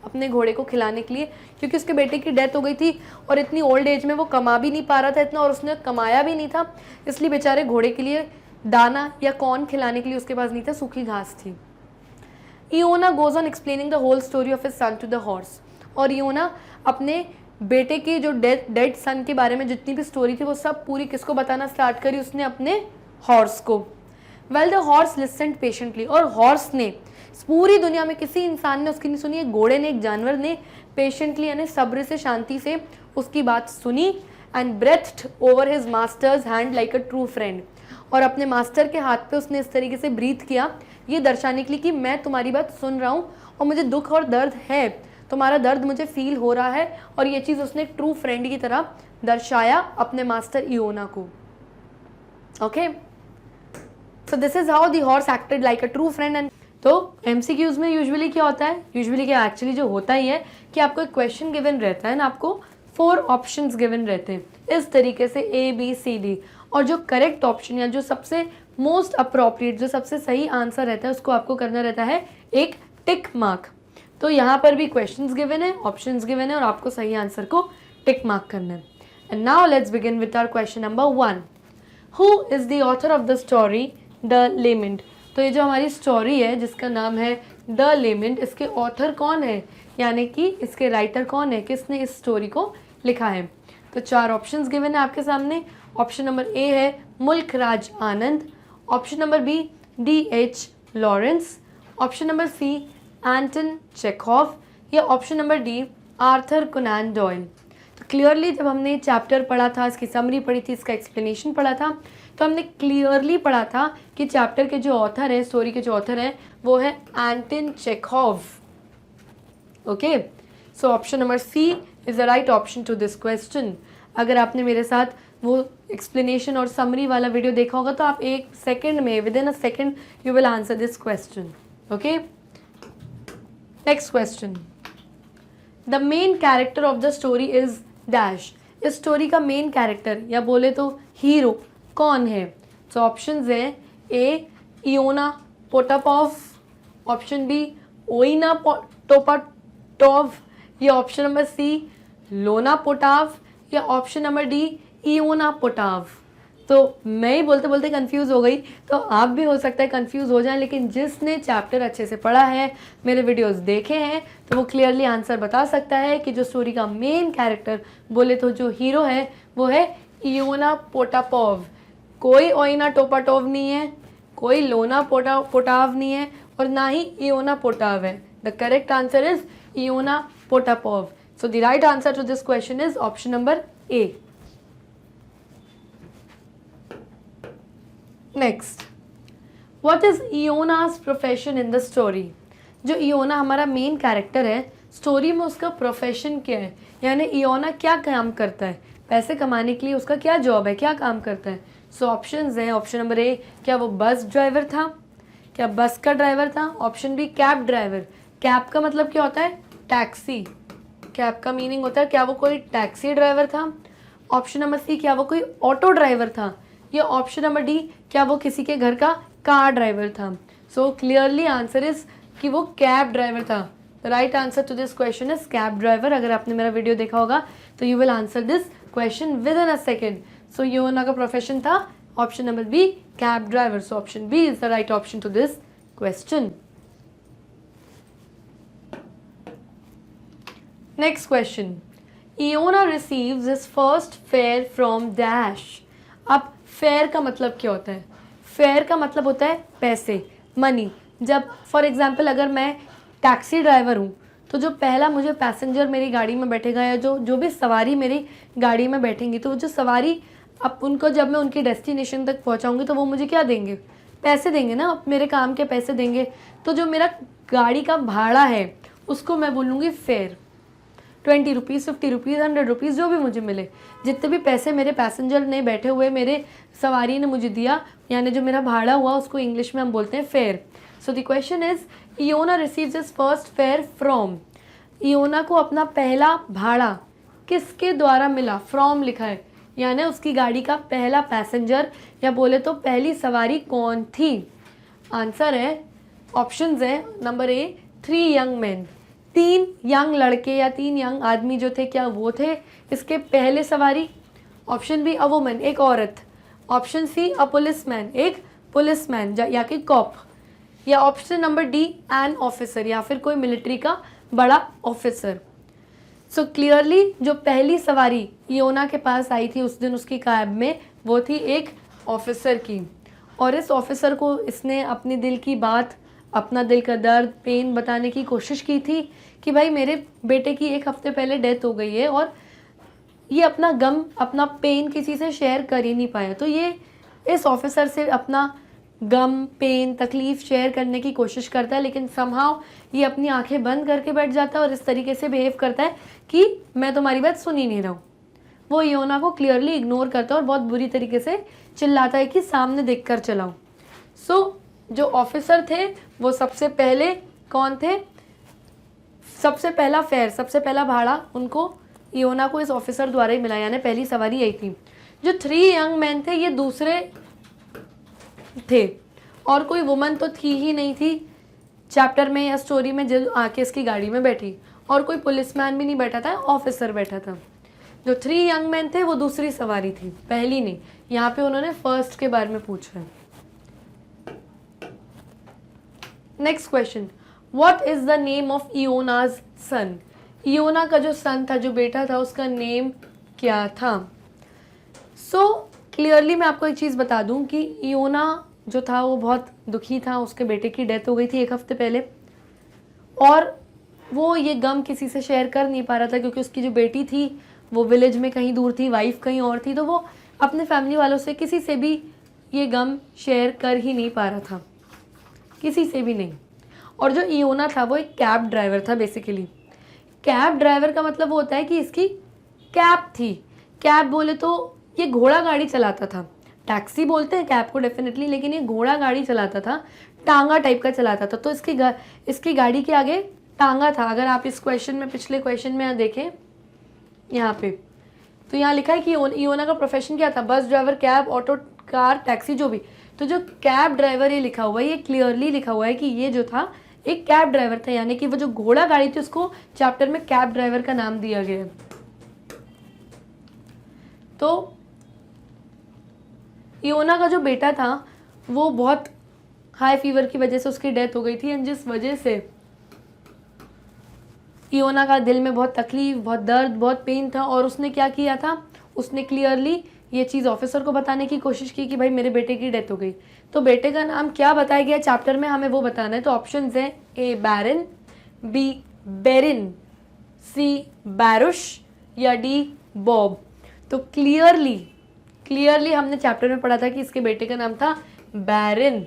अपने घोड़े को खिलाने के लिए, क्योंकि उसके बेटे की डेथ हो गई थी और इतनी ओल्ड एज में वो कमा भी नहीं पा रहा था इतना, और उसने कमाया भी नहीं था, इसलिए बेचारे घोड़े के लिए दाना या कॉर्न खिलाने के लिए उसके पास नहीं था, सूखी घास थी। Iona goes on explaining the whole story of his son to the horse, और इयोना अपने बेटे के जो डेड सन के बारे में जितनी भी स्टोरी थी वो सब पूरी किसको बताना स्टार्ट करी? उसने अपने हॉर्स को। Well the horse listened patiently, और हॉर्स ने, पूरी दुनिया में किसी इंसान ने उसकी नहीं सुनी, एक घोड़े ने, एक जानवर ने पेशेंटली यानी सब्र से, शांति से उसकी बात सुनी। And breathed over his master's hand like a true friend, और अपने मास्टर के हाथ पे उसने इस तरीके से ब्रीथ किया ये दर्शाने के लिए कि मैं तुम्हारी बात सुन रहा हूँ और मुझे दुख और दर्द है, तुम्हारा दर्द मुझे फील हो रहा है, और ये चीज़ उसने एक ट्रू फ्रेंड की तरह दर्शाया अपने मास्टर इयोना को। Okay, so this is how the horse acted like a true friend. And तो एमसीक्यूज में यूजुअली क्या होता है, यूजुअली क्या एक्चुअली जो होता ही है कि आपको एक क्वेश्चन गिवन रहता है ना, आपको 4 ऑप्शंस गिवन रहते हैं इस तरीके से A B C D, और जो करेक्ट ऑप्शन या जो सबसे मोस्ट अप्रोप्रिएट, जो सबसे सही आंसर रहता है उसको आपको करना रहता है एक टिक मार्क। तो यहाँ पर भी क्वेश्चंस गिवन है, ऑप्शंस गिवन है, और आपको सही आंसर को टिक मार्क करना है। And now let's begin with our question number 1। Who is the author of the story the lament? तो ये जो हमारी स्टोरी है जिसका नाम है द लेमेंट, इसके ऑथर कौन है, यानी कि इसके राइटर कौन है, किसने इस स्टोरी को लिखा है? तो 4 ऑप्शंस गिवन है आपके सामने। ऑप्शन नंबर ए है Mulk Raj Anand, option number B D.H. Lawrence, option number C Anton Chekhov, या option number D Arthur Conan Doyle. तो क्लियरली जब हमने चैप्टर पढ़ा था, इसकी समरी पढ़ी थी, इसका एक्सप्लेनेशन पढ़ा था, तो हमने क्लियरली पढ़ा था कि चैप्टर के जो ऑथर है, स्टोरी के जो ऑथर है वो है Anton Chekhov. Okay, so option number C is the right option to this question. अगर आपने मेरे साथ वो एक्सप्लेनेशन और समरी वाला वीडियो देखा होगा तो आप एक सेकेंड में, with in a second you will answer this question. Okay, next question. The main character of the story is dash. इस स्टोरी का मेन कैरेक्टर या बोले तो हीरो कौन है? तो ऑप्शंस है ए इयोना पोटापोव, ऑप्शन बी ओइना टोपाटोव, या ऑप्शन नंबर सी लोना पोटाव, या ऑप्शन नंबर डी इयोना पोटाव। तो मैं ही बोलते बोलते कंफ्यूज हो गई, तो आप भी हो सकता है कंफ्यूज हो जाएं, लेकिन जिसने चैप्टर अच्छे से पढ़ा है, मेरे वीडियोस देखे हैं, तो वो क्लियरली आंसर बता सकता है कि जो स्टोरी का मेन कैरेक्टर बोले तो जो हीरो है वो है इयोना पोटापोव। कोई ओइना टोपाटोव नहीं है, कोई लोना पोटाव नहीं है, और ना ही इयोना पोटाव है। The correct answer is Iona Potapov. So the right answer to this question is option number A. Next, what is Iona's profession in the story? जो इयोना हमारा मेन कैरेक्टर है, स्टोरी में उसका profession क्या है, यानी इयोना क्या काम करता है, पैसे कमाने के लिए उसका क्या जॉब है, क्या काम करता है? सो ऑप्शंस हैं, ऑप्शन नंबर ए क्या वो बस ड्राइवर था, क्या बस का ड्राइवर था? Option B cab driver, cab का मतलब क्या होता है? टैक्सी, कैब का मीनिंग होता है क्या वो कोई टैक्सी ड्राइवर था। ऑप्शन नंबर सी, क्या वो कोई ऑटो ड्राइवर था। या ऑप्शन नंबर डी, क्या वो किसी के घर का कार ड्राइवर था। सो क्लियरली आंसर इज कि वो कैब ड्राइवर था। The right answer to this question is cab driver. अगर आपने मेरा वीडियो देखा होगा तो you will answer this question within a second. So Iona का प्रोफेशन था option number B, cab driver. So option B is the right option to this question. Next question, Iona receives his first fare from dash. अब fare का मतलब क्या होता है? Fair का मतलब होता है पैसे, मनी। जब फॉर एग्जाम्पल अगर मैं टैक्सी ड्राइवर हूँ तो जो पहला मुझे पैसेंजर मेरी गाड़ी में बैठेगा या जो भी सवारी मेरी गाड़ी में बैठेंगी, तो जो सवारी अब उनको जब मैं उनकी डेस्टिनेशन तक पहुँचाऊँगी तो वो मुझे क्या देंगे? पैसे देंगे ना, मेरे काम के पैसे देंगे। तो जो मेरा गाड़ी का भाड़ा है उसको मैं बोलूँगी फेयर। 20 रुपीज़, 50 रुपीज़, 100 रुपीज़, जो भी मुझे मिले, जितने भी पैसे मेरे पैसेंजर ने बैठे हुए मेरे सवारी ने मुझे दिया, यानी जो मेरा भाड़ा हुआ, उसको इंग्लिश में हम बोलते हैं fare. So the question is Iona receives his first fare from. Iona को अपना पहला भाड़ा किसके द्वारा मिला? फ्रॉम लिखा है, यानी उसकी गाड़ी का पहला पैसेंजर या बोले तो पहली सवारी कौन थी? आंसर है, ऑप्शंस है number A 3 young man, 3 young लड़के या 3 यंग आदमी जो थे, क्या वो थे इसके पहले सवारी? ऑप्शन बी अ वुमन, एक औरत। ऑप्शन सी अ पुलिसमैन, एक पुलिसमैन या कि कॉप। या option number D an officer, या फिर कोई मिलिट्री का बड़ा ऑफिसर। सो क्लियरली जो पहली सवारी इयोना के पास आई थी उस दिन उसकी कैब में, वो थी एक ऑफिसर की। और इस ऑफिसर को इसने अपनी दिल की बात, अपना दिल का दर्द, पेन बताने की कोशिश की थी कि भाई मेरे बेटे की 1 हफ्ते पहले डेथ हो गई है और ये अपना गम, अपना पेन किसी से शेयर कर ही नहीं पाया। तो ये इस ऑफिसर से अपना गम, पेन, तकलीफ़ शेयर करने की कोशिश करता है, लेकिन समहाउ ये अपनी आंखें बंद करके बैठ जाता है और इस तरीके से बिहेव करता है कि मैं तुम्हारी बात सुन ही नहीं रहा हूँ। वो इयोना को क्लियरली इग्नोर करता है और बहुत बुरी तरीके से चिल्लाता है कि सामने देख कर चलाओ। सो जो ऑफिसर थे वो सबसे पहले कौन थे? सबसे पहला फेयर, सबसे पहला भाड़ा उनको इयोना को इस ऑफिसर द्वारा ही मिला, यानी पहली सवारी यही थी। जो 3 यंग मैन थे ये दूसरे थे और कोई वुमन तो थी ही नहीं थी चैप्टर में या स्टोरी में जो आके इसकी गाड़ी में बैठी, और कोई पुलिसमैन भी नहीं बैठा था, ऑफिसर बैठा था। जो 3 यंग मैन थे वो दूसरी सवारी थी, पहली नहीं। यहाँ पे उन्होंने फर्स्ट के बारे में पूछा है। Next question, what is the name of Iona's son? Iona का जो सन था, जो बेटा था, उसका नेम क्या था? सो क्लियरली मैं आपको एक चीज़ बता दूं कि इयोना जो था वो बहुत दुखी था, उसके बेटे की डेथ हो गई थी 1 हफ्ते पहले और वो ये गम किसी से शेयर कर नहीं पा रहा था क्योंकि उसकी जो बेटी थी वो विलेज में कहीं दूर थी, वाइफ कहीं और थी, तो वो अपने फैमिली वालों से किसी से भी ये गम शेयर कर ही नहीं पा रहा था, किसी से भी नहीं। और जो इयोना था वो एक कैब ड्राइवर था बेसिकली। कैब ड्राइवर का मतलब वो होता है कि इसकी कैब थी। कैब बोले तो ये घोड़ा गाड़ी चलाता था, टैक्सी बोलते हैं कैब को डेफिनेटली, लेकिन ये घोड़ा गाड़ी चलाता था, टांगा टाइप का चलाता था। तो इसकी गाड़ी के आगे टांगा था। अगर आप इस क्वेश्चन में, पिछले क्वेश्चन में देखें यहाँ पे, तो यहाँ लिखा है कि इयोना का प्रोफेशन क्या था? Bus driver, cab, auto, car, taxi, जो भी। तो जो कैब ड्राइवर ये लिखा हुआ है, ये क्लियरली लिखा हुआ है कि ये जो था एक कैब ड्राइवर था, यानी कि वो जो घोड़ा गाड़ी थी उसको चैप्टर में कैब ड्राइवर का नाम दिया गया है। तो इयोना का जो बेटा था वो बहुत हाई फीवर की वजह से उसकी डेथ हो गई थी, एंड जिस वजह से इयोना का दिल में बहुत तकलीफ, बहुत दर्द, बहुत पेन था, और उसने क्या किया था, उसने क्लियरली ये चीज़ ऑफिसर को बताने की कोशिश की कि भाई मेरे बेटे की डेथ हो गई। तो बेटे का नाम क्या बताया गया चैप्टर में, हमें वो बताना है। तो ऑप्शंस हैं ए बैरन, बी बेरिन, सी बैरुश या डी बॉब। तो क्लियरली हमने चैप्टर में पढ़ा था कि इसके बेटे का नाम था बैरिन।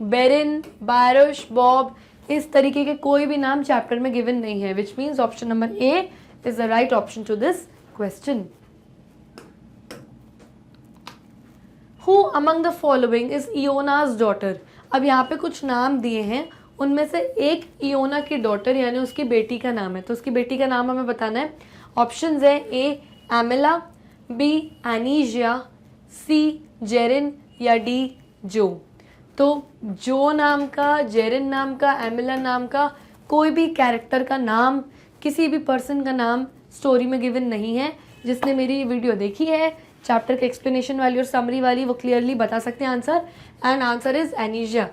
बेरिन, बैरुश, बॉब, इस तरीके के कोई भी नाम चैप्टर में गिवन नहीं है, which means option number A is the right option to this question. Who among the following is Iona's daughter? अब यहाँ पे कुछ नाम दिए हैं उनमें से एक इयोना की डॉटर यानी उसकी बेटी का नाम है, तो उसकी बेटी का नाम हमें बताना है। ऑप्शंस है ए एमिला, बी एनीजिया, सी जेरिन या डी जो। तो जो नाम का, जेरिन नाम का, एमिला नाम का कोई भी कैरेक्टर का नाम, किसी भी पर्सन का नाम स्टोरी में गिवन नहीं है। जिसने मेरी वीडियो देखी है चैप्टर के एक्सप्लेनेशन वाली और समरी वाली, वो क्लियरली बता सकते हैं answer, and answer is Anisya.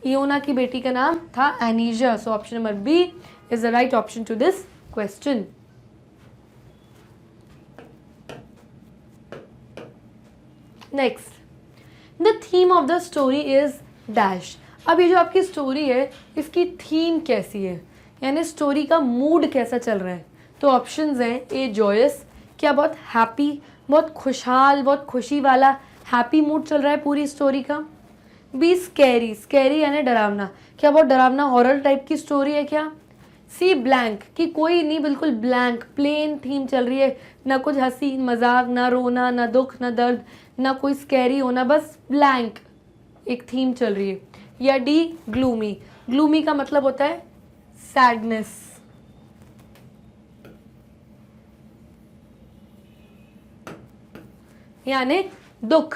Iona की बेटी का नाम था Anisya. So option number B is the right option to this question. Next, the theme of the story is dash. अब ये जो आपकी स्टोरी है इसकी थीम कैसी है, यानी स्टोरी का मूड कैसा चल रहा है। तो ऑप्शंस हैं ए जॉयस, क्या बहुत हैप्पी, बहुत खुशहाल, बहुत खुशी वाला हैप्पी मूड चल रहा है पूरी स्टोरी का। बी स्कैरी, स्कैरी यानी डरावना, क्या बहुत डरावना हॉरर टाइप की स्टोरी है क्या। सी ब्लैंक, कि कोई नहीं, बिल्कुल ब्लैंक प्लेन थीम चल रही है, ना कुछ हंसी मजाक, ना रोना, ना दुख, ना दर्द, ना कोई स्कैरी होना, बस ब्लैंक एक थीम चल रही है। या डी ग्लूमी, ग्लूमी का मतलब होता है सैडनेस। यानी दुख।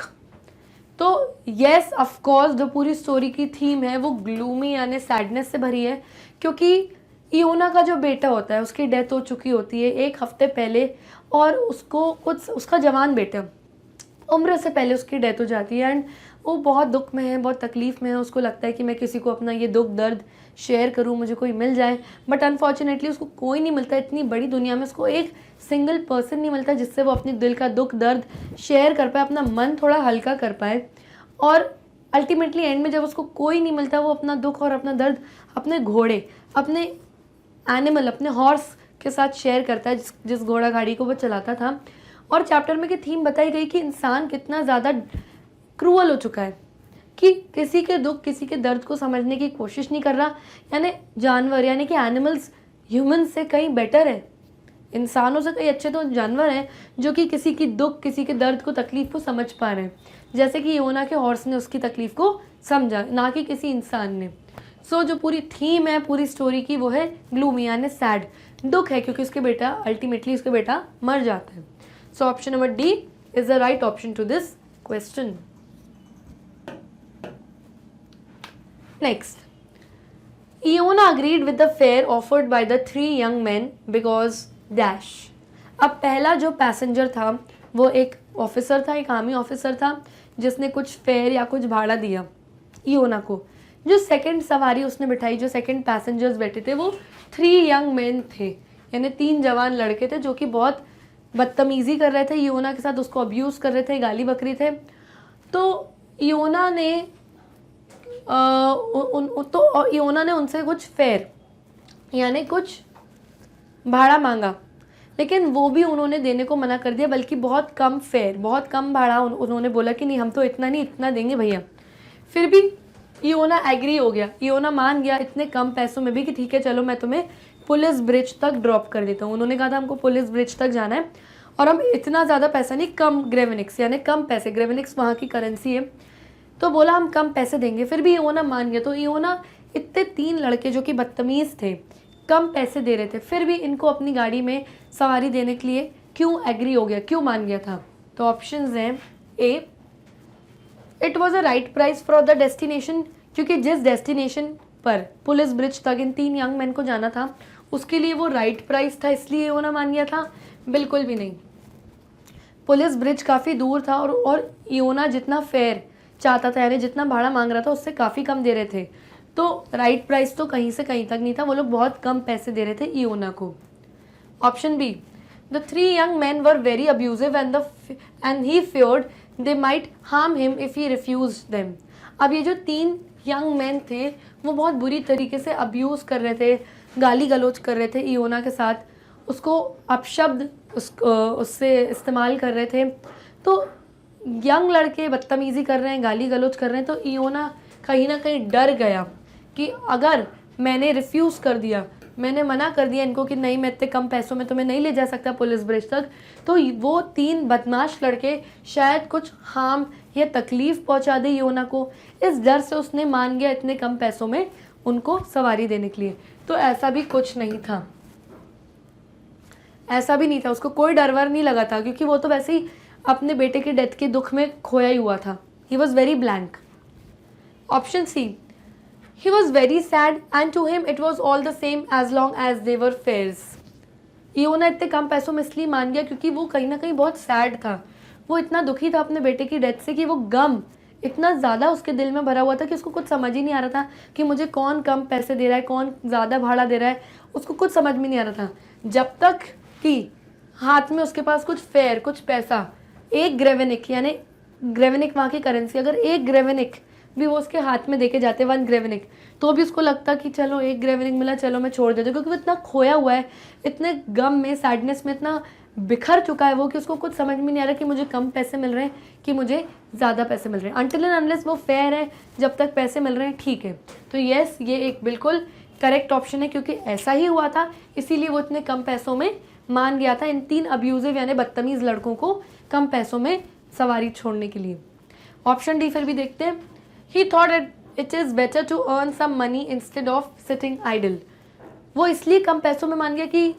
तो यस ऑफ कोर्स जो पूरी स्टोरी की थीम है वो ग्लूमी यानी सैडनेस से भरी है, क्योंकि इयोना का जो बेटा होता है उसकी डेथ हो चुकी होती है 1 हफ्ते पहले, और उसको कुछ, उसका जवान बेटा उम्र से पहले उसकी डेथ हो जाती है, एंड वो बहुत दुख में है, बहुत तकलीफ़ में है। उसको लगता है कि मैं किसी को अपना ये दुख दर्द शेयर करूं, मुझे कोई मिल जाए, बट अनफॉर्चुनेटली उसको कोई नहीं मिलता। इतनी बड़ी दुनिया में उसको एक सिंगल पर्सन नहीं मिलता जिससे वो अपने दिल का दुख दर्द शेयर कर पाए, अपना मन थोड़ा हल्का कर पाए। और अल्टीमेटली एंड में जब उसको कोई नहीं मिलता, वो अपना दुख और अपना दर्द अपने घोड़े, अपने एनिमल, अपने हॉर्स के साथ शेयर करता है, जिस घोड़ा गाड़ी को वो चलाता था। और चैप्टर में की थीम बताई गई कि इंसान कितना ज़्यादा क्रूअल हो चुका है, कि किसी के दुख, किसी के दर्द को समझने की कोशिश नहीं कर रहा। यानी जानवर, यानी कि एनिमल्स ह्यूमन से कहीं बेटर है, इंसानों से कहीं अच्छे तो जानवर हैं जो कि किसी की दुख, किसी के दर्द को, तकलीफ को समझ पा रहे हैं। जैसे कि इयोना के हॉर्स ने उसकी तकलीफ को समझा, ना कि किसी इंसान ने। सो जो पूरी थीम है पूरी स्टोरी की वो है ग्लूमी यानी सैड, दुख है क्योंकि उसके बेटा, अल्टीमेटली उसके बेटा मर जाता है। So option number D is the right option to this question. Next, Iona agreed with the fare offered by the 3 young men because dash। अब पहला जो पैसेंजर था वो एक ऑफिसर था, एक आर्मी ऑफिसर था जिसने कुछ फेयर या कुछ भाड़ा दिया इयोना को। जो सेकंड सवारी उसने बिठाई, जो सेकंड पैसेंजर्स बैठे थे वो 3 यंग मैन थे, यानी 3 जवान लड़के थे जो कि बहुत बदतमीज़ी कर रहे थे इयोना के साथ, उसको अब्यूज़ कर रहे थे, गाली बकरी थे। तो इयोना ने इयोना ने उनसे कुछ फेयर यानी कुछ भाड़ा मांगा, लेकिन वो भी उन्होंने देने को मना कर दिया, बल्कि बहुत कम फेयर, बहुत कम भाड़ा उन्होंने बोला कि नहीं हम तो इतना नहीं, इतना देंगे भैया। फिर भी इयोना एग्री हो गया, इयोना मान गया इतने कम पैसों में भी कि ठीक है चलो मैं तुम्हें पुलिस ब्रिज तक ड्रॉप कर देता हूँ। उन्होंने कहा था हमको पुलिस ब्रिज तक जाना है और हम इतना ज़्यादा पैसा नहीं, कम ग्रेविनिक्स यानी कम पैसे, ग्रेविनिक्स वहाँ की करेंसी है, तो बोला हम कम पैसे देंगे। फिर भी इयोना मान गया। तो इयोना इतने 3 लड़के जो कि बदतमीज़ थे, कम पैसे दे रहे थे, फिर भी इनको अपनी गाड़ी में सवारी देने के लिए क्यों एग्री हो गया, क्यों मान गया था। तो ऑप्शंस हैं A it was a right price for the destination, क्योंकि जिस डेस्टिनेशन पर पुलिस ब्रिज तक इन 3 यंग मैन को जाना था उसके लिए वो राइट प्राइस था, इसलिए इयोना मान गया था। बिल्कुल भी नहीं, पुलिस ब्रिज काफ़ी दूर था और इयोना जितना फेयर चाहता था यानी जितना भाड़ा मांग रहा था उससे काफ़ी कम दे रहे थे, तो राइट प्राइस तो कहीं से कहीं तक नहीं था, वो लोग बहुत कम पैसे दे रहे थे इयोना को। Option be the 3 young men were very abusive and he feared they might harm him if he refused them। अब ये जो 3 यंग मैन थे वो बहुत बुरी तरीके से अब्यूज़ कर रहे थे, गाली गलौज कर रहे थे इयोना के साथ, उसको अपशब्द उससे इस्तेमाल कर रहे थे। तो यंग लड़के बदतमीज़ी कर रहे हैं, गाली गलौज कर रहे हैं, तो इयोना कहीं ना कहीं डर गया कि अगर मैंने रिफ्यूज़ कर दिया, मैंने मना कर दिया इनको कि नहीं मैं इतने कम पैसों में तुम्हें नहीं ले जा सकता पुलिस ब्रिज तक, तो वो 3 बदमाश लड़के शायद कुछ हार्म या तकलीफ़ पहुंचा दे इयोना को। इस डर से उसने मान गया इतने कम पैसों में उनको सवारी देने के लिए। तो ऐसा भी कुछ नहीं था, ऐसा भी नहीं था, उसको कोई डर वर नहीं लगा था, क्योंकि वो तो वैसे ही अपने बेटे के डेथ के दुख में खोया ही हुआ था। He was very blank. Option C, he was very sad and to him it was all the same as long as they were fares. Iona इतने कम पैसों में इसलिए मान गया क्योंकि वो कहीं ना कहीं बहुत सैड था, वो इतना दुखी था अपने बेटे की डेथ से कि वो गम इतना ज़्यादा उसके दिल में भरा हुआ था कि उसको कुछ समझ ही नहीं आ रहा था कि मुझे कौन कम पैसे दे रहा है, कौन ज़्यादा भाड़ा दे रहा है, उसको कुछ समझ में नहीं आ रहा था। जब तक कि हाथ में उसके पास कुछ फेयर, कुछ पैसा, एक ग्रेवेनिक, यानी ग्रेवेनिक वहाँ की करेंसी, अगर एक ग्रेवेनिक भी वो उसके हाथ में देके जाते, 1 ग्रेवेनिक, तो भी उसको लगता कि चलो 1 ग्रेवेनिक मिला, चलो मैं छोड़ देती हूँ, क्योंकि वो इतना खोया हुआ है, इतने गम में, सैडनेस में इतना बिखर चुका है वो कि उसको कुछ समझ में नहीं आ रहा कि मुझे कम पैसे मिल रहे हैं कि मुझे ज़्यादा पैसे मिल रहे हैं। अनटिल एंड अनलेस वो फेयर है, जब तक पैसे मिल रहे हैं ठीक है। तो यस, ये एक बिल्कुल करेक्ट ऑप्शन है, क्योंकि ऐसा ही हुआ था, इसीलिए वो इतने कम पैसों में मान गया था इन 3 अब्यूजिव यानी बदतमीज़ लड़कों को कम पैसों में सवारी छोड़ने के लिए। ऑप्शन डी फिर भी देखते हैं। He thought it is better to earn some money instead of sitting idle. वो इसलिए कम पैसों में मान गया कि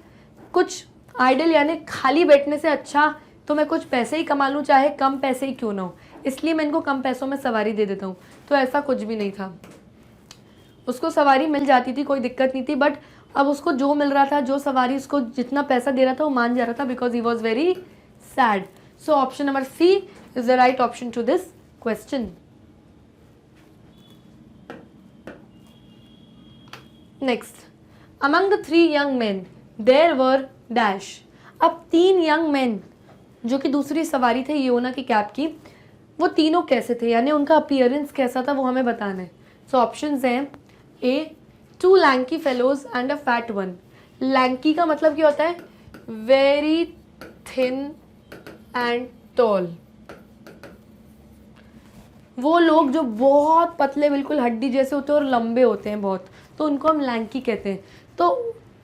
कुछ आइडल यानी खाली बैठने से अच्छा तो मैं कुछ पैसे ही कमा लूँ, चाहे कम पैसे ही क्यों ना हो, इसलिए मैं इनको कम पैसों में सवारी दे देता हूँ। तो ऐसा कुछ भी नहीं था, उसको सवारी मिल जाती थी, कोई दिक्कत नहीं थी, बट अब उसको जो मिल रहा था, जो सवारी उसको जितना पैसा दे रहा था वो मान जा रहा था, because he was very sad. So option number C is the right option to this question. Next, among the 3 young man there were dash. अब 3 यंग मैन जो कि दूसरी सवारी थे इयोना की कैब की, वो तीनों कैसे थे, यानी उनका अपीयरेंस कैसा था वो हमें बताना है। सो ऑप्शंस हैं, ए 2 lanky fellows and a fat one. Lanky का मतलब क्या होता है, वेरी थिन एंड टॉल। वो लोग जो बहुत पतले, बिल्कुल हड्डी जैसे होते हैं और लंबे होते हैं बहुत, तो उनको हम लैंकी कहते हैं। तो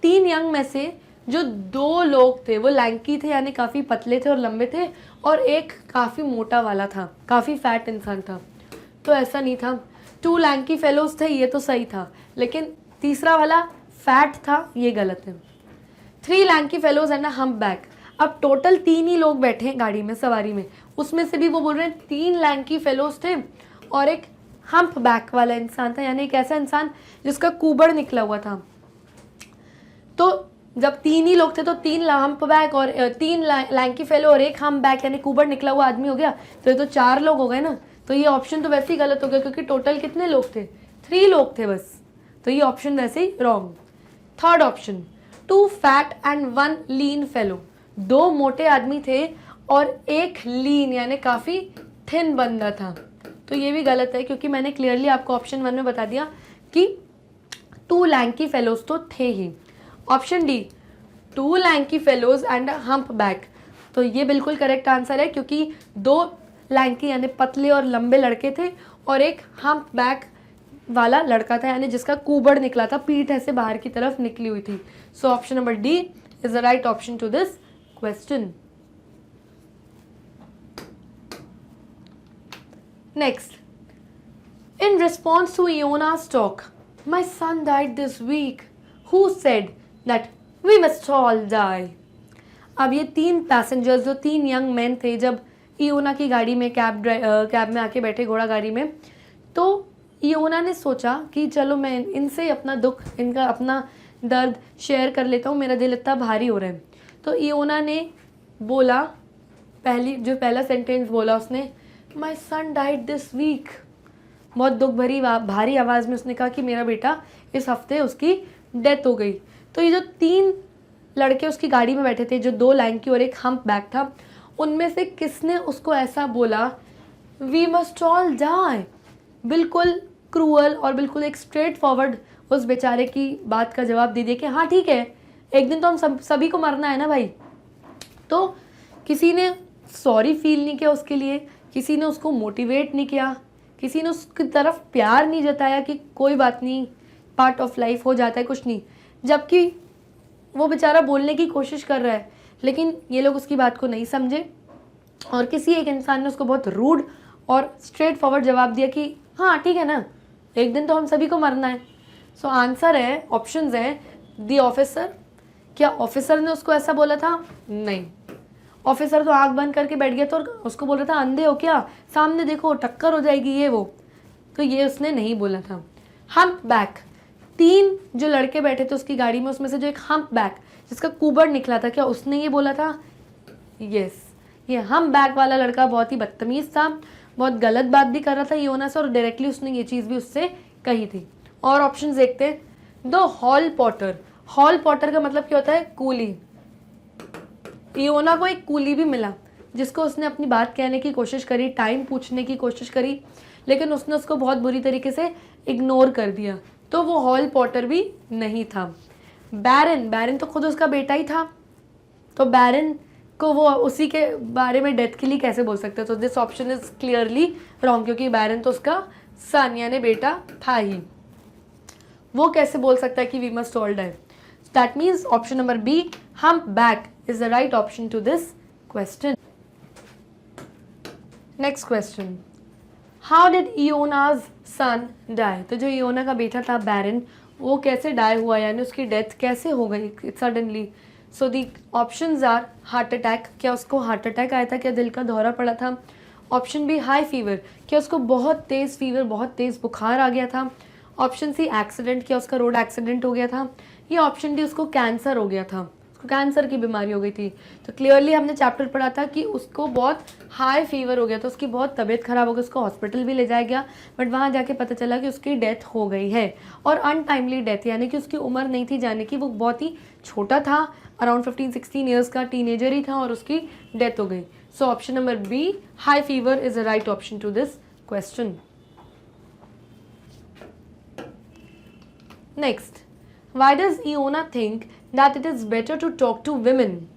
3 यंग में से जो 2 लोग थे वो लैंकी थे, यानी काफ़ी पतले थे और लंबे थे, और एक काफ़ी मोटा वाला था, काफ़ी फैट इंसान था। तो ऐसा नहीं था, 2 लैंकी फेलोज थे ये तो सही था, लेकिन तीसरा वाला फैट था, ये गलत है। 3 lanky fellows and a hump back. अब टोटल 3 ही लोग बैठे हैं गाड़ी में, सवारी में, उसमें से भी वो बोल रहे हैं 3 लैंकी फेलोज थे और एक हम्प बैक वाला इंसान था, यानी एक ऐसा इंसान जिसका कुबड़ निकला हुआ था। तो जब 3 ही लोग थे तो 3 हम्प बैक और 3 लैंकी फेलो और एक हम्प बैक यानी कुबड़ निकला हुआ आदमी हो गया, तो ये तो 4 लोग हो गए ना। तो ये ऑप्शन तो वैसे ही गलत हो गया, क्योंकि टोटल कितने लोग थे, 3 लोग थे बस, तो ये ऑप्शन वैसे ही wrong. Third option, 2 fat and 1 lean fellow. 2 मोटे आदमी थे और एक लीन यानी काफ़ी थिन बंदा था, तो ये भी गलत है, क्योंकि मैंने क्लियरली आपको ऑप्शन 1 में बता दिया कि 2 लैंकी फेलोज तो थे ही। Option D, 2 lanky fellows and hump back, तो ये बिल्कुल करेक्ट आंसर है, क्योंकि 2 लैंकी यानी पतले और लंबे लड़के थे और एक हम्प बैक वाला लड़का था, यानी जिसका कुबड़ निकला था, पीठ ऐसे बाहर की तरफ निकली हुई थी। So option number D is the right option to this question. Next, in response to Iona's talk, my son died this week. Who said that we must all die? अब ये 3 पैसेंजर्स जो 3 यंग मैन थे, जब इयोना की गाड़ी में cab में आके बैठे, घोड़ा गाड़ी में, तो इयोना ने सोचा कि चलो मैं इनसे अपना दुख, इनका अपना दर्द शेयर कर लेता हूँ, मेरा दिल इतना भारी हो रहा है। तो इयोना ने बोला, पहला सेंटेंस बोला उसने, माई सन डाइड दिस वीक। बहुत दुख भरी भारी आवाज़ में उसने कहा कि मेरा बेटा इस हफ्ते उसकी डेथ हो गई। तो ये जो 3 लड़के उसकी गाड़ी में बैठे थे, जो 2 लैंकी और एक हम्प बैक था, उनमें से किसने उसको ऐसा बोला, वी मस्ट ऑल डाई। बिल्कुल क्रूअल और बिल्कुल एक स्ट्रेट फॉरवर्ड उस बेचारे की बात का जवाब दे दिया कि हाँ ठीक है, एक दिन तो हम सभी को मरना है ना भाई। तो किसी ने सॉरी फील नहीं किया उसके लिए, किसी ने उसको मोटिवेट नहीं किया, किसी ने उसकी तरफ प्यार नहीं जताया कि कोई बात नहीं, पार्ट ऑफ लाइफ, हो जाता है, कुछ नहीं। जबकि वो बेचारा बोलने की कोशिश कर रहा है, लेकिन ये लोग उसकी बात को नहीं समझे, और किसी एक इंसान ने उसको बहुत रूड और स्ट्रेट फॉरवर्ड जवाब दिया कि हाँ ठीक है ना, एक दिन तो हम सभी को मरना है। सो आंसर है, ऑप्शंस है द ऑफिसर। क्या ऑफिसर ने उसको ऐसा बोला था? नहीं, ऑफिसर तो आंख बंद करके बैठ गया था और उसको बोल रहा था अंधे हो क्या, सामने देखो टक्कर हो जाएगी ये वो, तो ये उसने नहीं बोला था। हम्प बैक, 3 जो लड़के बैठे थे उसकी गाड़ी में, उसमें से जो एक हम्प बैक जिसका कुबड़ निकला था, क्या उसने ये बोला था? यस, ये हम्प बैक वाला लड़का बहुत ही बदतमीज था, बहुत गलत बात भी कर रहा था इयोना से और डायरेक्टली उसने ये चीज़ भी उससे कही थी। और ऑप्शन देखते हैं। The hall Potter, hall Potter का मतलब क्या होता है? कूली। इयोना को एक कूली भी मिला जिसको उसने अपनी बात कहने की कोशिश करी, टाइम पूछने की कोशिश करी, लेकिन उसने उसको बहुत बुरी तरीके से इग्नोर कर दिया, तो वो हॉल पॉटर भी नहीं था। बैरन, बैरन तो खुद उसका बेटा ही था, तो बैरन को वो उसी के बारे में डेथ के लिए कैसे बोल सकते? तो this option is clearly wrong, क्योंकि बैरन तो उसका सन यानी बेटा था ही, वो कैसे बोल सकता है कि we must all die? That means option number B, hump back, is the right option to this question. Next question, how did Iona's son die? तो जो इयोना का बेटा था बैरन, वो कैसे डाई हुआ, यानी उसकी डेथ कैसे हो गई suddenly? So the options are heart attack, क्या उसको हार्ट अटैक आया था, क्या दिल का दौरा पड़ा था? ऑप्शन बी हाई फीवर, क्या उसको बहुत तेज़ फीवर, बहुत तेज़ बुखार आ गया था? ऑप्शन सी एक्सीडेंट, क्या उसका रोड एक्सीडेंट हो गया था? या ऑप्शन डी उसको कैंसर हो गया था, उसको कैंसर की बीमारी हो गई थी? तो क्लियरली हमने चैप्टर पढ़ा था कि उसको बहुत हाई फीवर हो गया था, उसकी बहुत तबीयत खराब हो गई, उसको हॉस्पिटल भी ले जाया गया, बट वहाँ जाके पता चला कि उसकी डेथ हो गई है, और अनटाइमली डेथ, यानी कि उसकी उम्र नहीं थी जाने की, वो बहुत ही छोटा था, अराउंड 15-16 ईयर्स का टीनेजर ही था और उसकी डेथ हो गई। So option number B, high fever, is the right option to this question. Next, why does Iona think that it is better to talk to women?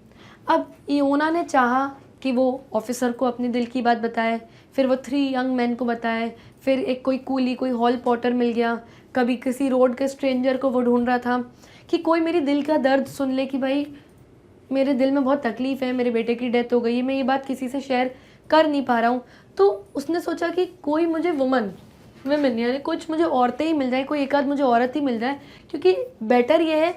अब इयोना ने चाहा कि वो ऑफिसर को अपने दिल की बात बताए, फिर वो 3 यंग मैन को बताए, फिर एक कोई कूली, कोई हॉल पॉटर मिल गया, कभी किसी रोड के स्ट्रेंजर को वो ढूंढ रहा था कि कोई मेरी दिल का दर्द सुन ले कि भाई मेरे दिल में बहुत तकलीफ़ है, मेरे बेटे की डेथ हो गई है, मैं ये बात किसी से शेयर कर नहीं पा रहा हूँ। तो उसने सोचा कि कोई मुझे वुमेन यानी कुछ मुझे औरतें ही मिल जाए, कोई एक आध मुझे औरत ही मिल जाए, क्योंकि बेटर ये है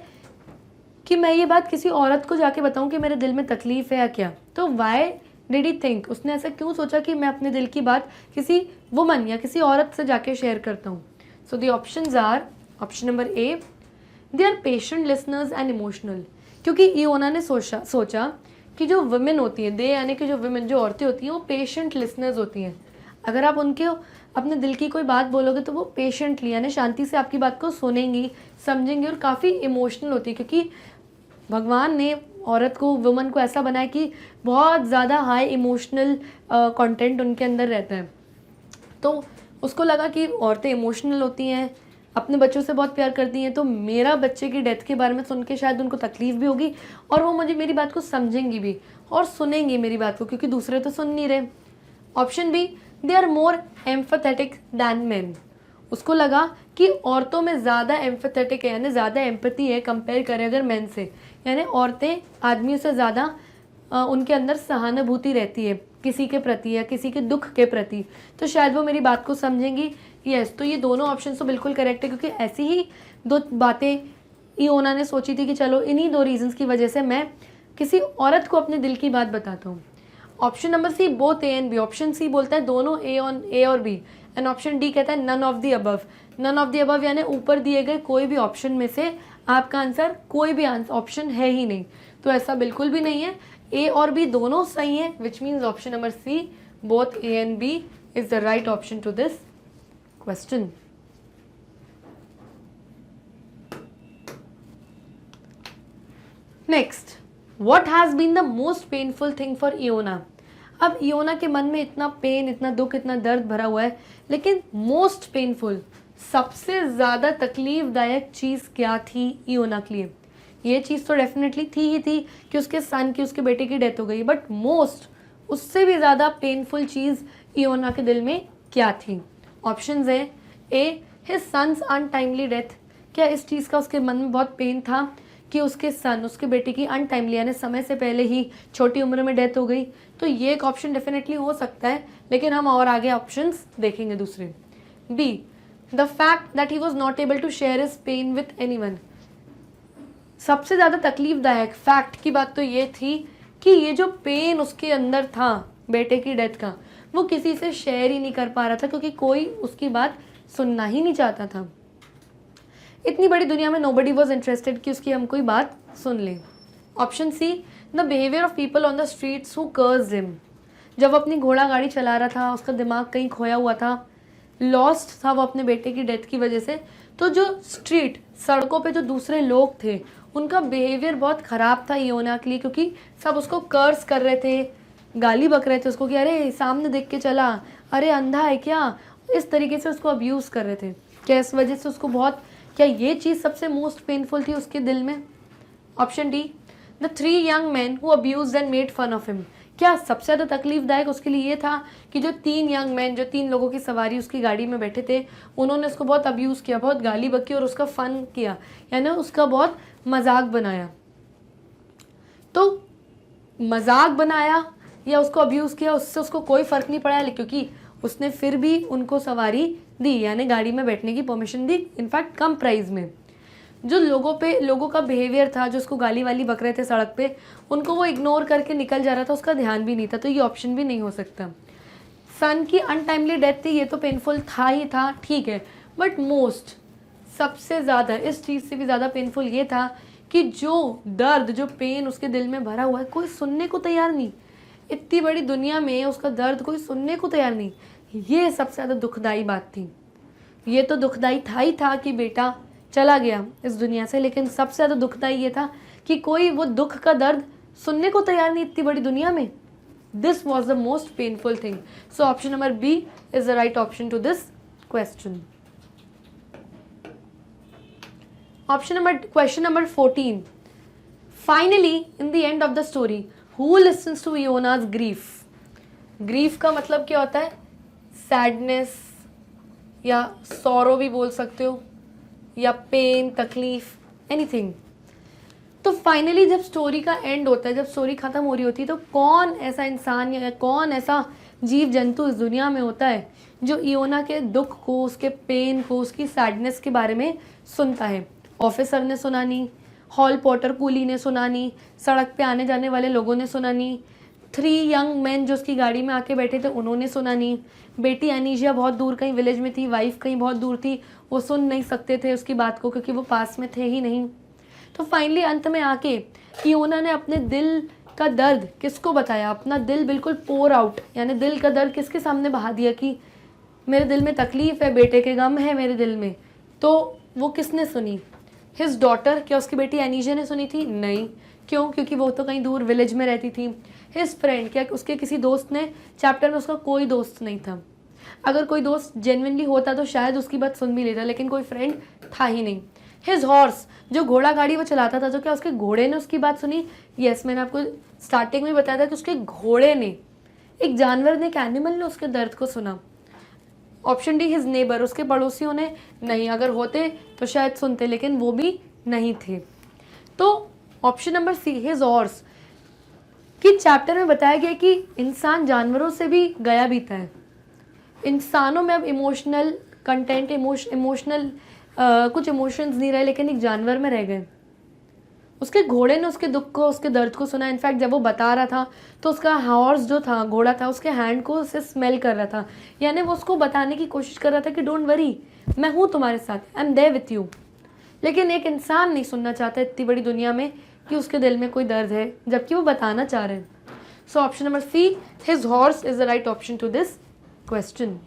कि मैं ये बात किसी औरत को जाके बताऊं कि मेरे दिल में तकलीफ़ है या क्या। तो वाई डिड ही थिंक, उसने ऐसा क्यों सोचा कि मैं अपने दिल की बात किसी वुमन या किसी औरत से जाके शेयर करता हूँ? So the options are, option number A, they are patient listeners and emotional, क्योंकि इयोना ने सोचा कि जो वुमेन होती हैं, दे यानी कि जो वुमेन, जो औरतें होती हैं, वो पेशेंट लिसनर्स होती हैं। अगर आप उनके अपने दिल की कोई बात बोलोगे तो वो पेशेंटली यानी शांति से आपकी बात को सुनेंगी, समझेंगी, और काफ़ी इमोशनल होती है, क्योंकि भगवान ने औरत को, वुमन को ऐसा बनाया कि बहुत ज़्यादा हाई इमोशनल कंटेंट उनके अंदर रहता है। तो उसको लगा कि औरतें इमोशनल होती हैं, अपने बच्चों से बहुत प्यार करती हैं, तो मेरा बच्चे की डेथ के बारे में सुन के शायद उनको तकलीफ़ भी होगी और वो मुझे मेरी बात को समझेंगी भी और सुनेंगी मेरी बात को, क्योंकि दूसरे तो सुन नहीं रहे। Option B, they are more empathetic than men, उसको लगा कि औरतों में ज़्यादा एम्पैथेटिक है, यानी ज़्यादा एम्पैथी है कंपेयर करें अगर मेन से, यानी औरतें आदमियों से ज़्यादा उनके अंदर सहानुभूति रहती है किसी के प्रति या किसी के दुख के प्रति, तो शायद वो मेरी बात को समझेंगी। यस, तो ये दोनों ऑप्शन तो बिल्कुल करेक्ट है, क्योंकि ऐसी ही 2 बातें इयोना ने सोची थी कि चलो इन्हीं 2 रीजंस की वजह से मैं किसी औरत को अपने दिल की बात बताता हूँ। Option number C, both A and B, option C बोलता है दोनों ए और बी, एंड ऑप्शन डी कहता है none of the above. None of the above यानी ऊपर दिए गए कोई भी ऑप्शन में से आपका आंसर कोई भी आंसर ऑप्शन है ही नहीं, तो ऐसा बिल्कुल भी नहीं है। ए और बी दोनों सही हैं, which means option number C, both A and B, is the right option to this question. Next, what has been the most painful thing for Iona? अब इयोना के मन में इतना पेन, इतना दुख, इतना दर्द भरा हुआ है, लेकिन मोस्ट पेनफुल, सबसे ज़्यादा तकलीफदायक चीज़ क्या थी इयोना के लिए? ये चीज़ तो डेफिनेटली थी ही थी कि उसके सन की, उसके बेटे की डेथ हो गई, बट मोस्ट, उससे भी ज़्यादा पेनफुल चीज़ इयोना के दिल में क्या थी? ऑप्शंस है, ए, हिज सन्स अनटाइमली डेथ, क्या इस चीज़ का उसके मन में बहुत पेन था कि उसके सन, उसके बेटे की अनटाइमली यानी समय से पहले ही छोटी उम्र में डेथ हो गई? तो ये एक ऑप्शन डेफिनेटली हो सकता है, लेकिन हम और आगे ऑप्शंस देखेंगे दूसरे। B, the fact that he was not able to share his pain with anyone. सबसे ज़्यादा तकलीफदायक फैक्ट की बात तो ये थी कि ये जो पेन उसके अंदर था बेटे की डेथ का, वो किसी से शेयर ही नहीं कर पा रहा था, क्योंकि कोई उसकी बात सुनना ही नहीं चाहता था। इतनी बड़ी दुनिया में नोबडी वॉज इंटरेस्टेड कि उसकी हम कोई बात सुन लें। Option C, the behaviour of people on the streets who cursed him. जब वो अपनी घोड़ा गाड़ी चला रहा था, उसका दिमाग कहीं खोया हुआ था, लॉस्ट था वो अपने बेटे की डेथ की वजह से, तो जो स्ट्रीट सड़कों पे जो दूसरे लोग थे उनका बिहेवियर बहुत ख़राब था योना के लिए, क्योंकि सब उसको कर्स कर रहे थे, गाली बक रहे थे उसको कि अरे सामने देख के चला, अरे अंधा है क्या, इस तरीके से उसको अब्यूज़ कर रहे थे। क्या इस वजह से उसको बहुत, क्या ये चीज़ सबसे मोस्ट पेनफुल थी उसके दिल में? Option D, the 3 young men who abused and made fun of him। क्या सबसे ज़्यादा तकलीफदायक उसके लिए ये था कि जो 3 young men, जो 3 लोगों की सवारी उसकी गाड़ी में बैठे थे, उन्होंने उसको बहुत अब्यूज़ किया, बहुत गाली बकी और उसका फ़न किया, यानी उसका बहुत मजाक बनाया। तो मजाक बनाया या उसको अब्यूज़ किया, उससे उसको कोई फ़र्क नहीं पड़ा, क्योंकि उसने फिर भी उनको सवारी दी, यानी गाड़ी में बैठने की परमिशन दी, इनफैक्ट कम प्राइस में। जो लोगों का बिहेवियर था, जो उसको गाली वाली बक रहे थे सड़क पे, उनको वो इग्नोर करके निकल जा रहा था, उसका ध्यान भी नहीं था, तो ये ऑप्शन भी नहीं हो सकता। सन की अनटाइमली डेथ थी, ये तो पेनफुल था ही था, ठीक है, बट मोस्ट, सबसे ज़्यादा, इस चीज़ से भी ज़्यादा पेनफुल ये था कि जो दर्द, जो पेन उसके दिल में भरा हुआ है, कोई सुनने को तैयार नहीं। इतनी बड़ी दुनिया में उसका दर्द कोई सुनने को तैयार नहीं, ये सबसे ज़्यादा दुखदाई बात थी। ये तो दुखदाई था ही था कि बेटा चला गया इस दुनिया से, लेकिन सबसे ज़्यादा दुखदाई ये था कि कोई वो दुख का दर्द सुनने को तैयार नहीं इतनी बड़ी दुनिया में। This was the most painful thing. So option number B is the right option to this question. Question number 14. Finally, in the end of the story, who listens to Iona's grief? Grief का मतलब क्या होता है? Sadness या sorrow भी बोल सकते हो, या पेन, तकलीफ, एनीथिंग। तो फाइनली जब स्टोरी का एंड होता है, जब स्टोरी ख़त्म हो रही होती है, तो कौन ऐसा इंसान या कौन ऐसा जीव जंतु इस दुनिया में होता है जो इयोना के दुख को, उसके पेन को, उसकी सैडनेस के बारे में सुनता है? ऑफिसर ने सुना नहीं, हॉल पॉटर कूली ने सुना नहीं, सड़क पे आने जाने वाले लोगों ने सुना नहीं, 3 young men जो उसकी गाड़ी में आके बैठे थे उन्होंने सुना नहीं, बेटी अनीशिया बहुत दूर कहीं विलेज में थी, वाइफ कहीं बहुत दूर थी, वो सुन नहीं सकते थे उसकी बात को क्योंकि वो पास में थे ही नहीं। तो फाइनली अंत में आके इयोना ने अपने दिल का दर्द किसको बताया? अपना दिल बिल्कुल पोर आउट, यानी दिल का दर्द किसके सामने बहा दिया कि मेरे दिल में तकलीफ़ है, बेटे के गम है मेरे दिल में। तो वो किसने सुनी? His daughter. क्या उसकी बेटी एनीशिया ने सुनी थी? नहीं। क्यों? क्योंकि वो तो कहीं दूर विलेज में रहती थी। His friend. क्या उसके किसी दोस्त ने? चैप्टर में उसका कोई दोस्त नहीं था। अगर कोई दोस्त जेन्युइनली होता तो शायद उसकी बात सुन भी लेता, लेकिन कोई फ्रेंड था ही नहीं। His horse. जो घोड़ा गाड़ी वो चलाता था, तो क्या उसके घोड़े ने उसकी बात सुनी? यस, मैंने आपको स्टार्टिंग में बताया था कि उसके घोड़े ने, एक जानवर ने, एक एनिमल ने उसके दर्द को सुना। Option D, his neighbour. उसके पड़ोसियों ने? नहीं। अगर होते तो शायद सुनते, लेकिन वो भी नहीं थे। तो option number C, his horse, कि चैप्टर में बताया गया कि इंसान जानवरों से भी गया बीता है। इंसानों में अब इमोशनल कंटेंट, इमोशनल कुछ इमोशंस नहीं रहे, लेकिन एक जानवर में रह गए। उसके घोड़े ने उसके दुख को, उसके दर्द को सुना। इनफैक्ट जब वो बता रहा था तो उसका हॉर्स जो था, घोड़ा था, उसके हैंड को उसे स्मेल कर रहा था, यानी वो उसको बताने की कोशिश कर रहा था कि डोंट वरी, मैं हूँ तुम्हारे साथ, I am there with you. लेकिन एक इंसान नहीं सुनना चाहता इतनी बड़ी दुनिया में कि उसके दिल में कोई दर्द है, जबकि वो बताना चाह रहे हैं। So option number C, his horse, is the right option to this question.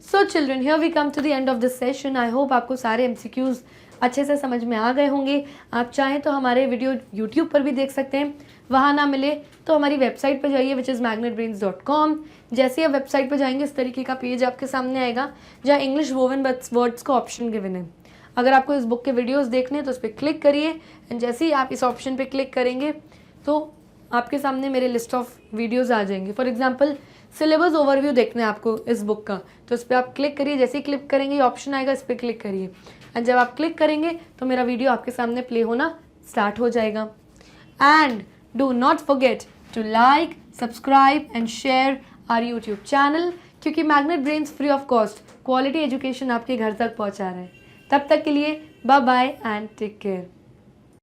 So children, here we come to the end of this session. I hope आपको सारे MCQs अच्छे से समझ में आ गए होंगे। आप चाहें तो हमारे वीडियो यूट्यूब पर भी देख सकते हैं, वहाँ ना मिले तो हमारी वेबसाइट पर जाइए, विच इज़ magnetbrains.com। जैसे आप वेबसाइट पर जाएंगे इस तरीके का पेज आपके सामने आएगा जहाँ इंग्लिश वोवन वर्ड्स का ऑप्शन गिवन है। अगर आपको इस बुक के वीडियोस देखने हैं तो उस पर क्लिक करिए, एंड जैसे ही आप इस ऑप्शन पे क्लिक करेंगे तो आपके सामने मेरे लिस्ट ऑफ वीडियोस आ जाएंगे। फॉर एग्जांपल सिलेबस ओवरव्यू देखना है आपको इस बुक का, तो इस पर आप क्लिक करिए। जैसे ही क्लिक करेंगे ऑप्शन आएगा, इस पर क्लिक करिए, एंड जब आप क्लिक करेंगे तो मेरा वीडियो आपके सामने प्ले होना स्टार्ट हो जाएगा। And do not forget to like, subscribe and share our YouTube channel. क्योंकि magnet brains free of cost quality education आपके घर तक पहुंचा रहे हैं। तब तक के लिए bye bye and take care.